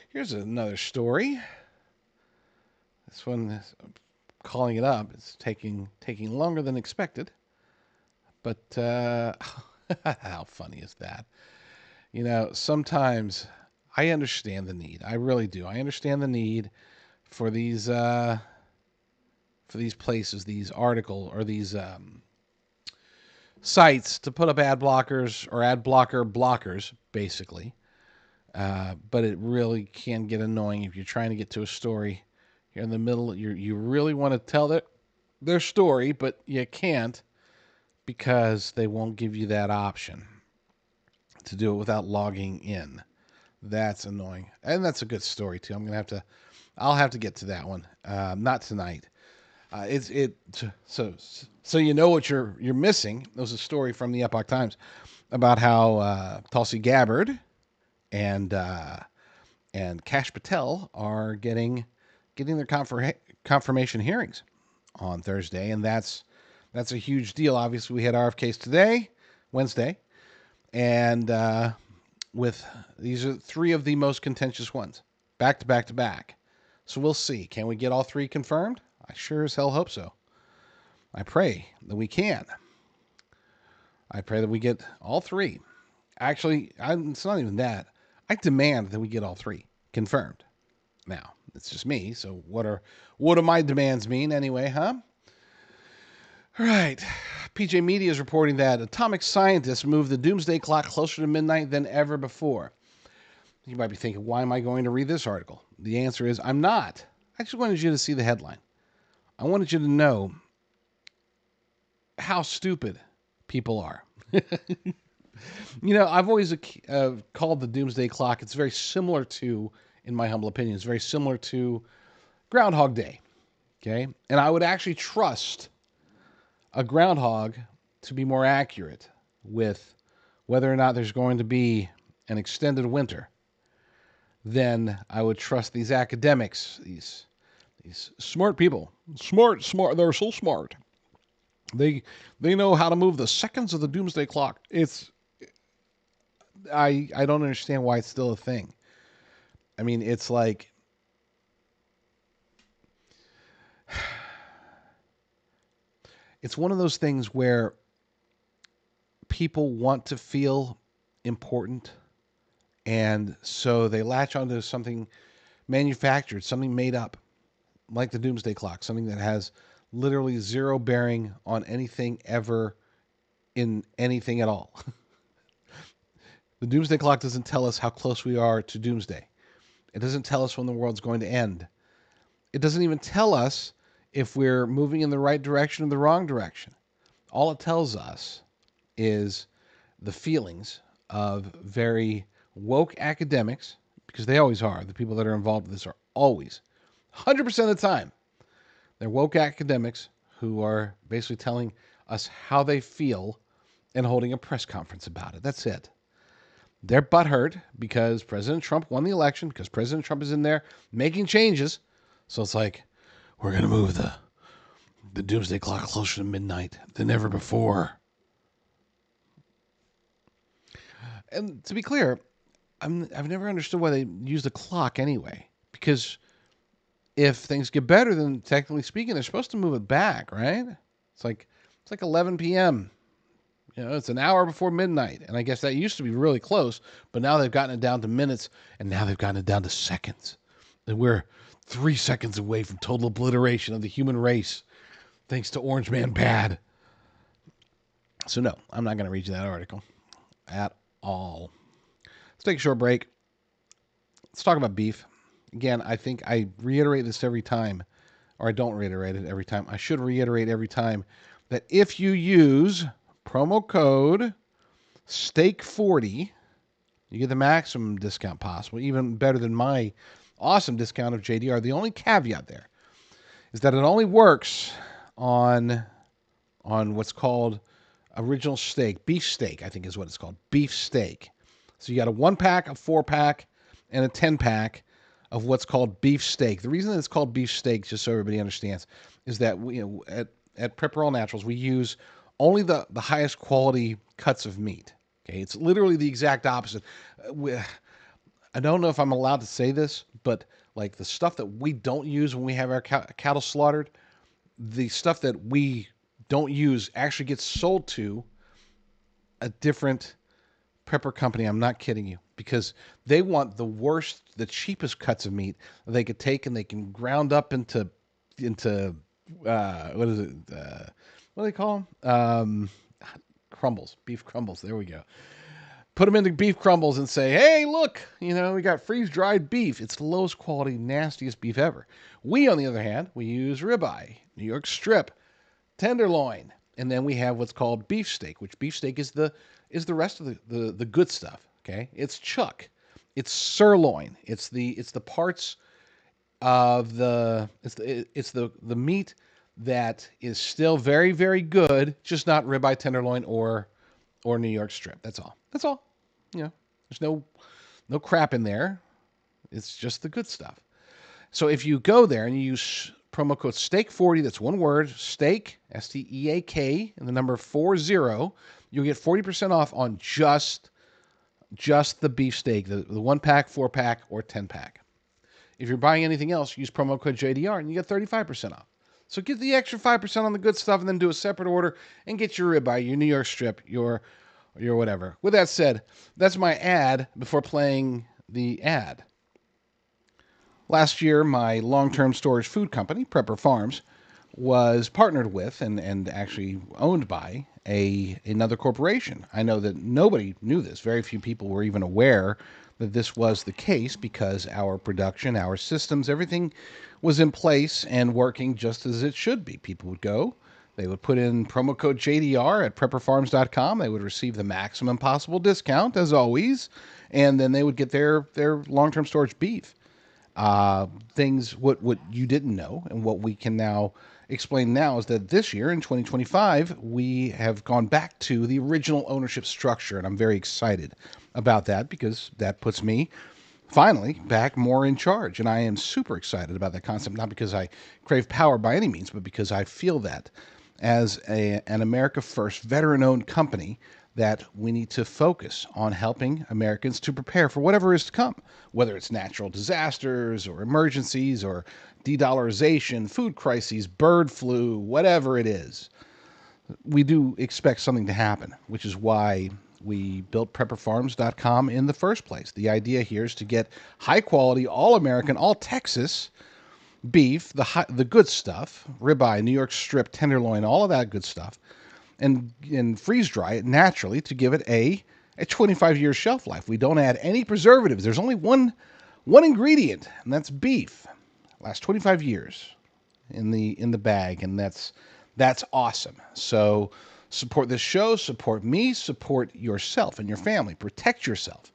Here's another story. This one, calling it up, it's taking longer than expected. But how funny is that? Sometimes I understand the need. I really do. I understand the need for these places, these articles, or these sites to put up ad blockers or ad blockers, basically. But it really can get annoying if you're trying to get to a story. You're in the middle. You really want to tell their story, but you can't because they won't give you that option to do it without logging in. That's annoying. And that's a good story too. I'll have to get to that one. Not tonight. So you know what you're missing. There was a story from the Epoch Times about how Tulsi Gabbard and Kash Patel are getting their confirmation hearings on Thursday, and that's a huge deal. Obviously, we had RFKs today, Wednesday, and with these are 3 of the most contentious ones, back to back to back. So we'll see. Can we get all 3 confirmed? I sure as hell hope so. I pray that we can. I pray that we get all 3. Actually, it's not even that. I demand that we get all 3 confirmed. Now, It's just me. So what do my demands mean anyway, huh? All right. PJ Media is reporting that atomic scientists moved the doomsday clock closer to midnight than ever before. You might be thinking, why am I going to read this article? The answer is, I'm not. I just wanted you to see the headline. I wanted you to know how stupid people are. I've always called the doomsday clock, it's very similar to, in my humble opinion, it's very similar to Groundhog Day. Okay? And I would actually trust a groundhog to be more accurate with whether or not there's going to be an extended winter than I would trust these academics, these smart people. Smart, they're so smart. They know how to move the seconds of the doomsday clock. I don't understand why it's still a thing. I mean, it's like it's one of those things where people want to feel important, and so they latch onto something manufactured, something made up, like the doomsday clock, something that has literally zero bearing on anything ever in anything at all. The doomsday clock doesn't tell us how close we are to doomsday. It doesn't tell us when the world's going to end. It doesn't even tell us if we're moving in the right direction or the wrong direction. All it tells us is the feelings of very woke academics, because they always are. The people that are involved with this are always, 100% of the time, they're woke academics who are basically telling us how they feel and holding a press conference about it. That's it. They're butthurt because President Trump won the election, because President Trump is in there making changes. So it's like, we're going to move the doomsday clock closer to midnight than ever before. And to be clear, I've never understood why they use the clock anyway. Because if things get better, then technically speaking, they're supposed to move it back, right? It's like 11 p.m. It's an hour before midnight. And I guess that used to be really close, but now they've gotten it down to minutes, and now they've gotten it down to seconds. And we're 3 seconds away from total obliteration of the human race, thanks to Orange Man Bad. So no, I'm not going to read you that article at all. Let's take a short break. Let's talk about beef. Again, I think I reiterate this every time, or I don't reiterate it every time. I should reiterate every time that if you use promo code STEAK40, you get the maximum discount possible, even better than my awesome discount of JDR. The only caveat there is that it only works on what's called original steak, beef steak, I think is what it's called, beef steak. So you got a 1-pack, a 4-pack, and a 10-pack of what's called beef steak. The reason that it's called beef steak, just so everybody understands, is that we, at Prepper All Naturals, we use only the highest quality cuts of meat. Okay, it's literally the exact opposite. I don't know if I'm allowed to say this, but like the stuff that we don't use when we have our cattle slaughtered, the stuff that we don't use actually gets sold to a different prepper company. I'm not kidding you, because they want the cheapest cuts of meat that they could take, and they can ground up into what is it? What do they call them? Crumbles, beef crumbles. There we go. Put them into beef crumbles and say, hey, look, we got freeze-dried beef. It's the lowest quality, nastiest beef ever. We, on the other hand, we use ribeye, New York strip, tenderloin, and then we have what's called beef steak, which beef steak is the rest of the good stuff. Okay, it's chuck, it's sirloin, it's the parts of the meat that is still very, very good, just not ribeye, tenderloin, or New York strip. That's all. There's no crap in there. It's just the good stuff. So if you go there and you use promo code STEAK40, that's one word, STEAK, STEAK, and the number 40, you'll get 40% off on just the beef steak, the 1-pack, 4-pack, or 10-pack. If you're buying anything else, use promo code JDR and you get 35% off. So get the extra 5% on the good stuff and then do a separate order and get your ribeye, your New York strip, your whatever. With that said, that's my ad before playing the ad. Last year, my long-term storage food company, Prepper Farms, was partnered with and actually owned by another corporation. I know that nobody knew this. Very few people were even aware that this was the case because our production, our systems, everything was in place and working just as it should be. People would go, they would put in promo code JDR at prepperfarms.com. They would receive the maximum possible discount, as always, and then they would get their long-term storage beef. What you didn't know and what we can now explain now is that this year in 2025 we have gone back to the original ownership structure, and I'm very excited about that because that puts me finally back more in charge, and I am super excited about that concept, not because I crave power by any means, but because I feel that as an America First veteran-owned company that we need to focus on helping Americans to prepare for whatever is to come, whether it's natural disasters or emergencies or de-dollarization, food crises, bird flu, whatever it is. We do expect something to happen, which is why we built prepperfarms.com in the first place. The idea here is to get high-quality, all-American, all-Texas beef, the good stuff, ribeye, New York strip, tenderloin, all of that good stuff, and freeze dry it naturally to give it a 25-year shelf life. We don't add any preservatives. There's only one ingredient, and that's beef. Lasts 25 years in the bag, and that's awesome. So support this show, support me, support yourself and your family. Protect yourself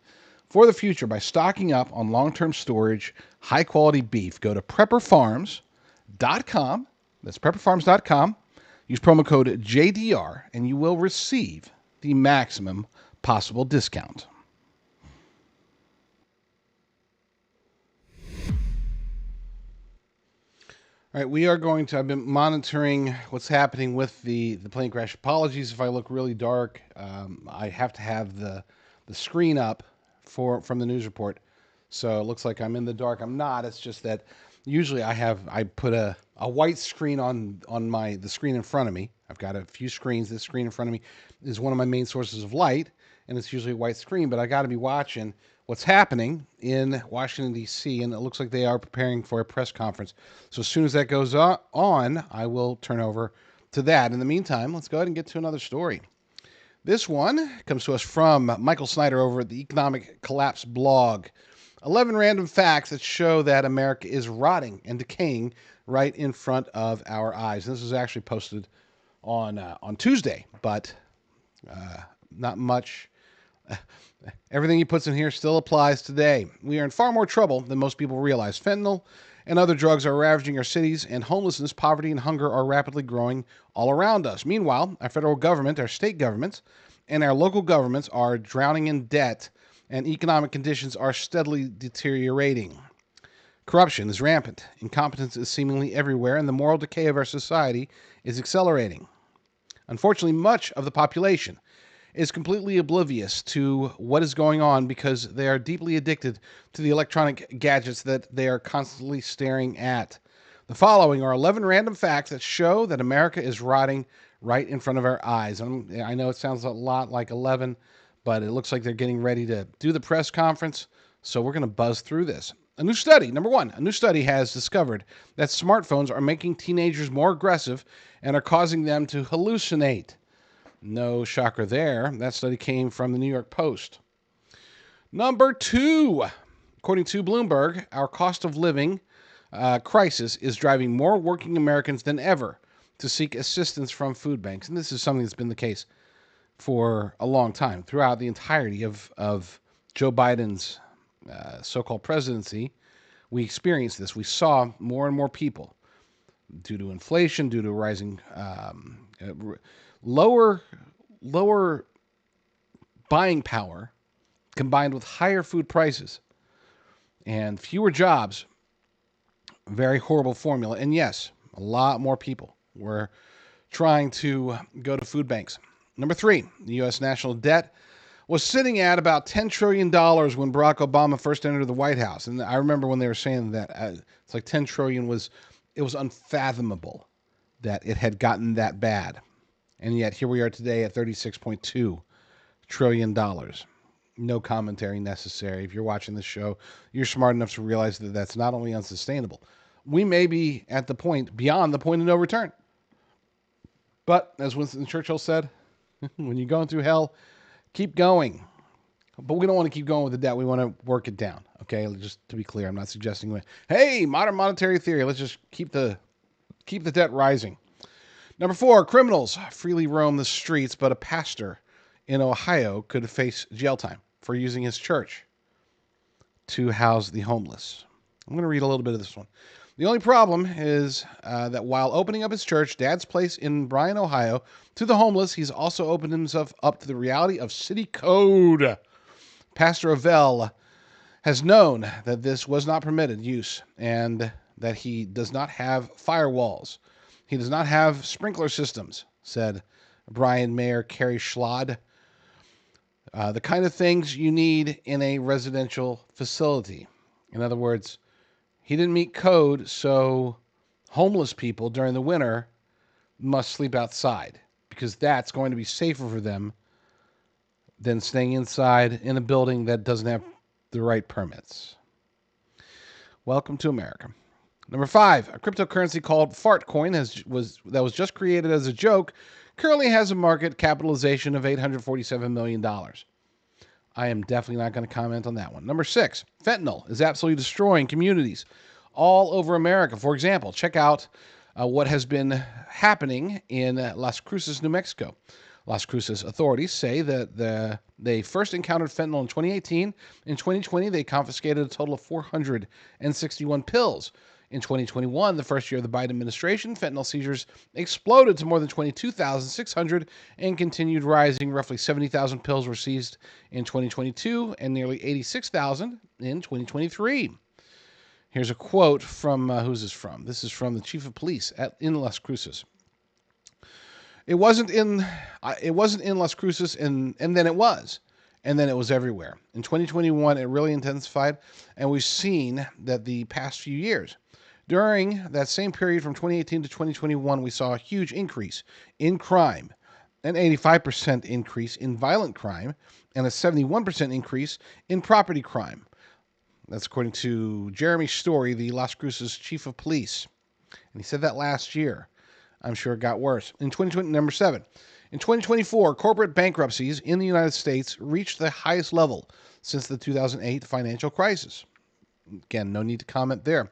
for the future by stocking up on long-term storage, high-quality beef. Go to prepperfarms.com. That's prepperfarms.com. Use promo code JDR, and you will receive the maximum possible discount. All right, we are going to, I've been monitoring what's happening with the plane crash. Apologies if I look really dark. I have to have the screen up from the news report, so it looks like I'm in the dark. I'm not. It's just that usually I put a white screen on the screen in front of me. I've got a few screens. This screen in front of me is one of my main sources of light, and it's usually a white screen, but I got to be watching what's happening in Washington, D.C., and it looks like they are preparing for a press conference. So as soon as that goes on, I will turn over to that. In the meantime, let's go ahead and get to another story. This one comes to us from Michael Snyder over at the Economic Collapse blog. 11 random facts that show that America is rotting and decaying right in front of our eyes. And this was actually posted on Tuesday, but not much. Everything he puts in here still applies today. We are in far more trouble than most people realize. Fentanyl and other drugs are ravaging our cities, and homelessness, poverty, and hunger are rapidly growing all around us. Meanwhile, our federal government, our state governments, and our local governments are drowning in debt, and economic conditions are steadily deteriorating. Corruption is rampant, incompetence is seemingly everywhere, and the moral decay of our society is accelerating. Unfortunately, much of the population is completely oblivious to what is going on because they are deeply addicted to the electronic gadgets that they are constantly staring at. The following are 11 random facts that show that America is rotting right in front of our eyes. I know it sounds a lot like 11, but it looks like they're getting ready to do the press conference, so we're going to buzz through this. A new study, number one, a new study has discovered that smartphones are making teenagers more aggressive and are causing them to hallucinate. No shocker there. That study came from the New York Post. Number two, according to Bloomberg, our cost of living crisis is driving more working Americans than ever to seek assistance from food banks. And this is something that's been the case for a long time. Throughout the entirety of Joe Biden's so-called presidency, we experienced this. We saw more and more people, due to inflation, due to rising lower buying power combined with higher food prices and fewer jobs. Very horrible formula. And yes, a lot more people were trying to go to food banks. Number three, the U.S. national debt was sitting at about $10 trillion when Barack Obama first entered the White House. And I remember when they were saying that it's like 10 trillion was unfathomable that it had gotten that bad. And yet here we are today at $36.2 trillion. No commentary necessary. If you're watching this show, you're smart enough to realize that that's not only unsustainable. We may be at the point, beyond the point of no return. But, as Winston Churchill said, when you're going through hell, keep going. But we don't want to keep going with the debt. We want to work it down. Okay, just to be clear, I'm not suggesting, hey, modern monetary theory, let's just keep the debt rising. Number 4, criminals freely roam the streets, but a pastor in Ohio could face jail time for using his church to house the homeless. I'm going to read a little bit of this one. The only problem is that while opening up his church, Dad's Place in Bryan, Ohio, to the homeless, he's also opened himself up to the reality of city code. Pastor Avell has known that this was not permitted use and that he does not have firewalls. He does not have sprinkler systems, said Bryan Mayor Kerry Schlad. The kind of things you need in a residential facility. In other words, he didn't meet code, so homeless people during the winter must sleep outside because that's going to be safer for them than staying inside in a building that doesn't have the right permits. Welcome to America. Number 5, a cryptocurrency called Fartcoin that was just created as a joke currently has a market capitalization of $847 million. I am definitely not going to comment on that one. Number 6, fentanyl is absolutely destroying communities all over America. For example, check out what has been happening in Las Cruces, New Mexico. Las Cruces authorities say that they first encountered fentanyl in 2018. In 2020, they confiscated a total of 461 pills. In 2021, the first year of the Biden administration, fentanyl seizures exploded to more than 22,600 and continued rising. Roughly 70,000 pills were seized in 2022 and nearly 86,000 in 2023. Here's a quote from, who's this from? This is from the chief of police in Las Cruces. It wasn't in Las Cruces, and then it was. And then it was everywhere. In 2021, it really intensified, and we've seen that the past few years. During that same period from 2018 to 2021, we saw a huge increase in crime, an 85% increase in violent crime, and a 71% increase in property crime. That's according to Jeremy Story, the Las Cruces chief of police. And he said that last year. I'm sure it got worse. In 2020, number 7. In 2024, corporate bankruptcies in the United States reached the highest level since the 2008 financial crisis. Again, no need to comment there.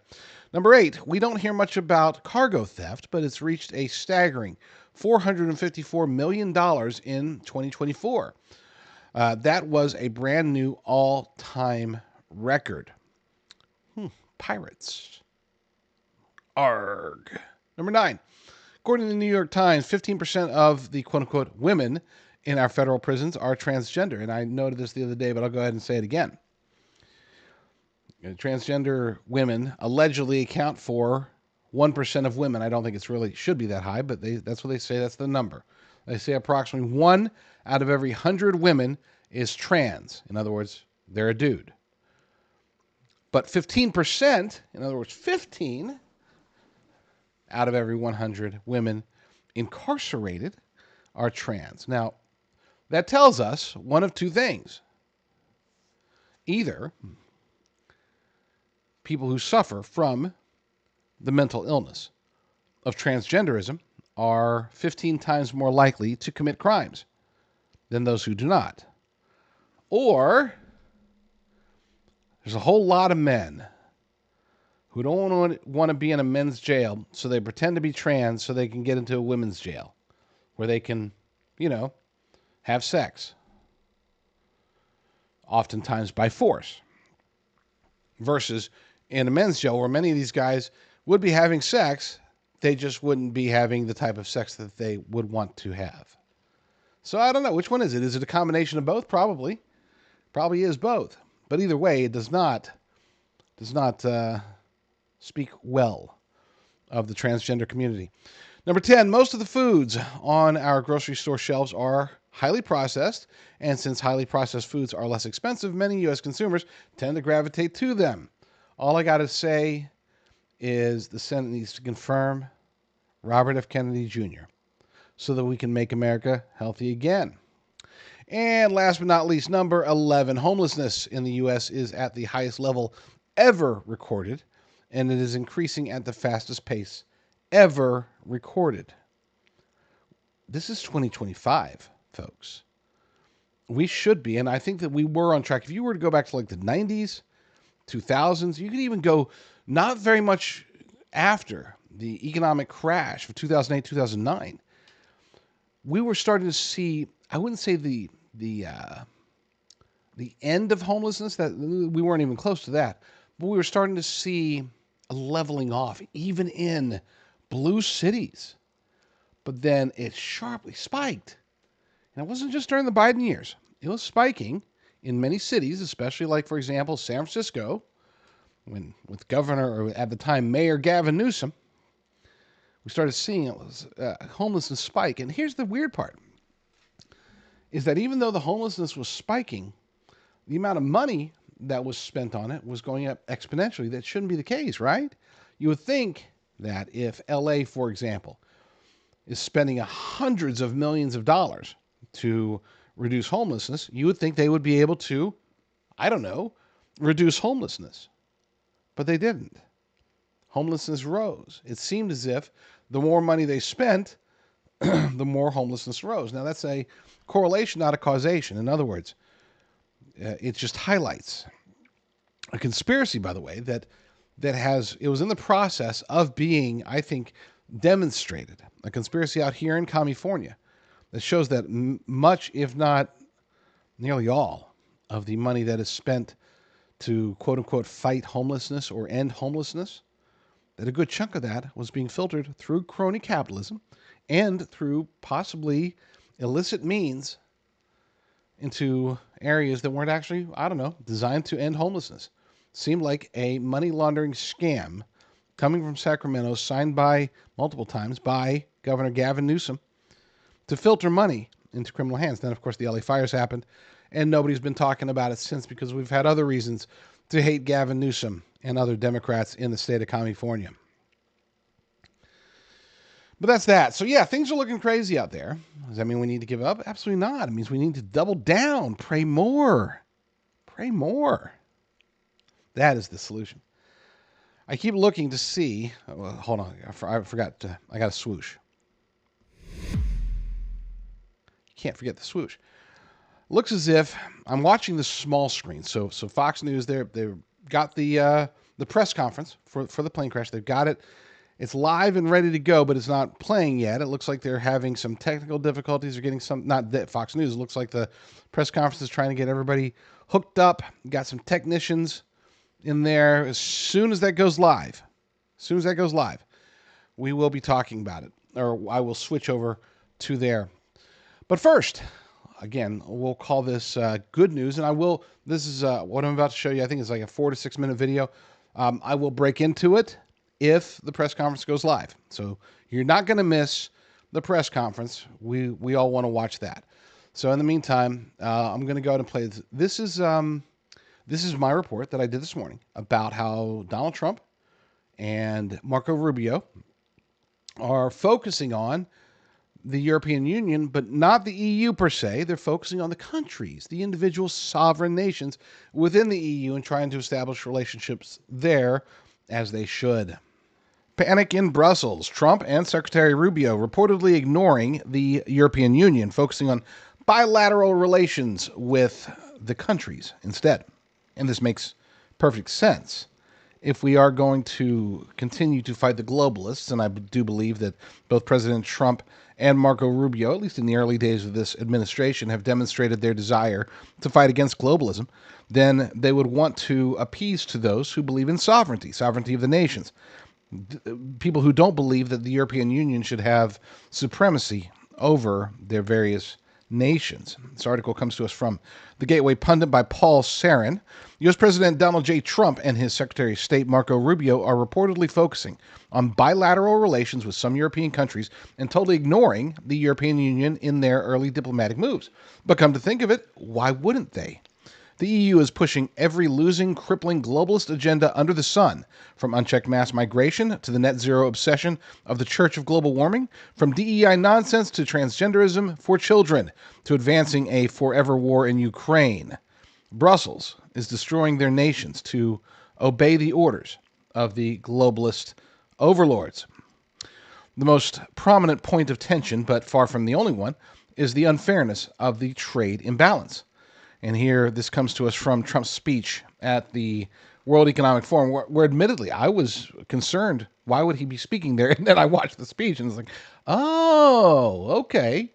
Number 8, we don't hear much about cargo theft, but it's reached a staggering $454 million in 2024. That was a brand new all-time record. Pirates. Arg. Number 9. According to the New York Times, 15% of the quote-unquote women in our federal prisons are transgender. And I noted this the other day, but I'll go ahead and say it again. Transgender women allegedly account for 1% of women. I don't think it's really should be that high, but that's what they say. That's the number. They say approximately 1 out of every 100 women is trans. In other words, they're a dude. But 15%, in other words, 15 out of every 100 women incarcerated are trans. Now, that tells us one of two things. Either people who suffer from the mental illness of transgenderism are 15 times more likely to commit crimes than those who do not. Or there's a whole lot of men who don't want to be in a men's jail, so they pretend to be trans so they can get into a women's jail where they can, have sex. Oftentimes by force. Versus in a men's jail where many of these guys would be having sex, they just wouldn't be having the type of sex that they would want to have. So I don't know. Which one is it? Is it a combination of both? Probably. Probably is both. But either way, it does not speak well of the transgender community. Number 10, most of the foods on our grocery store shelves are highly processed, and since highly processed foods are less expensive, many U.S. consumers tend to gravitate to them. All I got to say is the Senate needs to confirm Robert F. Kennedy Jr. so that we can make America healthy again. And last but not least, number 11, homelessness in the U.S. is at the highest level ever recorded, and it is increasing at the fastest pace ever recorded. This is 2025, folks. We should be, and I think that we were on track. If you were to go back to like the 90s, 2000s, you could even go not very much after the economic crash of 2008, 2009. We were starting to see, I wouldn't say the end of homelessness, that we weren't even close to that, but we were starting to see a leveling off, even in blue cities. But then it sharply spiked. And it wasn't just during the Biden years. It was spiking in many cities, especially like, for example, San Francisco, when with Governor, or at the time, Mayor Gavin Newsom, we started seeing it was homelessness spike. And here's the weird part, is that even though the homelessness was spiking, the amount of money that was spent on it was going up exponentially. That shouldn't be the case, right? You would think that if LA, for example, is spending hundreds of millions of dollars to reduce homelessness, you would think they would be able to, I don't know, reduce homelessness. But they didn't. Homelessness rose. It seemed as if the more money they spent, the more homelessness rose. Now, that's a correlation, not a causation. In other words, it just highlights a conspiracy, by the way, that it was in the process of being, I think, demonstrated. A conspiracy out here in California that shows that much, if not nearly all, of the money that is spent to quote-unquote fight homelessness or end homelessness, that a good chunk of that was being filtered through crony capitalism and through possibly illicit means into areas that weren't actually, I don't know, designed to end homelessness. Seemed like a money laundering scam coming from Sacramento, signed by multiple times by Governor Gavin Newsom to filter money into criminal hands. Then, of course, the LA fires happened, and nobody's been talking about it since because we've had other reasons to hate Gavin Newsom and other Democrats in the state of California. But that's that. So, yeah, things are looking crazy out there. Does that mean we need to give up? Absolutely not. It means we need to double down, pray more. Pray more. That is the solution. I keep looking to see. Well, hold on. I forgot. I got a swoosh. You can't forget the swoosh. Looks as if I'm watching the small screen. So Fox News, they've got the press conference for the plane crash. They've got it. It's live and ready to go, but it's not playing yet. It looks like they're having some technical difficulties. They're getting some, not that Fox News. It looks like the press conference is trying to get everybody hooked up. Got some technicians in there. As soon as that goes live, we will be talking about it, or I will switch over to there. But first, again, we'll call this good news, and this is what I'm about to show you. I think it's like a 4 to 6 minute video. I will break into it if the press conference goes live. So you're not going to miss the press conference. We all want to watch that. So in the meantime, I'm going to go ahead and play this. This is my report that I did this morning about how Donald Trump and Marco Rubio are focusing on the European Union, but not the EU per se. They're focusing on the countries, the individual sovereign nations within the EU, and trying to establish relationships there as they should. Panic in Brussels. Trump and Secretary Rubio reportedly ignoring the European Union, focusing on bilateral relations with the countries instead. And this makes perfect sense. If we are going to continue to fight the globalists, and I do believe that both President Trump and Marco Rubio, at least in the early days of this administration, have demonstrated their desire to fight against globalism, then they would want to appease to those who believe in sovereignty of the nations. People who don't believe that the European Union should have supremacy over their various nations. This article comes to us from The Gateway Pundit by Paul Sarin. U.S. President Donald J. Trump and his Secretary of State Marco Rubio are reportedly focusing on bilateral relations with some European countries and totally ignoring the European Union in their early diplomatic moves. But come to think of it, why wouldn't they? The EU is pushing every losing, crippling globalist agenda under the sun, from unchecked mass migration to the net zero obsession of the Church of Global Warming, from DEI nonsense to transgenderism for children, to advancing a forever war in Ukraine. Brussels is destroying their nations to obey the orders of the globalist overlords. The most prominent point of tension, but far from the only one, is the unfairness of the trade imbalance. And here, this comes to us from Trump's speech at the World Economic Forum, where admittedly, I was concerned, why would he be speaking there? And then I watched the speech and was like, oh, okay.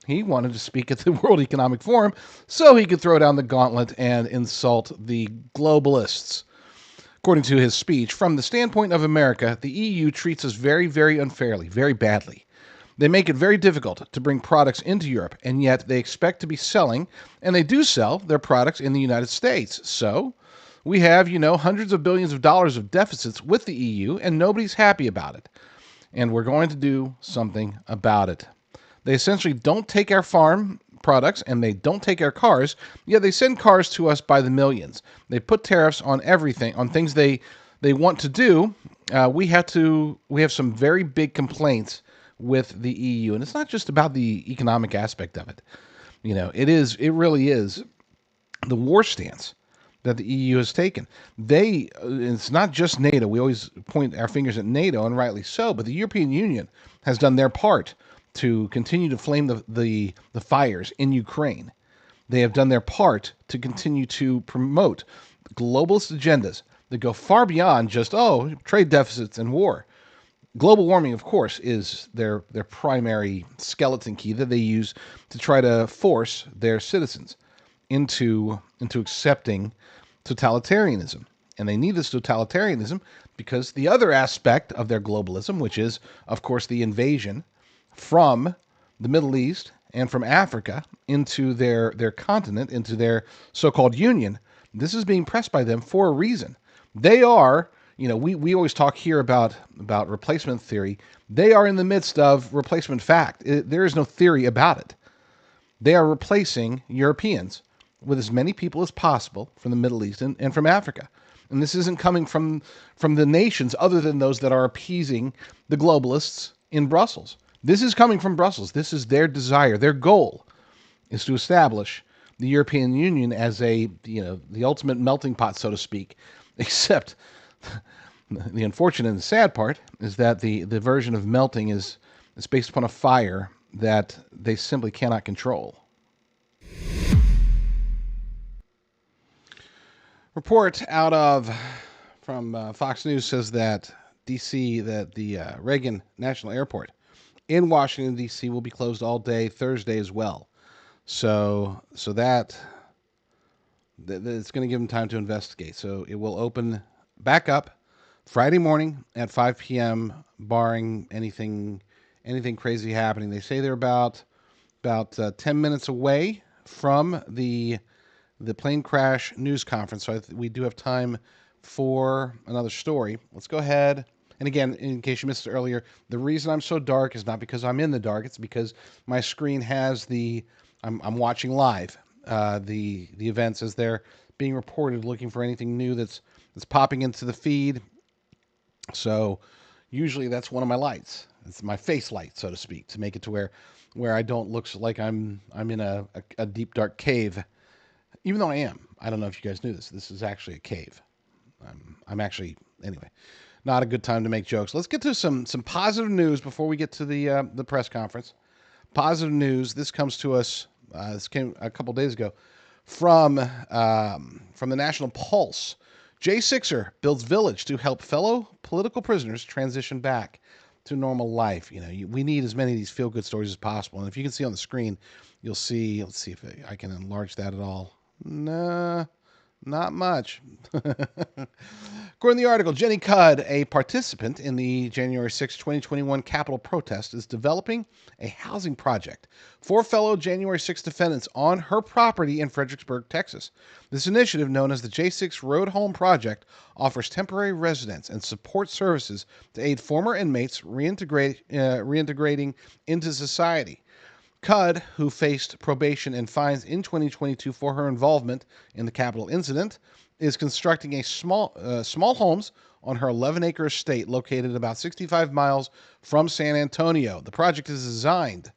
He wanted to speak at the World Economic Forum so he could throw down the gauntlet and insult the globalists. According to his speech, from the standpoint of America, the EU treats us very, very unfairly, very badly. They make it very difficult to bring products into Europe, and yet they expect to be selling, and they do sell, their products in the United States. So we have, hundreds of billions of dollars of deficits with the EU, and nobody's happy about it. And we're going to do something about it. They essentially don't take our farm products and they don't take our cars, yet they send cars to us by the millions. They put tariffs on everything, on things they want to do. We have some very big complaints with the EU, and it's not just about the economic aspect of it. It really is the war stance that the EU has taken. It's not just NATO. We always point our fingers at NATO, and rightly so, but the European Union has done their part to continue to flame the fires in Ukraine. They have done their part to continue to promote globalist agendas that go far beyond just, trade deficits and war. Global warming, of course, is their primary skeleton key that they use to try to force their citizens into accepting totalitarianism. And they need this totalitarianism because the other aspect of their globalism, which is, of course, the invasion from the Middle East and from Africa into their continent, into their so-called union, this is being pressed by them for a reason. They are, we always talk here about replacement theory. They are in the midst of replacement fact. There is no theory about it. They are replacing Europeans with as many people as possible from the Middle East and from Africa. And this isn't coming from the nations other than those that are appeasing the globalists in Brussels. This is coming from Brussels. This is their desire. Their goal is to establish the European Union as the ultimate melting pot, so to speak. Except the unfortunate and sad part is that the version of melting is based upon a fire that they simply cannot control. Report from Fox News says that D.C., that the Reagan National Airport in Washington, D.C. will be closed all day Thursday as well. So that it's going to give them time to investigate. So it will open back up Friday morning at 5 p.m., barring anything crazy happening. They say they're about 10 minutes away from the plane crash news conference. So we do have time for another story. Let's go ahead. And again, in case you missed it earlier, the reason I'm so dark is not because I'm in the dark. It's because my screen has I'm watching live the events as they're being reported, looking for anything new that's popping into the feed. So usually that's one of my lights. It's my face light, so to speak, to make it to where I don't look like I'm in a deep dark cave, even though I am. I don't know if you guys knew this. This is actually a cave. I'm actually, anyway, not a good time to make jokes. Let's get to some positive news before we get to the press conference. Positive news. This comes to us. This came a couple days ago from the National Pulse. Jay Sixer builds village to help fellow political prisoners transition back to normal life. We need as many of these feel-good stories as possible. And if you can see on the screen, you'll see. Let's see if I can enlarge that at all. Nah. Not much. According to the article, Jenny Cudd, a participant in the January 6, 2021 Capitol protest, is developing a housing project for fellow January 6 defendants on her property in Fredericksburg, Texas. This initiative, known as the J6 Road Home Project, offers temporary residence and support services to aid former inmates reintegrating into society. Cudd, who faced probation and fines in 2022 for her involvement in the Capitol incident, is constructing a small homes on her 11-acre estate located about 65 miles from San Antonio. The project is designed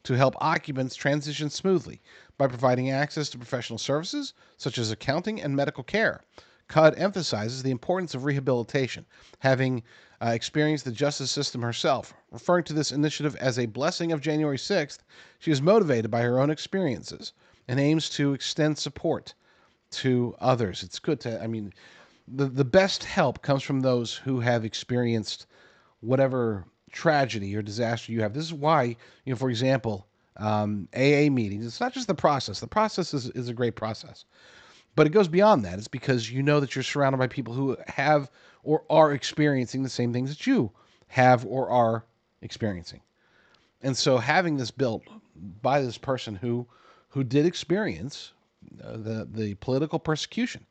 to help occupants transition smoothly by providing access to professional services such as accounting and medical care. Cudd emphasizes the importance of rehabilitation, having experienced the justice system herself. Referring to this initiative as a blessing of January 6th, she is motivated by her own experiences and aims to extend support to others. It's good to, the best help comes from those who have experienced whatever tragedy or disaster you have. This is why, for example, AA meetings, it's not just the process. The process is a great process. But it goes beyond that. It's because you know that you're surrounded by people who have or are experiencing the same things that you have or are experiencing. And so having this built by this person who did experience the political persecution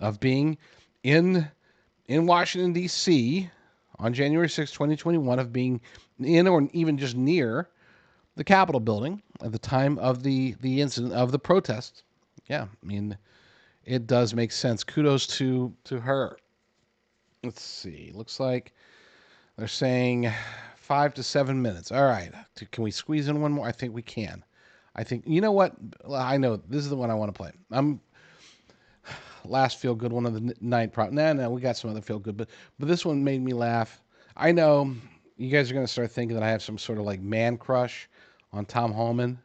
of being in Washington, D.C. on January 6, 2021, of being in or even just near the Capitol building at the time of the incident of the protests. Yeah, it does make sense. Kudos to her. Let's see. Looks like they're saying 5 to 7 minutes. All right. Can we squeeze in one more? I think we can. I think, you know what? I know this is the one I want to play. Last feel good one of the night. No, we got some other feel good, but this one made me laugh. I know you guys are going to start thinking that I have some sort of like man crush on Tom Homan.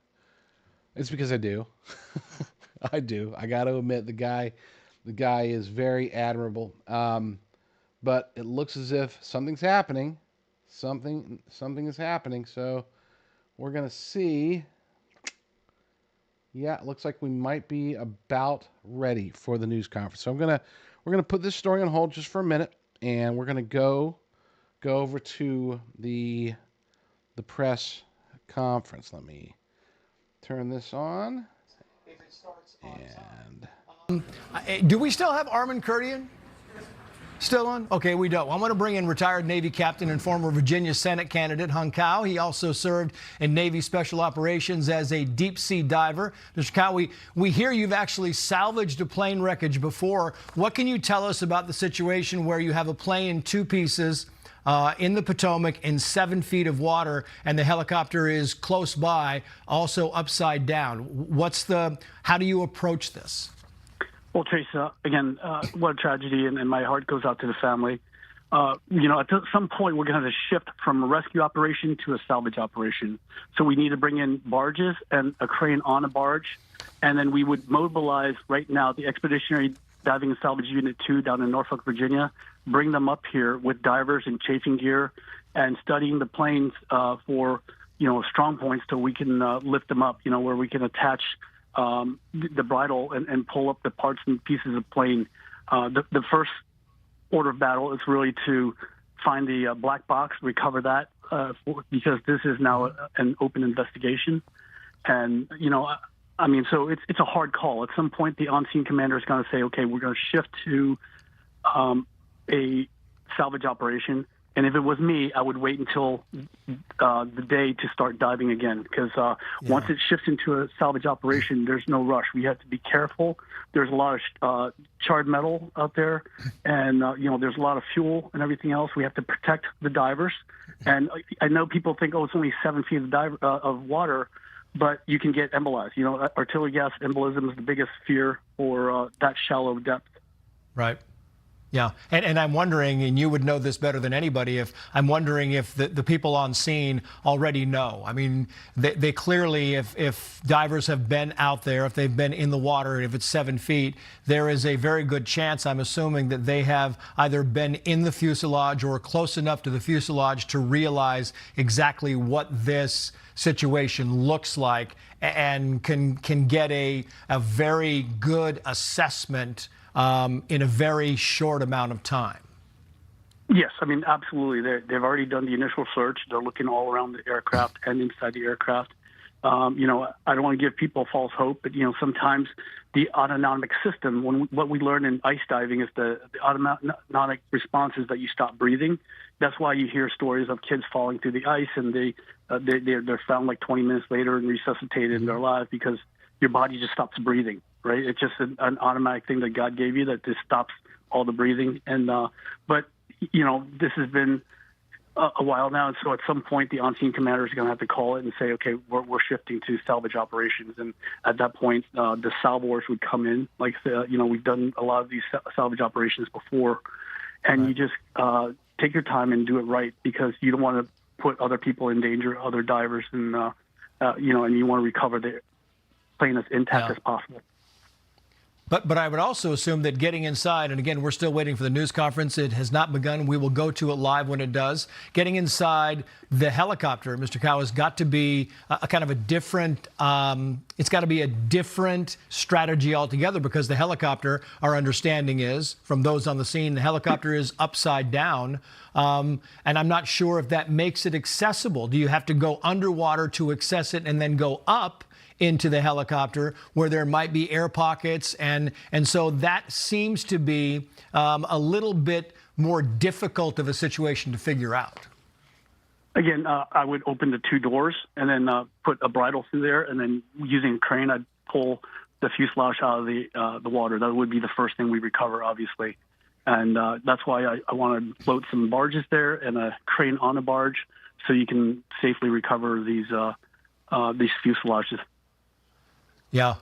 It's because I do. I do. I got to admit the guy is very admirable. But it looks as if something's happening. Something is happening. So we're going to see. Yeah, it looks like we might be about ready for the news conference. So we're going to put this story on hold just for a minute, and we're going to go over to the press conference. Let me turn this on. And do we still have Armin Kurdian? Still on? Okay, we don't. I'm going to bring in retired Navy captain and former Virginia Senate candidate Hung Cao. He also served in Navy Special Operations as a deep-sea diver. Mr. Cao, we hear you've actually salvaged a plane wreckage before. What can you tell us about the situation where you have a plane in two pieces in the Potomac in 7 feet of water, and the helicopter is close by, also upside down? How do you approach this? Well, Trace, again, what a tragedy, and my heart goes out to the family. At some point, we're going to have to shift from a rescue operation to a salvage operation. So we need to bring in barges and a crane on a barge, and then we would mobilize right now the Expeditionary Diving and Salvage Unit 2 down in Norfolk, Virginia, bring them up here with divers and chafing gear and studying the planes for, strong points so we can lift them up, where we can attach the bridle and pull up the parts and pieces of plane. The first order of battle is really to find the black box, recover that, because this is now an open investigation. And, so it's a hard call. At some point, the on-scene commander is going to say, okay, we're going to shift to a salvage operation. And if it was me, I would wait until the day to start diving again, because once it shifts into a salvage operation, there's no rush. We have to be careful. There's a lot of charred metal out there, and there's a lot of fuel and everything else. We have to protect the divers. And I know people think, it's only 7 feet of water, but you can get embolized. Artillery gas embolism is the biggest fear for that shallow depth. Right. Yeah, and I'm wondering, and you would know this better than anybody, if the people on scene already know. I mean, they clearly, if divers have been out there, if they've been in the water, if it's 7 feet, there is a very good chance, I'm assuming, that they have either been in the fuselage or close enough to the fuselage to realize exactly what this situation looks like and can get a very good assessment in a very short amount of time. Yes, absolutely. They've already done the initial search. They're looking all around the aircraft and inside the aircraft. You know, I don't want to give people false hope, but, you know, sometimes the autonomic system, what we learn in ice diving is the autonomic response is that you stop breathing. That's why you hear stories of kids falling through the ice and they're found like 20 minutes later and resuscitated and they're alive because your body just stops breathing, right? It's just an automatic thing that God gave you that just stops all the breathing. And but, you know, this has been a while now, and so at some point the on-scene commander is going to have to call it and say, okay, we're shifting to salvage operations, and at that point the salvors would come in. Like, you know, we've done a lot of these salvage operations before, and you just take your time and do it right, because you don't want to put other people in danger, other divers, and you know, and you want to recover the plane as intact as possible. But I would also assume that getting inside, and again, we're still waiting for the news conference. It has not begun. We will go to it live when it does. Getting inside the helicopter, Mr. Cow, has got to be a kind of a different, it's got to be a different strategy altogether, because the helicopter, our understanding is, from those on the scene, the helicopter is upside down. And I'm not sure if that makes it accessible. Do you have to go underwater to access it and then go up into the helicopter where there might be air pockets, and so that seems to be a little bit more difficult of a situation to figure out? Again, I would open the two doors and then put a bridle through there, and then using a crane, I'd pull the fuselage out of the water. That would be the first thing we recover, obviously. And that's why I want to float some barges there and a crane on a barge so you can safely recover these fuselages. Yeah.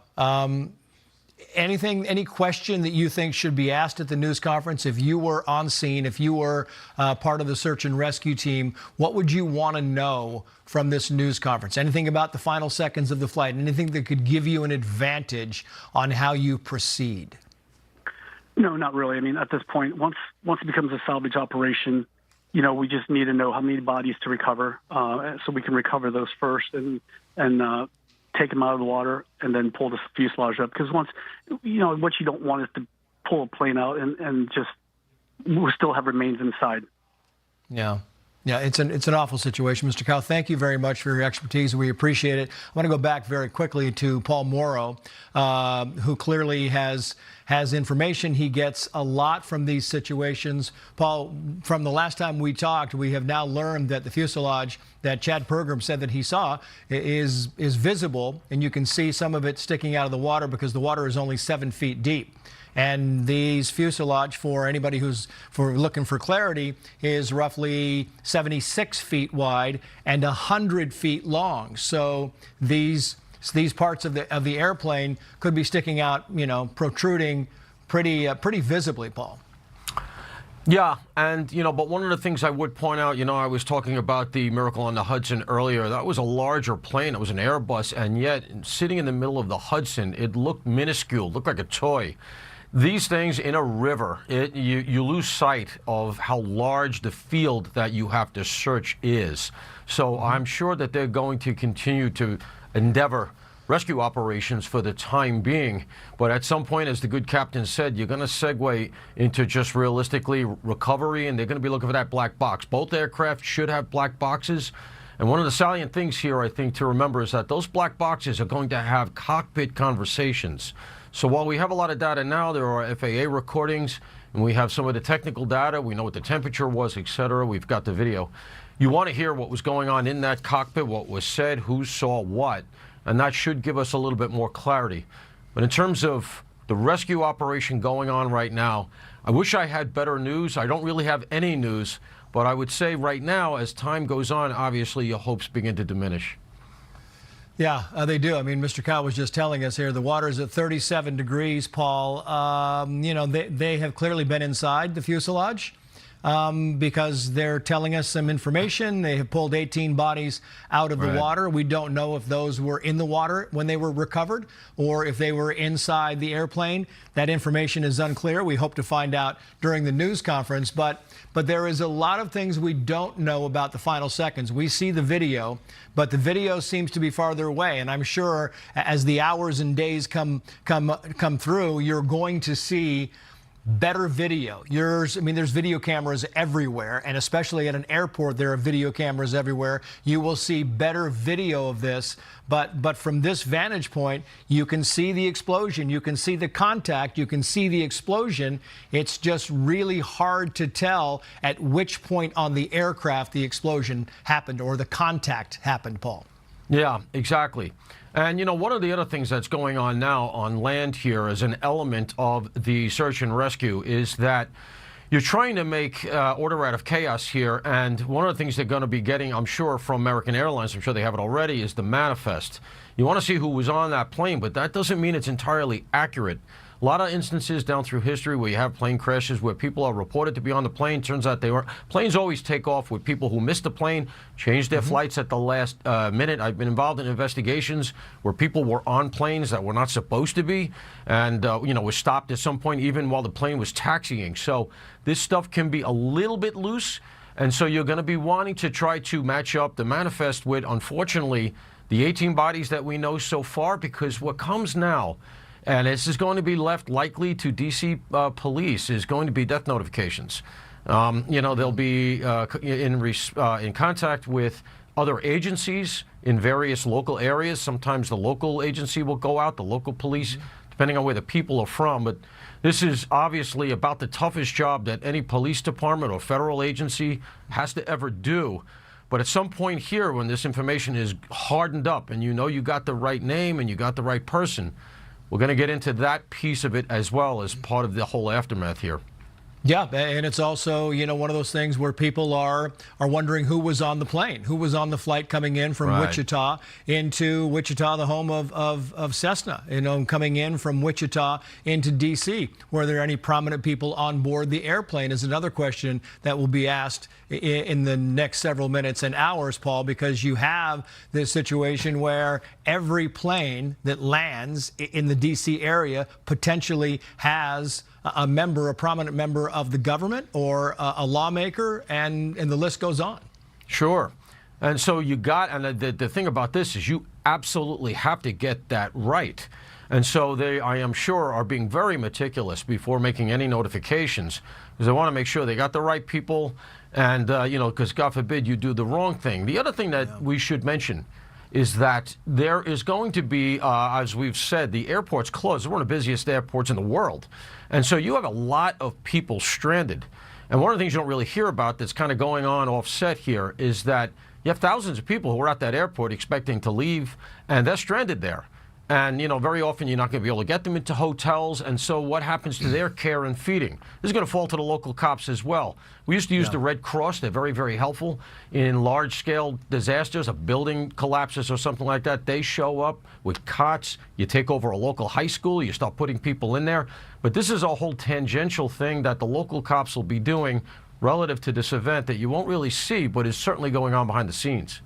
Any question that you think should be asked at the news conference? If you were on scene, if you were part of the search and rescue team, what would you want to know from this news conference? Anything about the final seconds of the flight? Anything that could give you an advantage on how you proceed? No, not really. I mean, at this point, once it becomes a salvage operation, you know, we just need to know how many bodies to recover, so we can recover those first and take them out of the water and then pull the fuselage up. Because once, you know, what you don't want is to pull a plane out and just we still have remains inside. Yeah. Yeah, it's an awful situation. Mr. Cow, thank you very much for your expertise. We appreciate it. I want to go back very quickly to Paul Morrow, who clearly has information. He gets a lot from these situations. Paul, from the last time we talked, we have now learned that the fuselage that Chad Pergram said that he saw is visible, and you can see some of it sticking out of the water because the water is only 7 feet deep. And these fuselage, for anybody who's looking for clarity, is roughly 76 feet wide and 100 feet long. So these parts of the airplane could be sticking out, you know, protruding pretty visibly, Paul. Yeah, and, you know, but one of the things I would point out, you know, I was talking about the Miracle on the Hudson earlier. That was a larger plane. It was an Airbus, and yet sitting in the middle of the Hudson, it looked minuscule, looked like a toy. These things in a river, you lose sight of how large the field that you have to search is. So I'm sure that they're going to continue to endeavor rescue operations for the time being. But at some point, as the good captain said, you're going to segue into just realistically recovery, and they're going to be looking for that black box. Both aircraft should have black boxes. And one of the salient things here, I think, to remember is that those black boxes are going to have cockpit conversations. So while we have a lot of data now, there are FAA recordings, and we have some of the technical data. We know what the temperature was, etc. We've got the video. You want to hear what was going on in that cockpit, what was said, who saw what, and that should give us a little bit more clarity. But in terms of the rescue operation going on right now, I wish I had better news. I don't really have any news, but I would say right now, as time goes on, obviously your hopes begin to diminish. Yeah, they do. I mean, Mr. Cow was just telling us here, the water is at 37 degrees, Paul. You know, they have clearly been inside the fuselage because they're telling us some information. They have pulled 18 bodies out of the water. We don't know if those were in the water when they were recovered or if they were inside the airplane. That information is unclear. We hope to find out during the news conference. But there is a lot of things we don't know about the final seconds. We see the video, but the video seems to be farther away. And I'm sure as the hours and days come through, you're going to see better video. There's video cameras everywhere, and especially at an airport, there are video cameras everywhere. You will see better video of this, but from this vantage point, you can see the explosion, you can see the contact, you can see the explosion. It's just really hard to tell at which point on the aircraft the explosion happened or the contact happened, Paul. Yeah, exactly. And, one of the other things that's going on now on land here as an element of the search and rescue is that you're trying to make order out of chaos here. And one of the things they're going to be getting, I'm sure, from American Airlines, I'm sure they have it already, is the manifest. You want to see who was on that plane, but that doesn't mean it's entirely accurate. A lot of instances down through history where you have plane crashes where people are reported to be on the plane. Turns out they weren't. Planes always take off with people who missed the plane, change their flights at the last minute. I've been involved in investigations where people were on planes that were not supposed to be and, were stopped at some point even while the plane was taxiing. So this stuff can be a little bit loose. And so you're going to be wanting to try to match up the manifest with, unfortunately, the 18 bodies that we know so far, because what comes now, and this is going to be left likely to D.C. police, is going to be death notifications. They'll be in contact with other agencies in various local areas. Sometimes the local agency will go out, the local police, depending on where the people are from. But this is obviously about the toughest job that any police department or federal agency has to ever do. But at some point here, when this information is hardened up and you got the right name and you got the right person, we're going to get into that piece of it as well as part of the whole aftermath here. Yeah, and it's also, one of those things where people are wondering who was on the plane, who was on the flight coming in from Wichita into Wichita, the home of Cessna, coming in from Wichita into D.C. Were there any prominent people on board the airplane is another question that will be asked in the next several minutes and hours, Paul, because you have this situation where every plane that lands in the D.C. area potentially has a prominent member of the government or a lawmaker, and the list goes on. Sure. And so the thing about this is you absolutely have to get that right. And so they, I am sure, are being very meticulous before making any notifications, because they want to make sure they got the right people and, because God forbid you do the wrong thing. The other thing that we should mention is that there is going to be, as we've said, the airport's closed. It's one of the busiest airports in the world. And so you have a lot of people stranded. And one of the things you don't really hear about that's kind of going on offset here is that you have thousands of people who are at that airport expecting to leave, and they're stranded there. And, very often you're not going to be able to get them into hotels. And so what happens to their care and feeding? This is going to fall to the local cops as well. We used to use the Red Cross. They're very, very helpful in large-scale disasters. A building collapses or something like that. They show up with cots. You take over a local high school. You start putting people in there. But this is a whole tangential thing that the local cops will be doing relative to this event that you won't really see, but is certainly going on behind the scenes.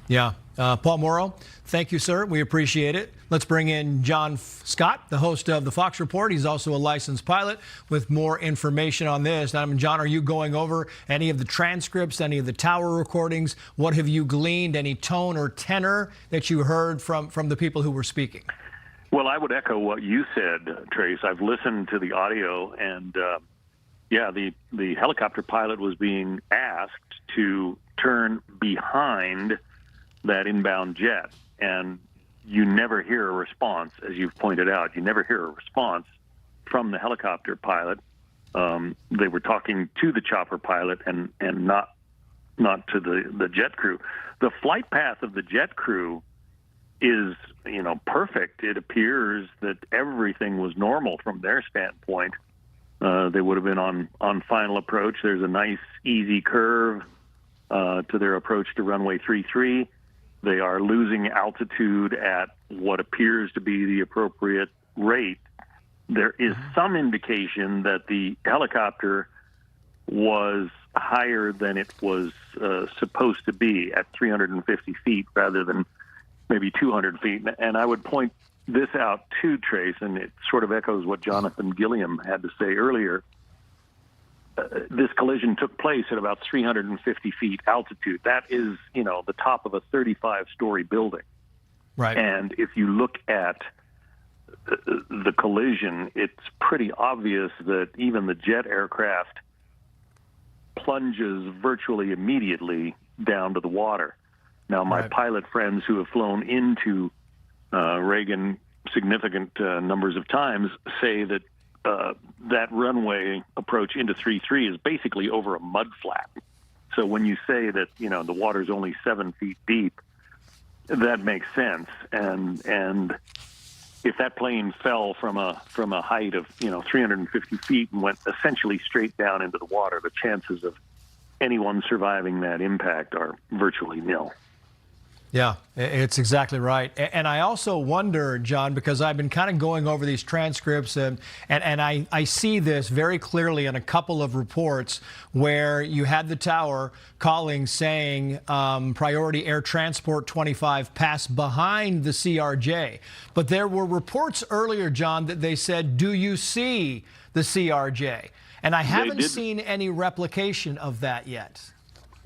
Yeah. Paul Morrow, thank you, sir. We appreciate it. Let's bring in John Scott, the host of the Fox Report. He's also a licensed pilot with more information on this. Now, John, are you going over any of the transcripts, any of the tower recordings? What have you gleaned? Any tone or tenor that you heard from the people who were speaking? Well, I would echo what you said, Trace. I've listened to the audio, and the helicopter pilot was being asked to turn behind that inbound jet, and you never hear a response, as you've pointed out. You never hear a response from the helicopter pilot. They were talking to the chopper pilot and not to the jet crew. The flight path of the jet crew is, perfect. It appears that everything was normal from their standpoint. They would have been on final approach. There's a nice, easy curve to their approach to runway 33. They are losing altitude at what appears to be the appropriate rate. There is some indication that the helicopter was higher than it was supposed to be at 350 feet rather than maybe 200 feet. And I would point this out too, Trace, and it sort of echoes what Jonathan Gilliam had to say earlier. This collision took place at about 350 feet altitude. That is, the top of a 35-story building. Right. And if you look at the collision, it's pretty obvious that even the jet aircraft plunges virtually immediately down to the water. Now, my pilot friends who have flown into Reagan significant numbers of times say that that runway approach into 3-3 is basically over a mud flat. So when you say that, the water's only 7 feet deep, that makes sense. And if that plane fell from a height of 350 feet and went essentially straight down into the water, the chances of anyone surviving that impact are virtually nil. Yeah, it's exactly right. And I also wonder, John, because I've been kind of going over these transcripts and I see this very clearly in a couple of reports where you had the tower calling saying priority air transport 25 passed behind the CRJ. But there were reports earlier, John, that they said, do you see the CRJ? And I haven't seen any replication of that yet.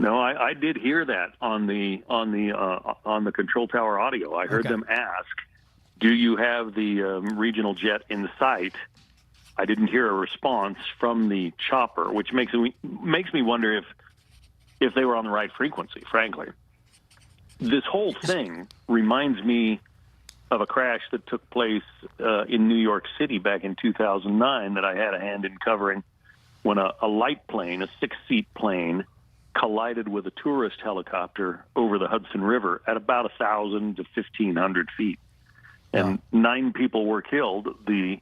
No, I did hear that on the control tower audio. I heard them ask, "Do you have the regional jet in sight?" I didn't hear a response from the chopper, which makes me wonder if they were on the right frequency. Frankly, this whole thing reminds me of a crash that took place in New York City back in 2009 that I had a hand in covering, when a light plane, a 6-seat plane, collided with a tourist helicopter over the Hudson River at about 1,000 to 1,500 feet, and 9 people were killed. The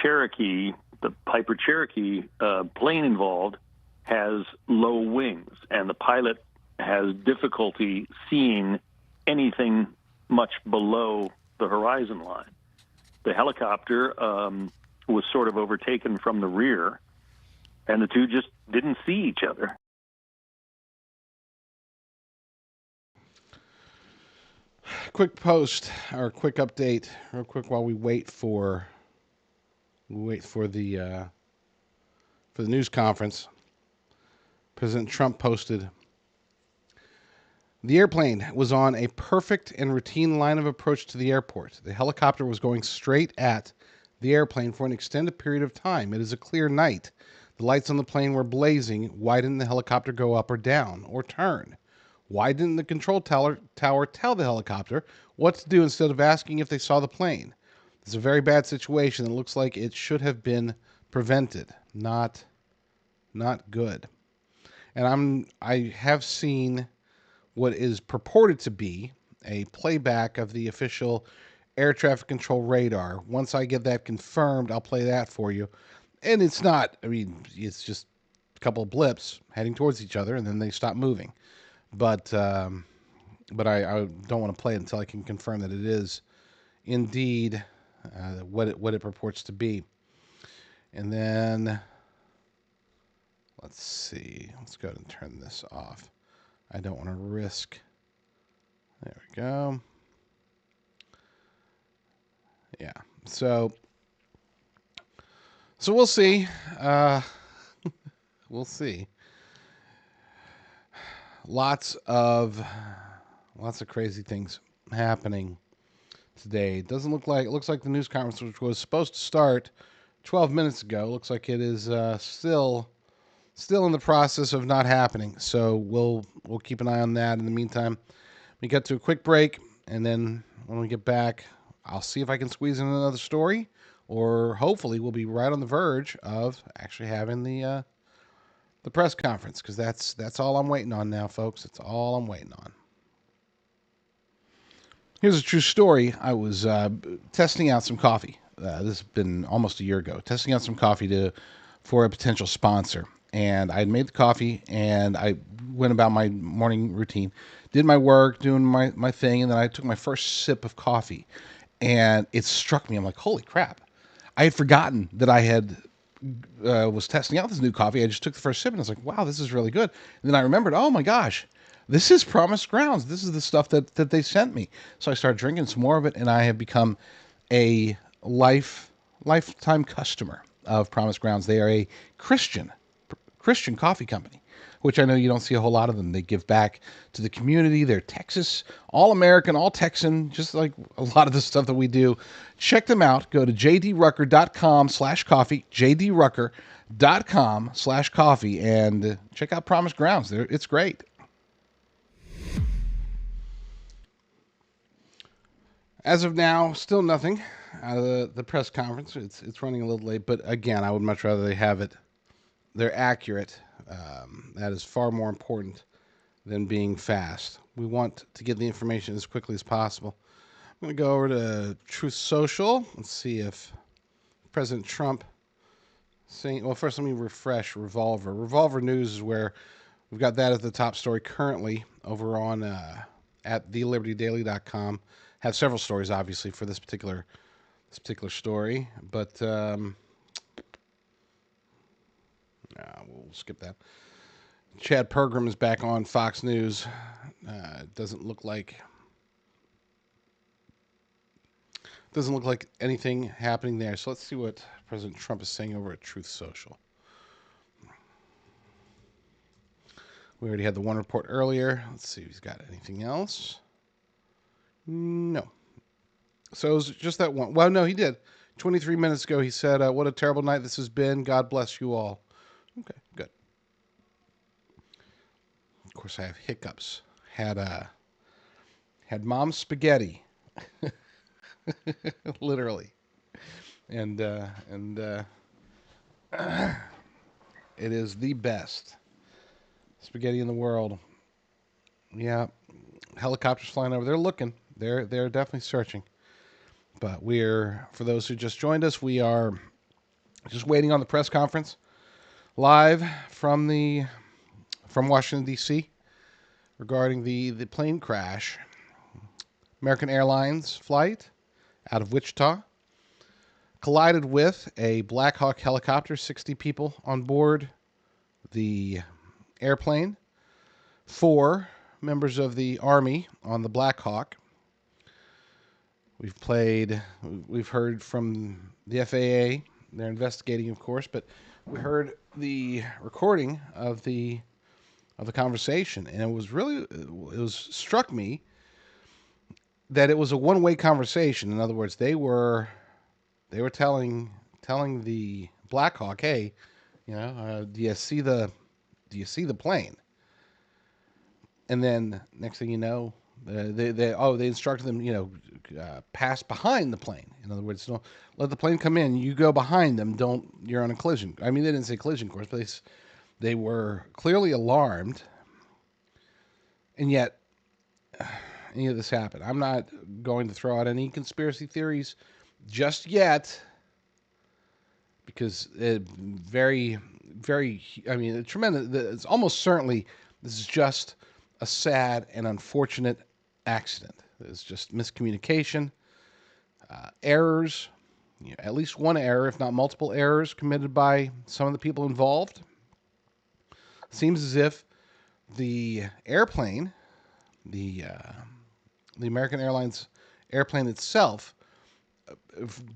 Cherokee, the Piper Cherokee plane involved, has low wings, and the pilot has difficulty seeing anything much below the horizon line. The helicopter was sort of overtaken from the rear, and the two just didn't see each other. Quick post or quick update, real quick, while we wait for the news conference. President Trump posted, "The airplane was on a perfect and routine line of approach to the airport. The helicopter was going straight at the airplane for an extended period of time. It is a clear night. The lights on the plane were blazing. Why didn't the helicopter go up or down or turn? Why didn't the control tower tell the helicopter what to do instead of asking if they saw the plane? It's a very bad situation. It looks like it should have been prevented. Not good." And I have seen what is purported to be a playback of the official air traffic control radar. Once I get that confirmed, I'll play that for you. And it's not, it's just a couple of blips heading towards each other, and then they stop moving. But I don't want to play it until I can confirm that it is indeed what it purports to be. And then, let's see. Let's go ahead and turn this off. I don't want to risk. There we go. Yeah. So we'll see. We'll see. Lots of crazy things happening today. It looks like the news conference, which was supposed to start 12 minutes ago, looks like it is still in the process of not happening. So we'll keep an eye on that. In the meantime, we get to a quick break, and then when we get back, I'll see if I can squeeze in another story, or hopefully we'll be right on the verge of actually having the press conference, because that's all I'm waiting on now, folks. It's all I'm waiting on. Here's a true story. I was testing out some coffee. This has been almost a year ago. Testing out some coffee for a potential sponsor. And I had made the coffee, and I went about my morning routine, did my work, doing my thing, and then I took my first sip of coffee. And it struck me. I'm like, holy crap. I had forgotten that I had was testing out this new coffee. I just took the first sip, and I was like, wow, this is really good. And then I remembered, oh my gosh, this is Promised Grounds. This is the stuff that they sent me. So I started drinking some more of it, and I have become a lifetime customer of Promised Grounds. They are a Christian coffee company. which I know you don't see a whole lot of them. They give back to the community. They're Texas, all American, all Texan, just like a lot of the stuff that we do. Check them out. Go to jdrucker.com/coffee, jdrucker.com/coffee, and check out Promised Grounds. It's great. As of now, still nothing out of the press conference. It's running a little late, but again, I would much rather they have it. They're accurate. That is far more important than being fast. We want to get the information as quickly as possible. I'm going to go over to Truth Social. Let's see if President Trump saying. Well, first let me refresh Revolver. Revolver News is where we've got that as the top story currently over on at thelibertydaily.com. Have several stories, obviously, for this particular story, but we'll skip that. Chad Pergram is back on Fox News. Doesn't look like anything happening there. So let's see what President Trump is saying over at Truth Social. We already had the one report earlier. Let's see if he's got anything else. No. So it was just that one. Well, no, he did. 23 minutes ago, he said, what a terrible night this has been. God bless you all. Okay, good. Of course, I have hiccups. Had mom's spaghetti. Literally. And it is the best spaghetti in the world. Yeah. Helicopters flying over. They're looking. They're definitely searching. But for those who just joined us, we are just waiting on the press conference live from Washington, D.C. regarding the plane crash. American Airlines flight out of Wichita collided with a Black Hawk helicopter, 60 people on board the airplane, 4 members of the Army on the Black Hawk. We've heard from the FAA. They're investigating, of course, but we heard the recording of the conversation, and it struck me that it was a one-way conversation. In other words, they were telling the Black Hawk, hey, do you see the plane? And then next thing you know, they instructed them, pass behind the plane. In other words, don't let the plane come in. You go behind them. You're on a collision. I mean, they didn't say collision course, but they were clearly alarmed. And yet, any of this happened. I'm not going to throw out any conspiracy theories just yet, because tremendous. It's almost certainly this is just a sad and unfortunate accident. It's just miscommunication, errors, at least one error, if not multiple errors, committed by some of the people involved. Seems as if the airplane, the American Airlines airplane itself,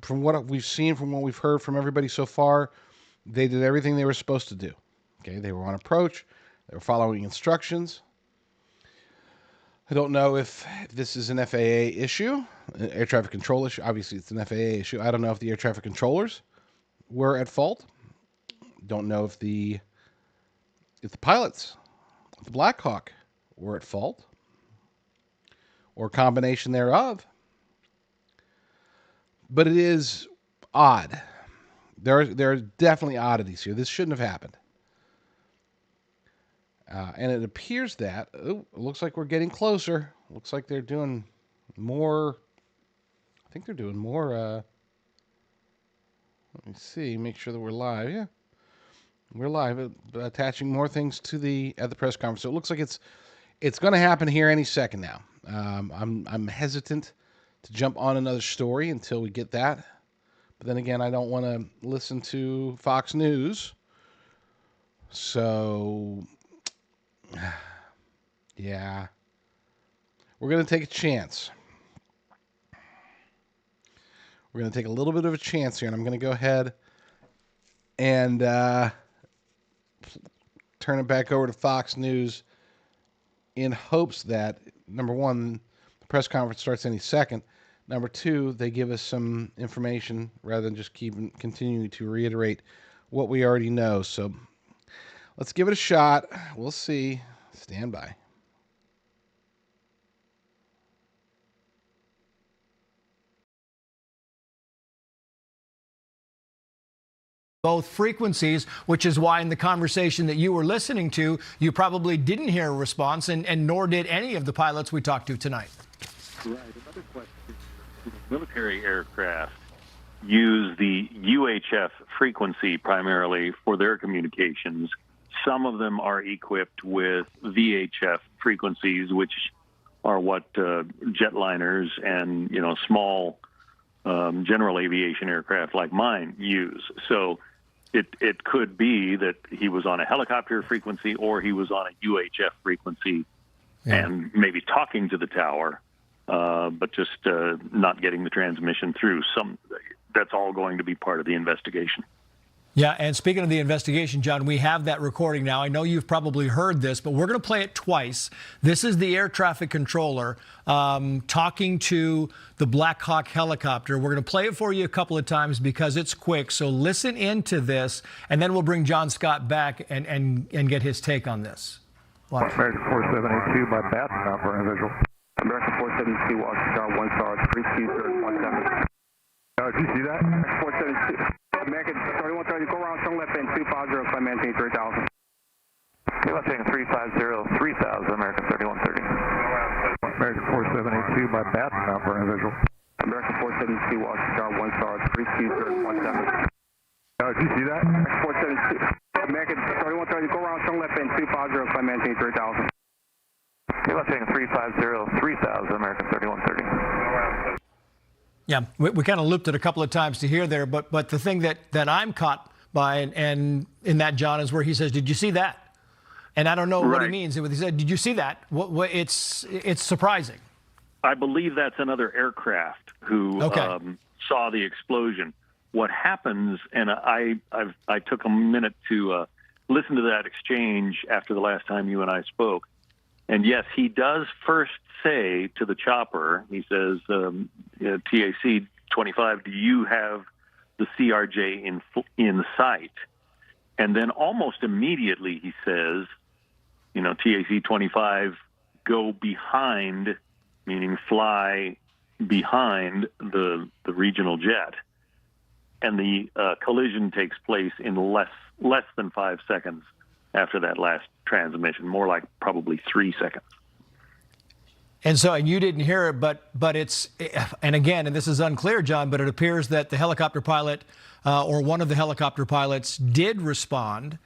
from what we've seen, from what we've heard from everybody so far, they did everything they were supposed to do. Okay, they were on approach, they were following instructions. I don't know if this is an FAA issue, an air traffic control issue. Obviously, it's an FAA issue. I don't know if the air traffic controllers were at fault. Don't know if the pilots, the Black Hawk, were at fault, or a combination thereof. But it is odd. There are definitely oddities here. This shouldn't have happened. And it appears that, it looks like we're getting closer. Looks like they're doing more. I think they're doing more. Let me see, make sure that we're live. Yeah, we're live. Attaching more things to at the press conference. So it looks like it's going to happen here any second now. I'm hesitant to jump on another story until we get that. But then again, I don't want to listen to Fox News. So, yeah, we're going to take a chance. We're going to take a little bit of a chance here, and I'm going to go ahead and turn it back over to Fox News in hopes that, number one, the press conference starts any second. Number two, they give us some information rather than just continuing to reiterate what we already know. So let's give it a shot. We'll see. Stand by. Both frequencies, which is why in the conversation that you were listening to, you probably didn't hear a response, and nor did any of the pilots we talked to tonight. Right. Another question. Military aircraft use the UHF frequency primarily for their communications. Some of them are equipped with VHF frequencies, which are what jetliners and small general aviation aircraft like mine use. So it could be that he was on a helicopter frequency or he was on a UHF frequency and maybe talking to the tower, but just not getting the transmission through. That's all going to be part of the investigation. Yeah, and speaking of the investigation, John, we have that recording now. I know you've probably heard this, but we're going to play it twice. This is the air traffic controller talking to the Black Hawk helicopter. We're going to play it for you a couple of times because it's quick. So listen into this, and then we'll bring John Scott back and get his take on this. Watch. American 4782 by bat number and visual. American 472, Washington, 1 star, 32317. Did you see that? American 472. American 3130, go around, turn left end 250, climb maintain 3000. Okay, left end 350, 3000, American 3130. American 4782 by bat number and visual. American 472, Washington, 1 star, 32317. Did you see that? American 472. American 3130, go around, turn left end 250, climb maintain 3000. Okay, left end 350, 3000, American 3130. Yeah, we kind of looped it a couple of times to hear there, but the thing that I'm caught by and in that, John, is where he says, "Did you see that?" And I don't know what he means. He said, "Did you see that?" It's surprising. I believe that's another aircraft who saw the explosion. What happens, and I took a minute to listen to that exchange after the last time you and I spoke. And yes, he does first say to the chopper, he says, TAC 25, do you have the CRJ in sight? And then almost immediately he says, TAC 25, go behind, meaning fly behind the regional jet. And the collision takes place in less than 5 seconds after that last transmission, more like probably 3 seconds. And so, and you didn't hear it, but it's, and again, and this is unclear, John, but it appears that the helicopter pilot or one of the helicopter pilots did respond,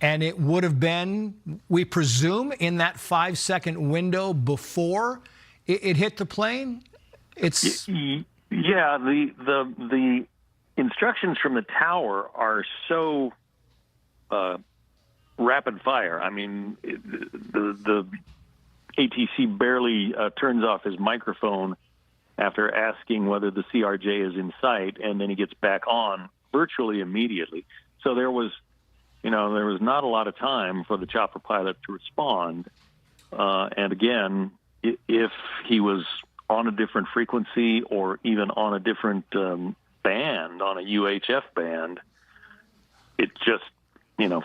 and it would have been, we presume, in that 5 second window before it hit the plane. It's the instructions from the tower are so rapid fire. I mean, the ATC barely turns off his microphone after asking whether the CRJ is in sight, and then he gets back on virtually immediately. So there was not a lot of time for the chopper pilot to respond. And again, if he was on a different frequency or even on a different band, on a UHF band, it just,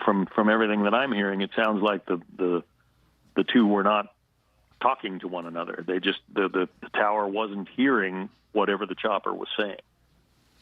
from everything that I'm hearing, it sounds like the two were not talking to one another. They just, the tower wasn't hearing whatever the chopper was saying.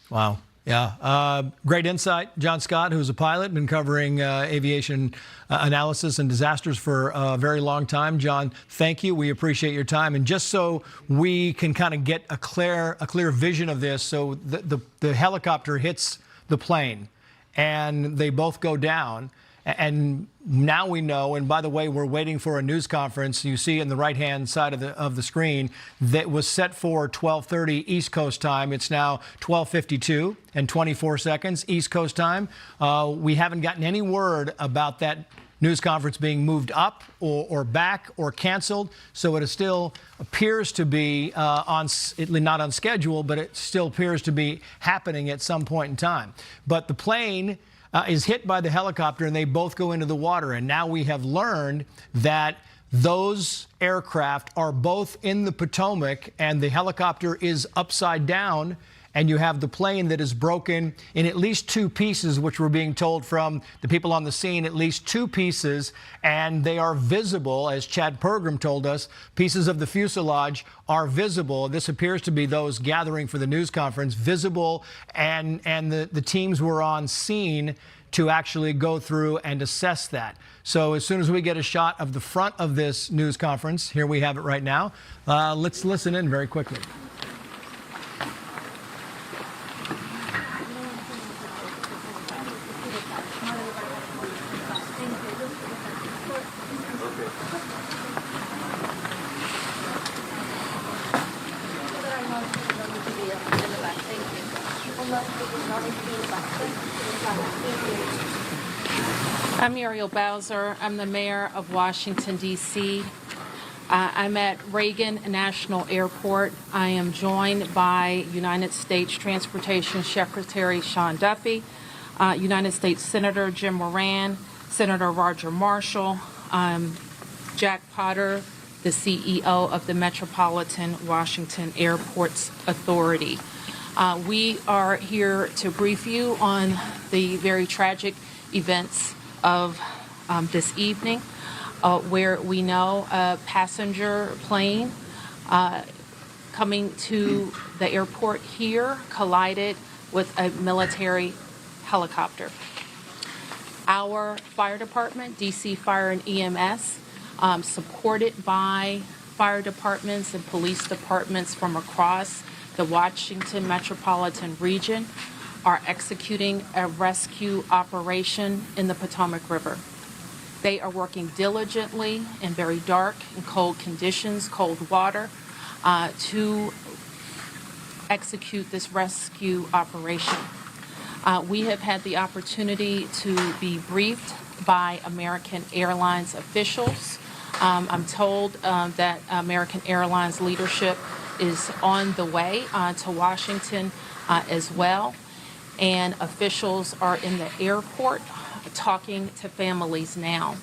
Wow. Yeah. Great insight. John Scott, who's a pilot, been covering aviation analysis and disasters for a very long time. John, thank you. We appreciate your time. And just so we can kind of get a clear vision of this, so the helicopter hits the plane and they both go down. And now we know, and by the way, we're waiting for a news conference. You see in the right-hand side of the screen that was set for 12:30 East Coast time. It's now 12:52 and 24 seconds East Coast time. We haven't gotten any word about that news conference being moved up or back or canceled. So it still appears to be not on schedule, but it still appears to be happening at some point in time. But the plane is hit by the helicopter, and they both go into the water. And now we have learned that those aircraft are both in the Potomac, and the helicopter is upside down, and you have the plane that is broken in at least two pieces, which we're being told from the people on the scene, at least two pieces, and they are visible, as Chad Pergram told us. Pieces of the fuselage are visible. This appears to be those gathering for the news conference, visible, and the teams were on scene to actually go through and assess that. So as soon as we get a shot of the front of this news conference, here we have it right now, let's listen in very quickly. I'm Muriel Bowser. I'm the mayor of Washington, D.C. I'm at Reagan National Airport. I am joined by United States Transportation Secretary Sean Duffy, United States Senator Jim Moran, Senator Roger Marshall, Jack Potter, the CEO of the Metropolitan Washington Airports Authority. We are here to brief you on the very tragic events of this evening, where we know a passenger plane coming to the airport here collided with a military helicopter. Our fire department, DC Fire and EMS, supported by fire departments and police departments from across the Washington metropolitan region, are executing a rescue operation in the Potomac River. They are working diligently in very dark and cold conditions, cold water, to execute this rescue operation. We have had the opportunity to be briefed by American Airlines officials. I'm told that American Airlines leadership is on the way to Washington as well. And officials are in the airport talking to families now.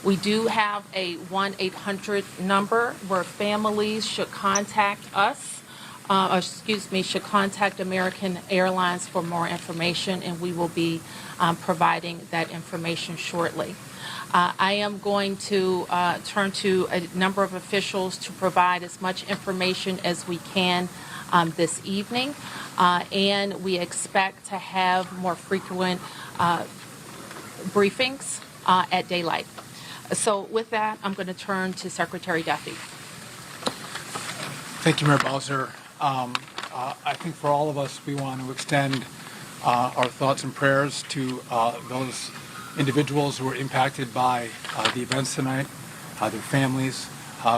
We do have a 1-800 number where families should contact us, should contact American Airlines for more information, and we will be providing that information shortly. I am going to turn to a number of officials to provide as much information as we can this evening, and we expect to have more frequent briefings at daylight. So with that, I'm going to turn to Secretary Duffy. Thank you, Mayor Bowser. I think for all of us, we want to extend our thoughts and prayers to those individuals who were impacted by the events tonight, their families.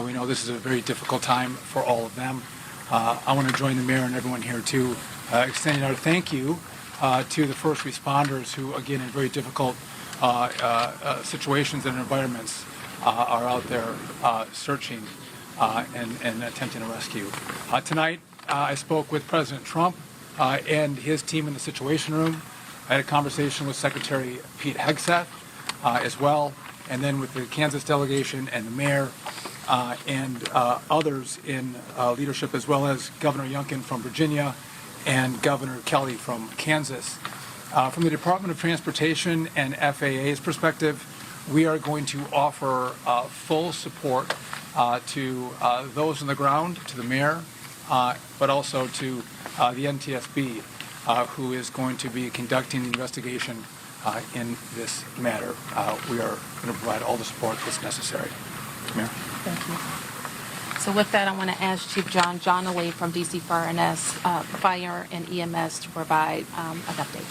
We know this is a very difficult time for all of them. I want to join the mayor and everyone here too, extending our thank you to the first responders who, again, in very difficult situations and environments, are out there searching and attempting to rescue. Tonight, I spoke with President Trump and his team in the Situation Room. I had a conversation with Secretary Pete Hegseth as well, and then with the Kansas delegation and the mayor and others in leadership, as well as Governor Youngkin from Virginia and Governor Kelly from Kansas. From the Department of Transportation and FAA's perspective, we are going to offer full support to those on the ground, to the mayor, but also to the NTSB, who is going to be conducting the investigation in this matter. We are going to provide all the support that's necessary. Mayor. Thank you. So with that, I want to ask Chief John Donnelly from DC Fire and EMS to provide an update.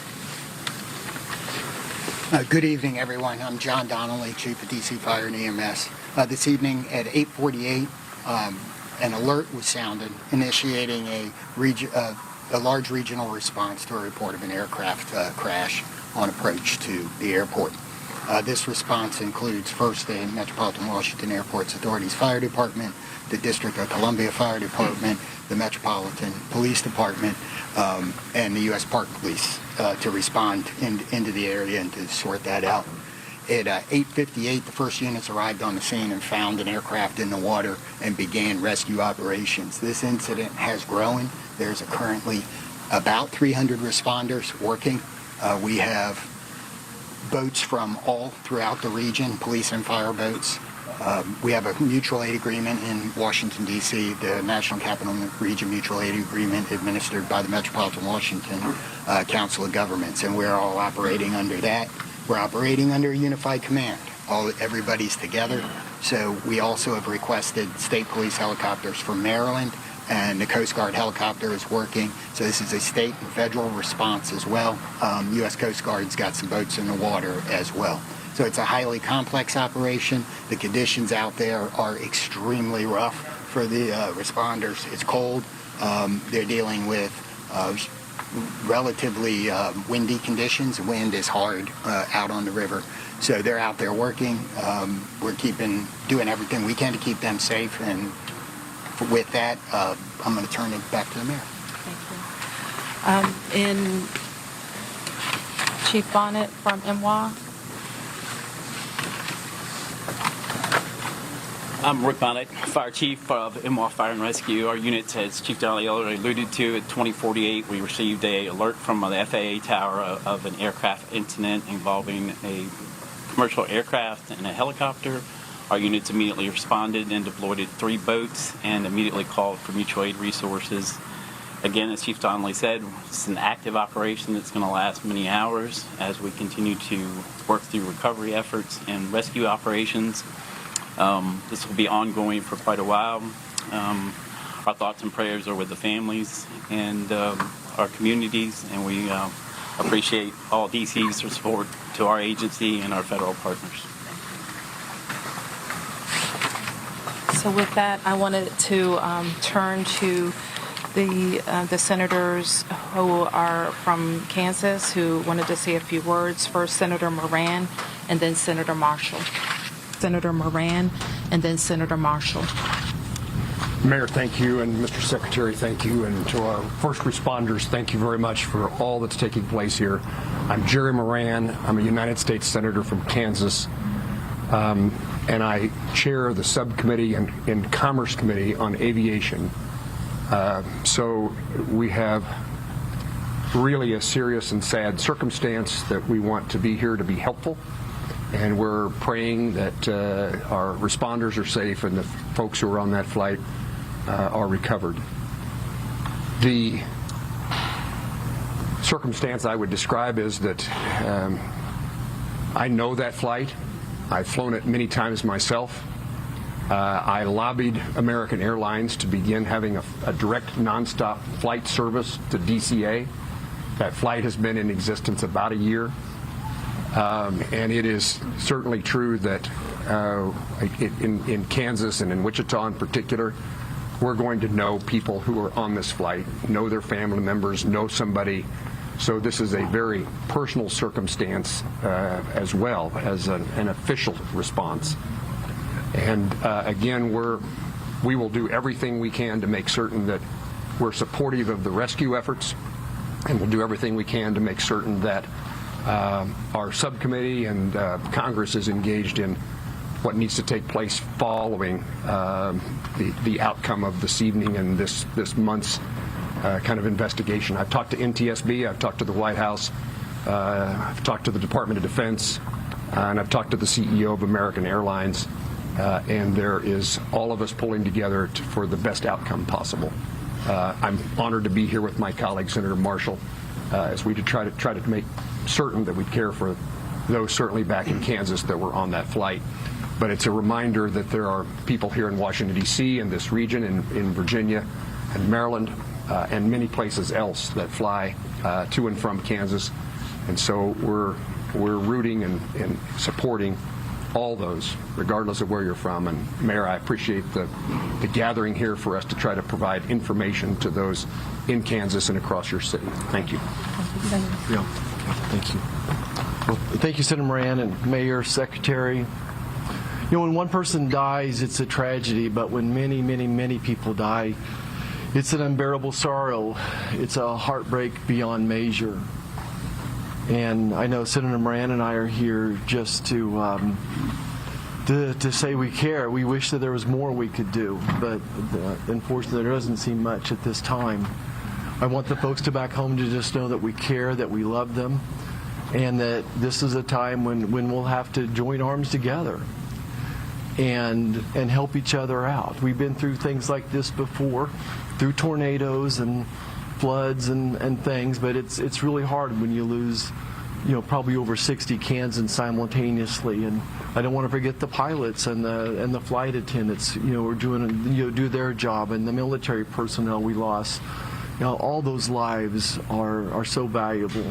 Good evening, everyone. I'm John Donnelly, Chief of DC Fire and EMS. This evening at 8:48, an alert was sounded, initiating a large regional response to a report of an aircraft crash on approach to the airport. This response includes first the Metropolitan Washington Airports Authority's Fire Department, the District of Columbia Fire Department, the Metropolitan Police Department, and the U.S. Park Police to respond into the area and to sort that out. At 8:58, the first units arrived on the scene and found an aircraft in the water and began rescue operations. This incident has grown. There's currently about 300 responders working. We have boats from all throughout the region, police and fire boats. We have a mutual aid agreement in Washington, D.C., the National Capital Region Mutual Aid Agreement administered by the Metropolitan Washington Council of Governments, and we're all operating under that. We're operating under a unified command. Everybody's together. So we also have requested state police helicopters from Maryland, and the Coast Guard helicopter is working. So this is a state and federal response as well. U.S. Coast Guard's got some boats in the water as well. So it's a highly complex operation. The conditions out there are extremely rough for the responders. It's cold. They're dealing with relatively windy conditions. Wind is hard out on the river. So they're out there working. We're doing everything we can to keep them safe. And with that, I'm going to turn it back to the mayor. Thank you. In Chief Bonnet from MWA. I'm Rick Bonnet, Fire Chief of MWA Fire and Rescue. Our unit, as Chief Donnelly already alluded to, at 2048, we received an alert from the FAA tower of an aircraft incident involving a commercial aircraft and a helicopter. Our units immediately responded and deployed 3 boats and immediately called for mutual aid resources. Again, as Chief Donnelly said, it's an active operation that's going to last many hours as we continue to work through recovery efforts and rescue operations. This will be ongoing for quite a while. Our thoughts and prayers are with the families and our communities, and we appreciate all DC's support to our agency and our federal partners. So with that, I wanted to turn to the senators who are from Kansas who wanted to say a few words. First, Senator Moran, and then Senator Marshall. Senator Moran, and then Senator Marshall. Mayor, thank you, and Mr. Secretary, thank you, and to our first responders, thank you very much for all that's taking place here. I'm Jerry Moran. I'm a United States Senator from Kansas, and I chair the subcommittee and Commerce Committee on Aviation. So we have really a serious and sad circumstance that we want to be here to be helpful. And we're praying that our responders are safe and the folks who are on that flight are recovered. The circumstance I would describe is that I know that flight. I've flown it many times myself. I lobbied American Airlines to begin having a direct nonstop flight service to DCA. That flight has been in existence about a year. And it is certainly true that in Kansas and in Wichita in particular, we're going to know people who are on this flight, know their family members, know somebody. So this is a very personal circumstance as well as an official response. And again, we will do everything we can to make certain that we're supportive of the rescue efforts, and we'll do everything we can to make certain that our subcommittee and Congress is engaged in what needs to take place following the outcome of this evening and this month's kind of investigation. I've talked to NTSB, I've talked to the White House, I've talked to the Department of Defense, and I've talked to the CEO of American Airlines, and there is all of us pulling together for the best outcome possible. I'm honored to be here with my colleague, Senator Marshall, as we try to make certain that we care for those certainly back in Kansas that were on that flight. But it's a reminder that there are people here in Washington, D.C., in this region, in Virginia and Maryland, and many places else that fly to and from Kansas. And so we're rooting and supporting all those, regardless of where you're from. And Mayor, I appreciate the gathering here for us to try to provide information to those in Kansas and across your city. Thank you. Thank you. Yeah. Thank you. Well, thank you, Senator Moran and Mayor, Secretary. You know, when one person dies, it's a tragedy, but when many, many, many people die, it's an unbearable sorrow. It's a heartbreak beyond measure. And I know Senator Moran and I are here just to say we care. We wish that there was more we could do, but unfortunately there doesn't seem much at this time. I want the folks to back home to just know that we care, that we love them, and that this is a time when we'll have to join arms together and help each other out. We've been through things like this before, through tornadoes and floods and things, but it's really hard when you lose, you know, probably over 60 Kansans simultaneously. And I don't want to forget the pilots and the flight attendants, you know, who are doing, you know, do their job, and the military personnel we lost. You know, all those lives are so valuable,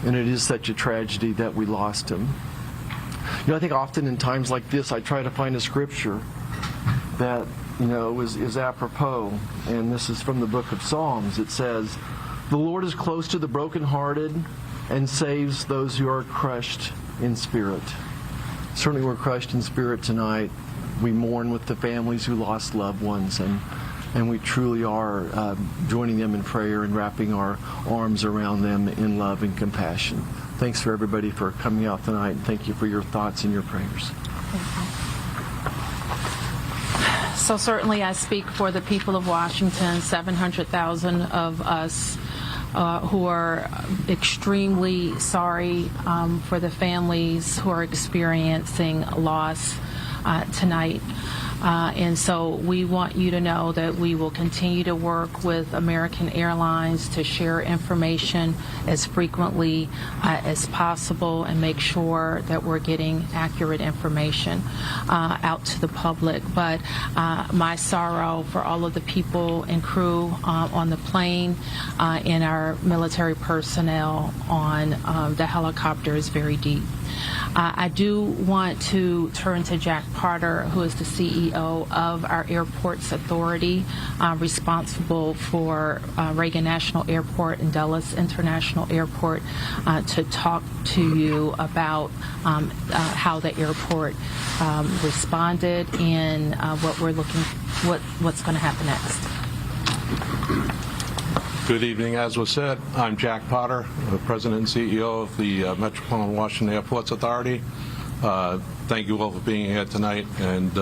and it is such a tragedy that we lost them. You know, I think often in times like this, I try to find a scripture that, you know, is apropos, and this is from the book of Psalms. It says, "The Lord is close to the brokenhearted and saves those who are crushed in spirit." Certainly we're crushed in spirit tonight. We mourn with the families who lost loved ones, and we truly are joining them in prayer and wrapping our arms around them in love and compassion. Thanks for everybody for coming out tonight, and thank you for your thoughts and your prayers. So certainly I speak for the people of Washington, 700,000 of us who are extremely sorry for the families who are experiencing loss tonight. And so we want you to know that we will continue to work with American Airlines to share information as frequently as possible and make sure that we're getting accurate information out to the public. But my sorrow for all of the people and crew on the plane and our military personnel on the helicopter is very deep. I do want to turn to Jack Potter, who is the CEO of our Airports Authority, responsible for Reagan National Airport and Dulles International Airport, to talk to you about how the airport responded and what's going to happen next. Good evening. As was said, I'm Jack Potter, President and CEO of the Metropolitan Washington Airports Authority. Thank you all for being here tonight and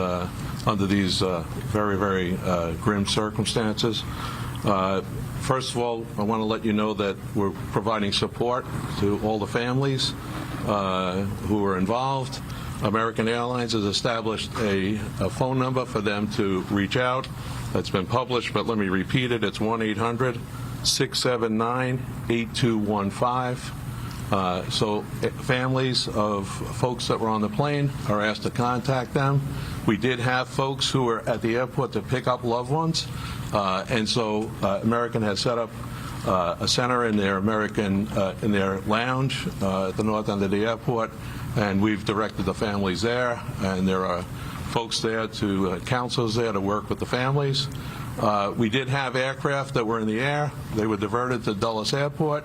under these very, very grim circumstances. First of all, I want to let you know that we're providing support to all the families who are involved. American Airlines has established a phone number for them to reach out. That's been published, but let me repeat it. It's 1-800-679-8215. So families of folks that were on the plane are asked to contact them. We did have folks who were at the airport to pick up loved ones, and so American has set up a center in their in their lounge at the north end of the airport, and we've directed the families there, and there are folks there counselors there to work with the families. We did have aircraft that were in the air. They were diverted to Dulles Airport,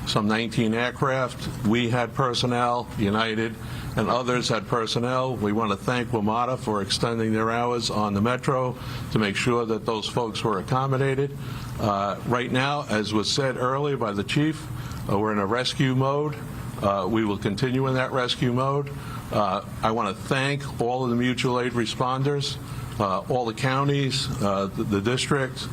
some 19 aircraft. We had personnel, United and others had personnel. We want to thank WMATA for extending their hours on the Metro to make sure that those folks were accommodated. Right now, as was said earlier by the chief, we're in a rescue mode. We will continue in that rescue mode. I want to thank all of the mutual aid responders, all the counties, the district,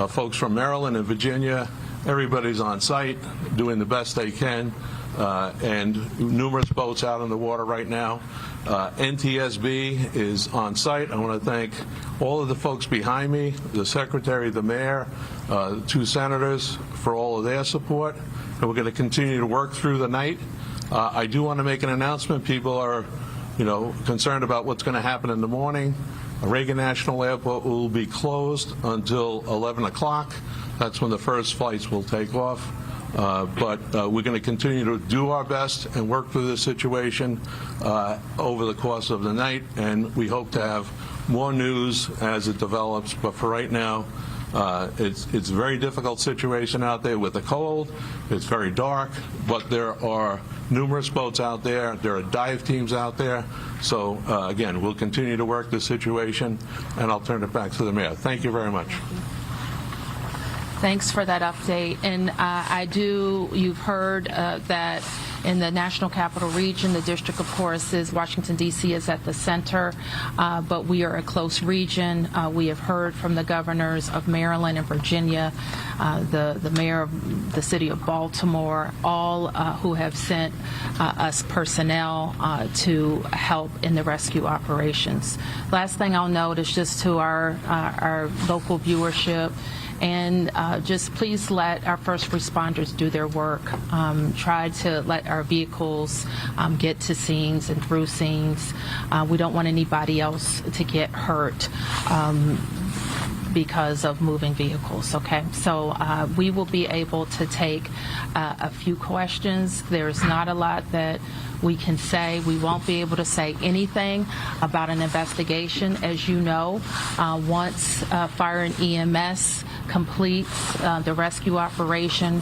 folks from Maryland and Virginia. Everybody's on site doing the best they can, and numerous boats out in the water right now. NTSB is on site. I want to thank all of the folks behind me, the Secretary, the Mayor, the 2 senators for all of their support, and we're going to continue to work through the night. I do want to make an announcement. People are, concerned about what's going to happen in the morning. Reagan National Airport will be closed until 11 o'clock. That's when the first flights will take off. But we're going to continue to do our best and work through this situation over the course of the night, and we hope to have more news as it develops. But for right now, It's a very difficult situation out there with the cold. It's very dark, but there are numerous boats out there. There are dive teams out there. So, again, we'll continue to work the situation, and I'll turn it back to the mayor. Thank you very much. Thanks for that update. And you've heard that in the National Capital Region, the district, of course, is Washington, D.C. is at the center, but we are a close region. We have heard from the governors of Maryland and Virginia, the mayor of the city of Baltimore, all who have sent us personnel to help in the rescue operations. Last thing I'll note is just to our local viewership, and just please let our first responders do their work. Try to let our vehicles get to scenes and through scenes. We don't want anybody else to get hurt because of moving vehicles, okay? So we will be able to take a few questions. There's not a lot that we can say. We won't be able to say anything about an investigation. As you know, once Fire and EMS completes the rescue operation,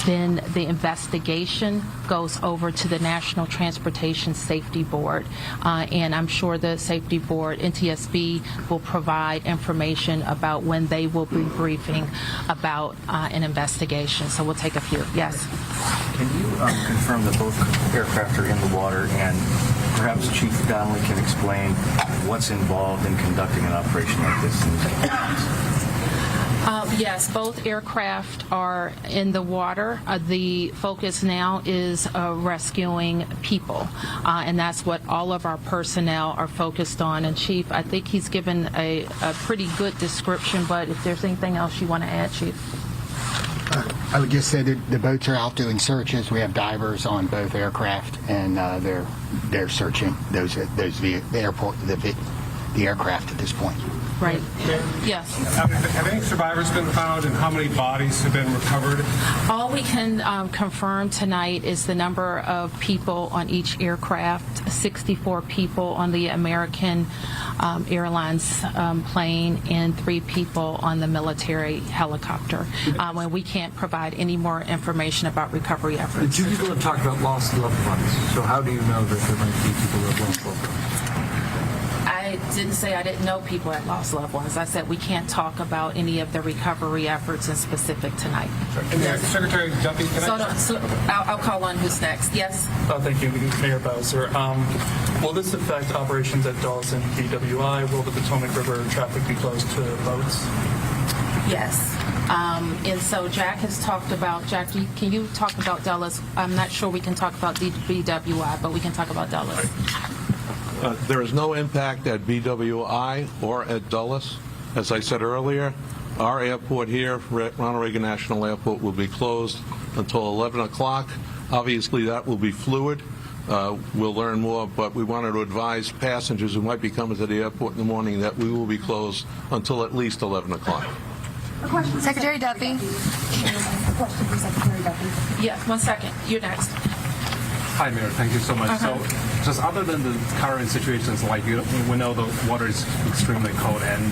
then the investigation goes over to the National Transportation Safety Board. And I'm sure the Safety Board, NTSB, will provide information about when they will be briefing about an investigation. So we'll take a few. Yes? Can you confirm that both aircraft are in the water, and perhaps Chief Donnelly can explain what's involved in conducting an operation like this? Yes, both aircraft are in the water. The focus now is rescuing people, and that's what all of our personnel are focused on. And Chief, I think he's given a pretty good description, but if there's anything else you want to add, Chief? I would just say that the boats are out doing searches. We have divers on both aircraft, and they're searching the aircraft at this point. Right. Yes. Have any survivors been found, and how many bodies have been recovered? All we can confirm tonight is the number of people on each aircraft, 64 people on the American Airlines plane and 3 people on the military helicopter. And we can't provide any more information about recovery efforts. 2 people have talked about lost loved ones. So how do you know that there might be people who have lost loved ones? I didn't say I didn't know people had lost loved ones. I said we can't talk about any of the recovery efforts in specific tonight. Yes. Secretary Duffy, I'll call on who's next. Yes? Thank you, Mayor Bowser. Will this affect operations at Dulles and BWI? Will the Potomac River traffic be closed to boats? Yes. And so Jack has talked about, Jackie, can you talk about Dulles? I'm not sure we can talk about BWI, but we can talk about Dulles. There is no impact at BWI or at Dulles. As I said earlier, our airport here, Ronald Reagan National Airport, will be closed until 11 o'clock. Obviously, that will be fluid. We'll learn more, but we wanted to advise passengers who might be coming to the airport in the morning that we will be closed until at least 11 o'clock. Secretary Duffy. A question for Secretary Duffy. Yeah, 1 second. You're next. Hi, Mayor. Thank you so much. So, just other than the current situations, like we know the water is extremely cold and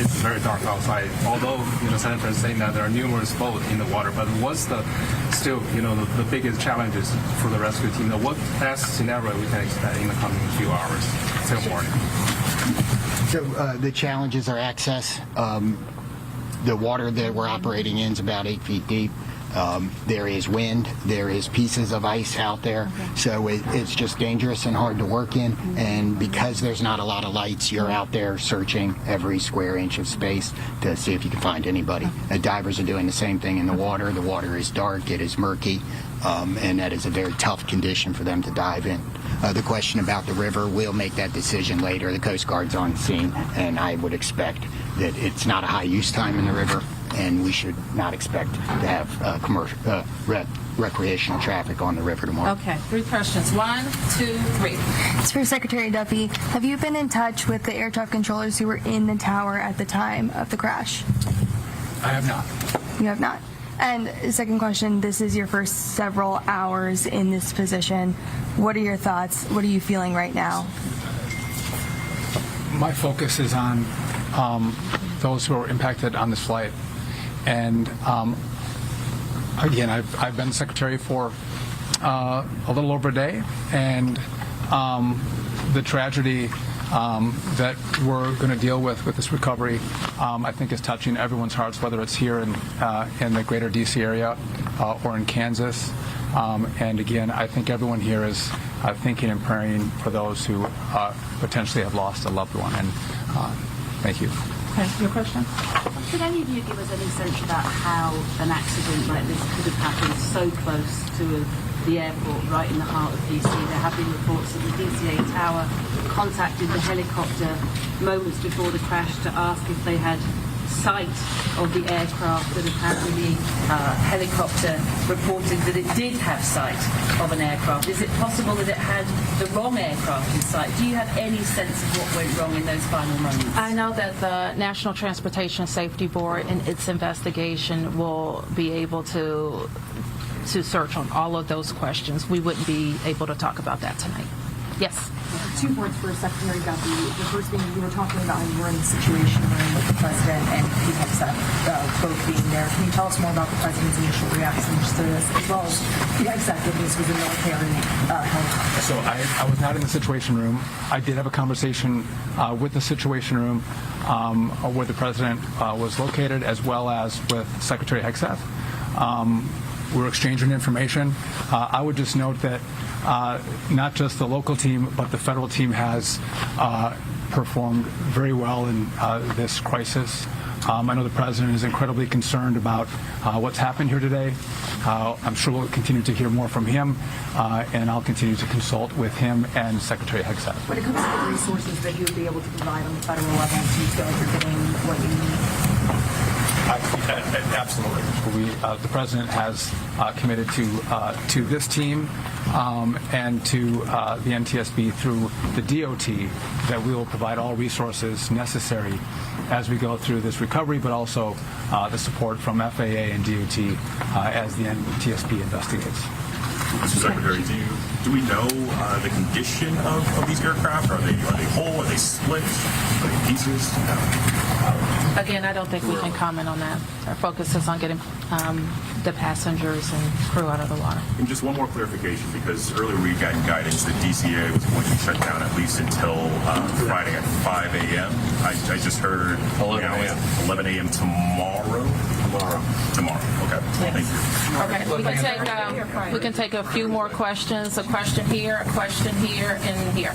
it's very dark outside. Although Senator is saying that there are numerous boats in the water, but what's the biggest challenges for the rescue team? What best scenario we can expect in the coming few hours till morning? So the challenges are access. The water that we're operating in is about 8 feet deep. There is wind, there is pieces of ice out there, so it's just dangerous and hard to work in, and because there's not a lot of lights, you're out there searching every square inch of space to see if you can find anybody. Divers are doing the same thing in the water. The water is dark, it is murky, and that is a very tough condition for them to dive in. The question about the river, we'll make that decision later. The Coast Guard's on scene, and I would expect that it's not a high use time in the river, and we should not expect to have commercial recreational traffic on the river tomorrow. Okay, 3 questions. 1, 2, 3. It's for Secretary Duffy. Have you been in touch with the air traffic controllers who were in the tower at the time of the crash? I have not. You have not. And second question, this is your first several hours in this position. What are your thoughts? What are you feeling right now? My focus is on those who are impacted on this flight. Again, I've been secretary for a little over a day, and the tragedy that we're going to deal with this recovery, I think is touching everyone's hearts, whether it's here in the greater D.C. area or in Kansas. And again, I think everyone here is thinking and praying for those who potentially have lost a loved one. And thank you. Okay, your question? Could any of you give us any sense about how an accident like this could have happened so close to the airport, right in the heart of DC? There have been reports that the DCA tower contacted the helicopter moments before the crash to ask if they had sight of the aircraft, that apparently the helicopter reported that it did have sight of an aircraft. Is it possible that it had the wrong aircraft in sight? Do you have any sense of what went wrong in those final moments? I know that the National Transportation Safety Board in its investigation will be able to search on all of those questions. We wouldn't be able to talk about that tonight. Yes. 2 points for Secretary Duffy. The first being, you were talking about how you were in the situation room with the president and he had said both being there. Can you tell us more about the president's initial reactions to this, as well as the executives with the military helicopter? So I was not in the situation room. I did have a conversation with the situation room where the president was located, as well as with Secretary Hegseth. We're exchanging information. I would just note that not just the local team, but the federal team has performed very well in this crisis. I know the president is incredibly concerned about what's happened here today. I'm sure we'll continue to hear more from him, and I'll continue to consult with him and Secretary Hegseth. When it comes to the resources that you'll be able to provide on the federal level, do you feel like you're getting what you need? Absolutely. The president has committed to this team and to the NTSB through the DOT that we will provide all resources necessary as we go through this recovery, but also the support from FAA and DOT as the NTSB investigates. Mr. Secretary, do we know the condition of these aircraft? Are they whole? Are they split? Are they pieces? Again, I don't think we can comment on that. Our focus is on getting the passengers and crew out of the water. And just one more clarification, because earlier we got guidance that DCA was going to shut down at least until Friday at 5 a.m. I just heard 11 a.m. tomorrow. Okay. Thank you. Okay. We can take a few more questions. A question here, and here.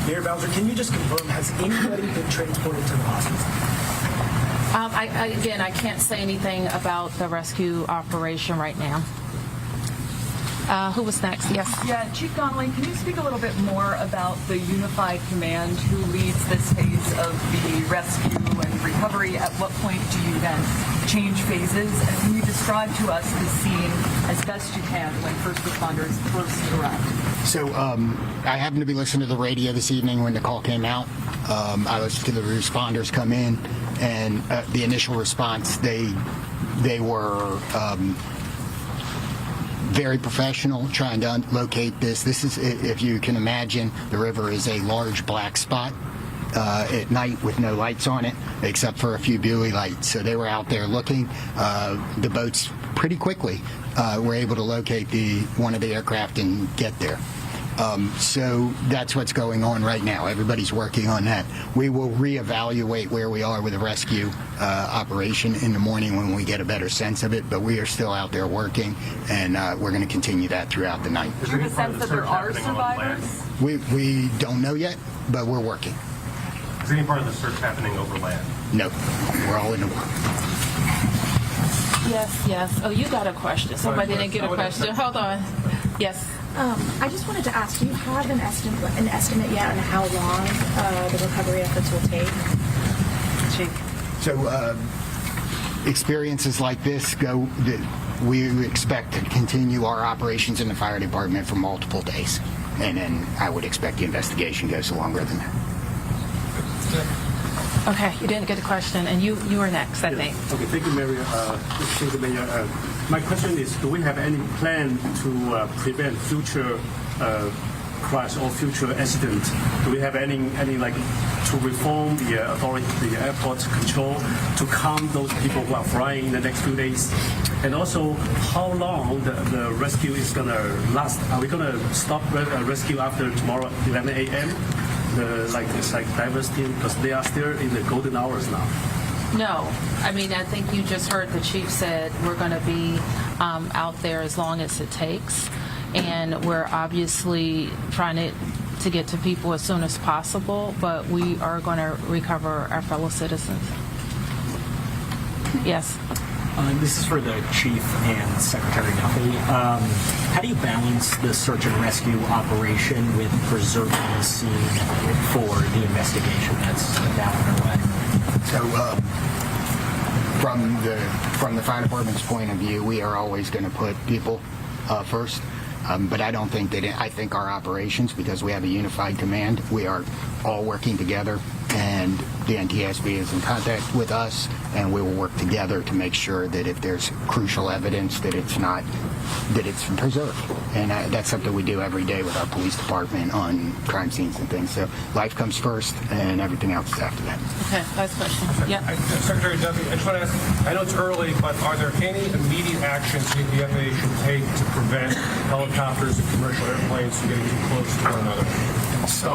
Mayor Bowser, can you just confirm, has anybody been transported to the hospital? Again, I can't say anything about the rescue operation right now. Who was next? Yes. Yeah, Chief Donnelly, can you speak a little bit more about the unified command who leads this phase of the rescue and recovery? At what point do you then change phases? And can you describe to us the scene as best you can when first responders first arrive? So I happened to be listening to the radio this evening when the call came out. I listened to the responders come in, and the initial response, they were very professional, trying to locate this. This is, if you can imagine, the river is a large black spot at night with no lights on it, except for a few buoy lights. So they were out there looking. The boats pretty quickly were able to locate one of the aircraft and get there. So that's what's going on right now. Everybody's working on that. We will reevaluate where we are with the rescue operation in the morning when we get a better sense of it, but we are still out there working, and we're going to continue that throughout the night. Is there a sense that there are survivors? We don't know yet, but we're working. Is any part of the search happening over land? No, we're all in the water. Yes. Oh, you got a question. Somebody didn't get a question. Hold on. Yes. I just wanted to ask, do you have an estimate yet on how long the recovery efforts will take? So experiences like this we expect to continue our operations in the fire department for multiple days. And then I would expect the investigation goes longer than that. Okay, you didn't get a question, and you were next, I think. Okay, thank you, Mayor. Thank you, Mayor. My question is, do we have any plan to prevent future crash or future accident, do we have any like to reform the authority, the airport control to calm those people who are flying in the next few days? And also, how long the rescue is going to last? Are we going to stop rescue after tomorrow 11 a.m.? It's like divers team, because they are still in the golden hours now. No. I mean, I think you just heard the chief said we're going to be out there as long as it takes. And we're obviously trying to get to people as soon as possible, but we are going to recover our fellow citizens. Yes. This is for the Chief and Secretary Duffy. How do you balance the search and rescue operation with preserving the scene for the investigation that's now underway? So, from the fire department's point of view, we are always going to put people first. But I don't think that I think our operations, because we have a unified command, we are all working together, and the NTSB is in contact with us, and we will work together to make sure that if there's crucial evidence that it's preserved. And that's something we do every day with our police department on crime scenes and things. So life comes first, and everything else is after that. Okay, last question. Yeah. Secretary Duffy, I just want to ask, I know it's early, but are there any immediate actions the FAA should take to prevent helicopters and commercial airplanes from getting too close to one another? So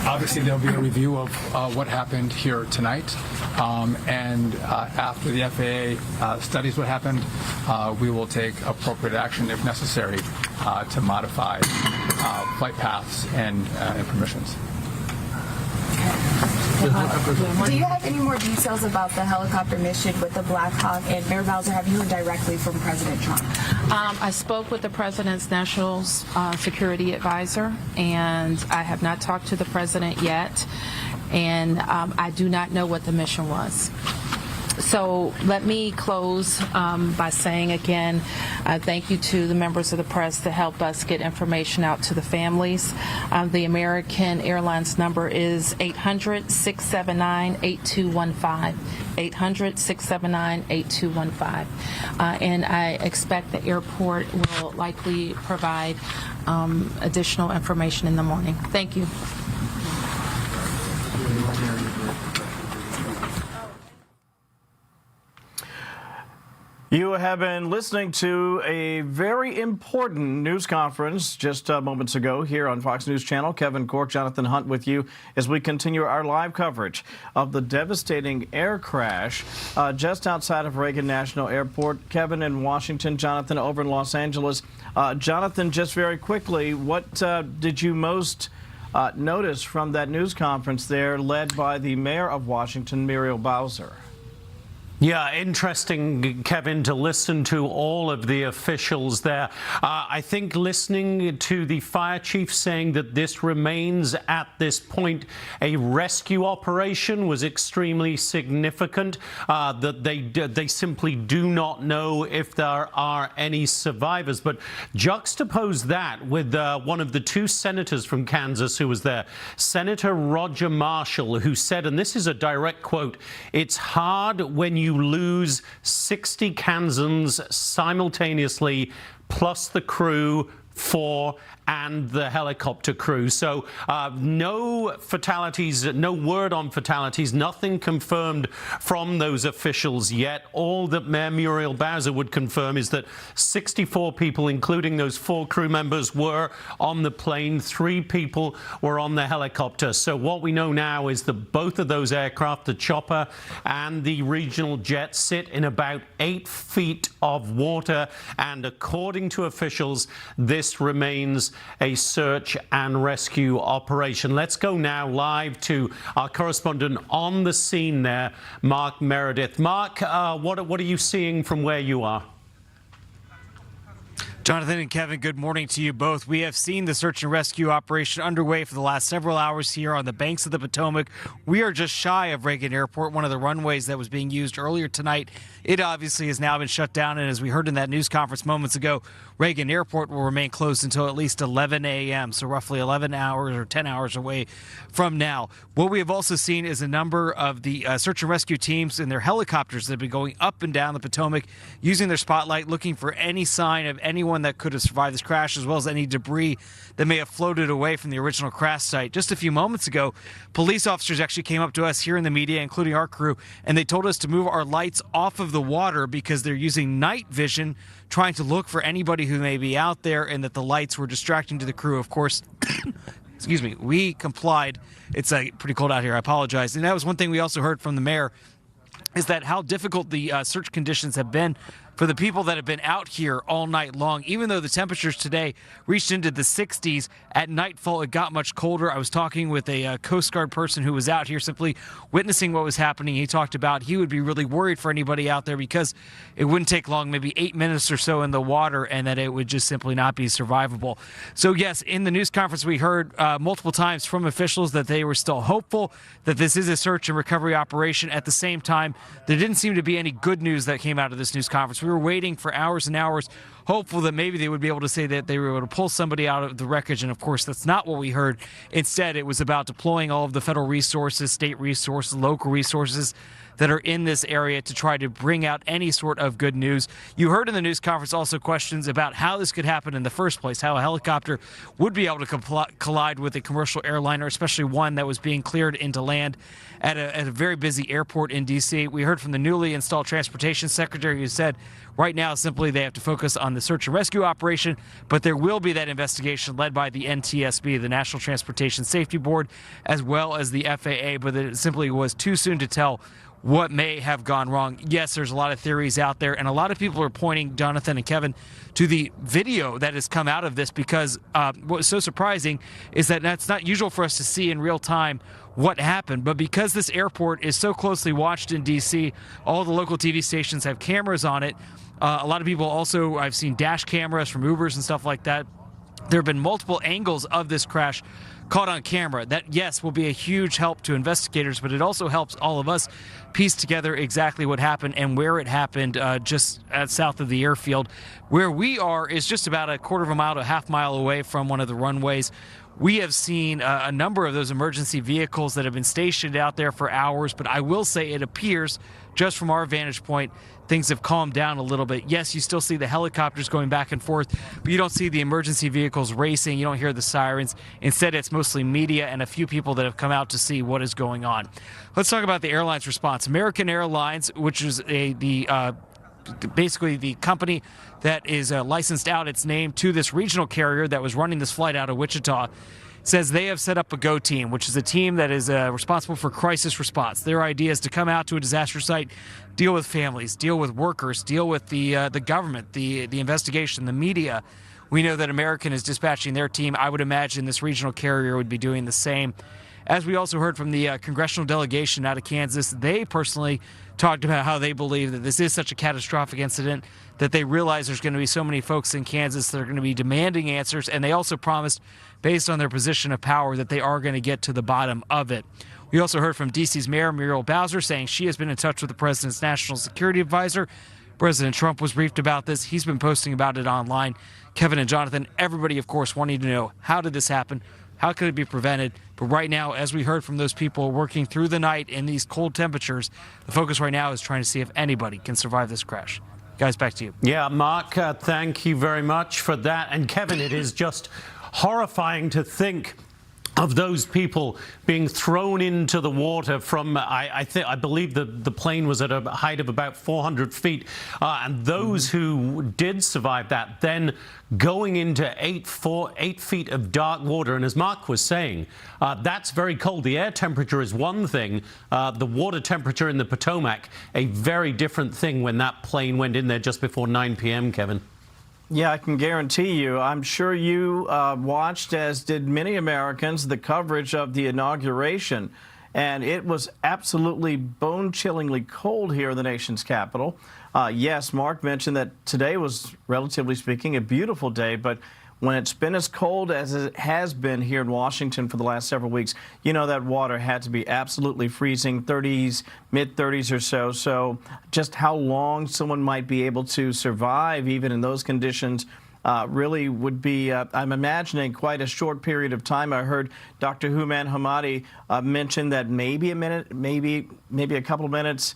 obviously there'll be a review of what happened here tonight, and after the FAA studies what happened, we will take appropriate action if necessary to modify flight paths and permissions. Do you have any more details about the helicopter mission with the Black Hawk? And Mayor Bowser, have you heard directly from President Trump? I spoke with the President's National Security Advisor, and I have not talked to the President yet, and I do not know what the mission was. So let me close by saying again, thank you to the members of the press to help us get information out to the families. The American Airlines number is 800-679-8215. 800-679-8215. And I expect the airport will likely provide additional information in the morning. Thank you. You have been listening to a very important news conference just moments ago here on Fox News Channel. Kevin Cork, Jonathan Hunt with you as we continue our live coverage of the devastating air crash just outside of Reagan National Airport. Kevin in Washington, Jonathan over in Los Angeles. Jonathan, just very quickly, what did you most notice from that news conference there led by the mayor of Washington, Muriel Bowser? Yeah, interesting, Kevin, to listen to all of the officials there. I think listening to the fire chief saying that this remains at this point a rescue operation was extremely significant, that they simply do not know if there are any survivors. But juxtapose that with one of the two senators from Kansas who was there, Senator Roger Marshall, who said, and this is a direct quote, "It's hard when you lose 60 Kansans simultaneously, plus the crew, and the helicopter crew." So no fatalities, no word on fatalities, nothing confirmed from those officials yet. All that Mayor Muriel Bowser would confirm is that 64 people, including those 4 crew members, were on the plane. 3 people were on the helicopter. So what we know now is that both of those aircraft, the chopper and the regional jet, sit in about 8 feet of water. And according to officials, this remains a search and rescue operation. Let's go now live to our correspondent on the scene there, Mark Meredith. Mark, what are you seeing from where you are? Jonathan and Kevin, good morning to you both. We have seen the search and rescue operation underway for the last several hours here on the banks of the Potomac. We are just shy of Reagan Airport, one of the runways that was being used earlier tonight. It obviously has now been shut down, and as we heard in that news conference moments ago, Reagan Airport will remain closed until at least 11 a.m., so roughly 11 hours or 10 hours away from now. What we have also seen is a number of the search and rescue teams and their helicopters that have been going up and down the Potomac, using their spotlight, looking for any sign of anyone anyone that could have survived this crash, as well as any debris that may have floated away from the original crash site. Just a few moments ago, police officers actually came up to us here in the media, including our crew, and they told us to move our lights off of the water because they're using night vision, trying to look for anybody who may be out there, and that the lights were distracting to the crew. Of course, excuse me, we complied. It's pretty cold out here. I apologize. And that was one thing we also heard from the mayor, is that how difficult the search conditions have been for the people that have been out here all night long. Even though the temperatures today reached into the 60s, at nightfall it got much colder. I was talking with a Coast Guard person who was out here simply witnessing what was happening. He talked about he would be really worried for anybody out there because it wouldn't take long, maybe 8 minutes or so in the water, and that it would just simply not be survivable. So yes, in the news conference we heard multiple times from officials that they were still hopeful that this is a search and recovery operation. At the same time, there didn't seem to be any good news that came out of this news conference. We were waiting for hours and hours, hopeful that maybe they would be able to say that they were able to pull somebody out of the wreckage, and of course that's not what we heard. Instead, it was about deploying all of the federal resources, state resources, local resources that are in this area to try to bring out any sort of good news. You heard in the news conference also questions about how this could happen in the first place, how a helicopter would be able to collide with a commercial airliner, especially one that was being cleared into land at a very busy airport in D.C. We heard from the newly installed transportation secretary who said right now simply they have to focus on the search and rescue operation, but there will be that investigation led by the NTSB, the National Transportation Safety Board, as well as the FAA, but it simply was too soon to tell what may have gone wrong. Yes, there's a lot of theories out there, and a lot of people are pointing, Jonathan and Kevin, to the video that has come out of this, because what was so surprising is that that's not usual for us to see in real time what happened. But because this airport is so closely watched in D.C., all the local TV stations have cameras on it. A lot of people also, I've seen dash cameras from Ubers and stuff like that. There have been multiple angles of this crash caught on camera. That, yes, will be a huge help to investigators, but it also helps all of us piece together exactly what happened and where it happened, just south of the airfield. Where we are is just about a quarter of a mile to a half mile away from one of the runways. We have seen a number of those emergency vehicles that have been stationed out there for hours, but I will say it appears, just from our vantage point, things have calmed down a little bit. Yes, you still see the helicopters going back and forth, but you don't see the emergency vehicles racing. You don't hear the sirens. Instead, it's mostly media and a few people that have come out to see what is going on. Let's talk about the airline's response. American Airlines, which is basically the company that is licensed out its name to this regional carrier that was running this flight out of Wichita, says they have set up a GO team, which is a team that is responsible for crisis response. Their idea is to come out to a disaster site, deal with families, deal with workers, deal with the government, the investigation, the media. We know that American is dispatching their team. I would imagine this regional carrier would be doing the same. As we also heard from the congressional delegation out of Kansas, they personally talked about how they believe that this is such a catastrophic incident that they realize there's going to be so many folks in Kansas that are going to be demanding answers, and they also promised, based on their position of power, that they are going to get to the bottom of it. We also heard from D.C.'s Mayor Muriel Bowser saying she has been in touch with the president's national security advisor. President Trump was briefed about this. He's been posting about it online. Kevin and Jonathan, everybody, of course, wanting to know, how did this happen? How could it be prevented? But right now, as we heard from those people working through the night in these cold temperatures, the focus right now is trying to see if anybody can survive this crash. Guys, back to you. Yeah, Mark, thank you very much for that. And Kevin, it is just horrifying to think of those people being thrown into the water from, I believe the plane was at a height of about 400 feet. And those who did survive that, then going into 8 feet of dark water. And as Mark was saying, that's very cold. The air temperature is one thing. The water temperature in the Potomac, a very different thing when that plane went in there just before 9 p.m., Kevin. Yeah, I can guarantee you. I'm sure you watched, as did many Americans, the coverage of the inauguration. And it was absolutely bone-chillingly cold here in the nation's capital. Yes, Mark mentioned that today was, relatively speaking, a beautiful day. But when it's been as cold as it has been here in Washington for the last several weeks, you know that water had to be absolutely freezing, 30s, mid-30s or so. So just how long someone might be able to survive even in those conditions really would be, I'm imagining, quite a short period of time. I heard Dr. Houman Hamadi mention that maybe a minute, maybe a couple of minutes,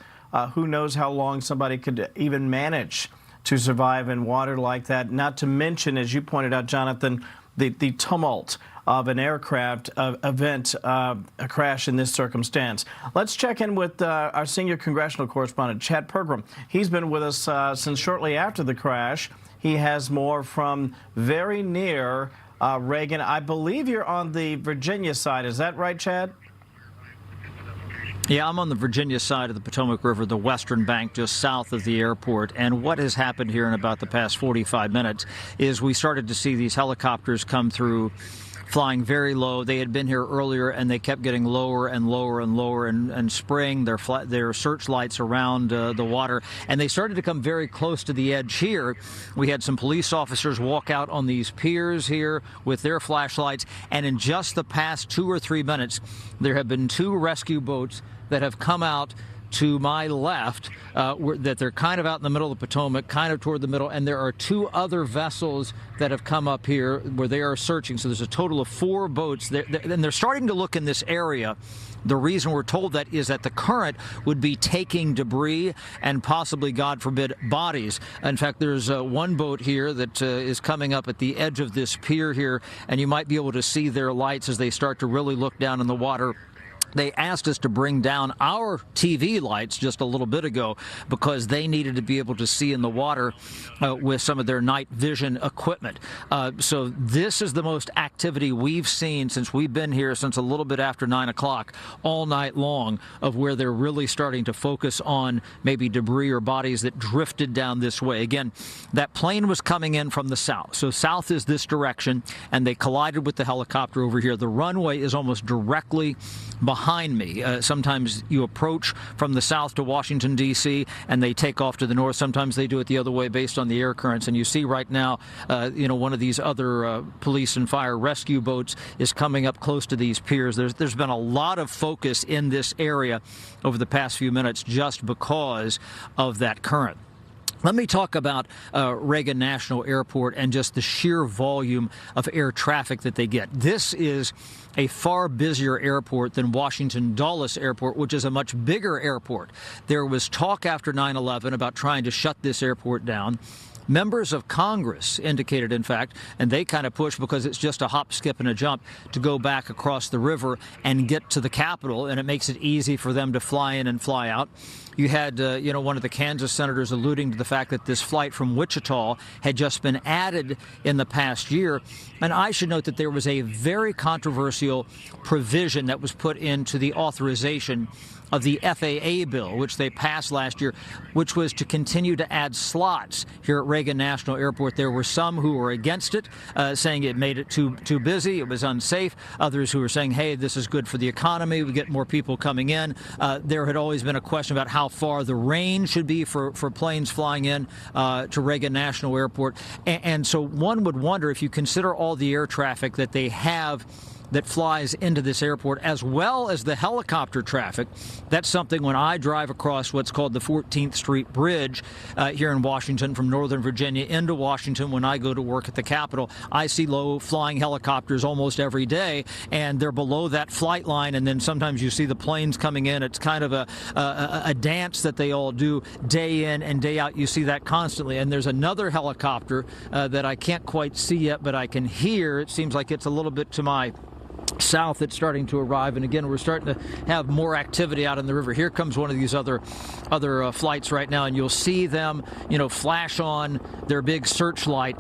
who knows how long somebody could even manage to survive in water like that, not to mention, as you pointed out, Jonathan, the tumult of an aircraft event, a crash in this circumstance. Let's check in with our senior congressional correspondent, Chad Pergram. He's been with us since shortly after the crash. He has more from very near Reagan. I believe you're on the Virginia side. Is that right, Chad? Yeah, I'm on the Virginia side of the Potomac River, the western bank just south of the airport. And what has happened here in about the past 45 minutes is we started to see these helicopters come through flying very low. They had been here earlier, and they kept getting lower and lower and lower and spraying their searchlights around the water. And they started to come very close to the edge here. We had some police officers walk out on these piers here with their flashlights. And in just the past 2 or 3 minutes, there have been 2 rescue boats that have come out to my left, that they're kind of out in the middle of the Potomac, kind of toward the middle, and there are 2 other vessels that have come up here where they are searching. So there's a total of 4 boats, and they're starting to look in this area. The reason we're told that is that the current would be taking debris and possibly, God forbid, bodies. In fact, there's one boat here that is coming up at the edge of this pier here, and you might be able to see their lights as they start to really look down in the water. They asked us to bring down our TV lights just a little bit ago because they needed to be able to see in the water with some of their night vision equipment. So this is the most activity we've seen since we've been here since a little bit after 9 o'clock all night long, of where they're really starting to focus on maybe debris or bodies that drifted down this way. Again, that plane was coming in from the south. So south is this direction, and they collided with the helicopter over here. The runway is almost directly behind me. Sometimes you approach from the south to Washington, D.C., and they take off to the north. Sometimes they do it the other way based on the air currents. And you see right now, one of these other police and fire rescue boats is coming up close to these piers. There's been a lot of focus in this area over the past few minutes just because of that current. Let me talk about Reagan National Airport and just the sheer volume of air traffic that they get. This is a far busier airport than Washington Dulles Airport, which is a much bigger airport. There was talk after 9/11 about trying to shut this airport down. Members of Congress indicated, in fact, and they kind of pushed because it's just a hop, skip, and a jump to go back across the river and get to the Capitol, and it makes it easy for them to fly in and fly out. You had, one of the Kansas senators alluding to the fact that this flight from Wichita had just been added in the past year. And I should note that there was a very controversial provision that was put into the authorization of the FAA bill, which they passed last year, which was to continue to add slots here at Reagan National Airport. There were some who were against it, saying it made it too busy, it was unsafe. Others who were saying, hey, this is good for the economy, we get more people coming in. There had always been a question about how far the range should be for planes flying in to Reagan National Airport. And so one would wonder, if you consider all the air traffic that they have that flies into this airport, as well as the helicopter traffic. That's something when I drive across what's called the 14th Street Bridge here in Washington from Northern Virginia into Washington when I go to work at the Capitol. I see low-flying helicopters almost every day, and they're below that flight line, and then sometimes you see the planes coming in. It's kind of a dance that they all do day in and day out. You see that constantly. And there's another helicopter that I can't quite see yet, but I can hear. It seems like it's a little bit to my south. It's starting to arrive, and again, we're starting to have more activity out in the river. Here comes one of these other flights right now, and you'll see them, flash on their big searchlight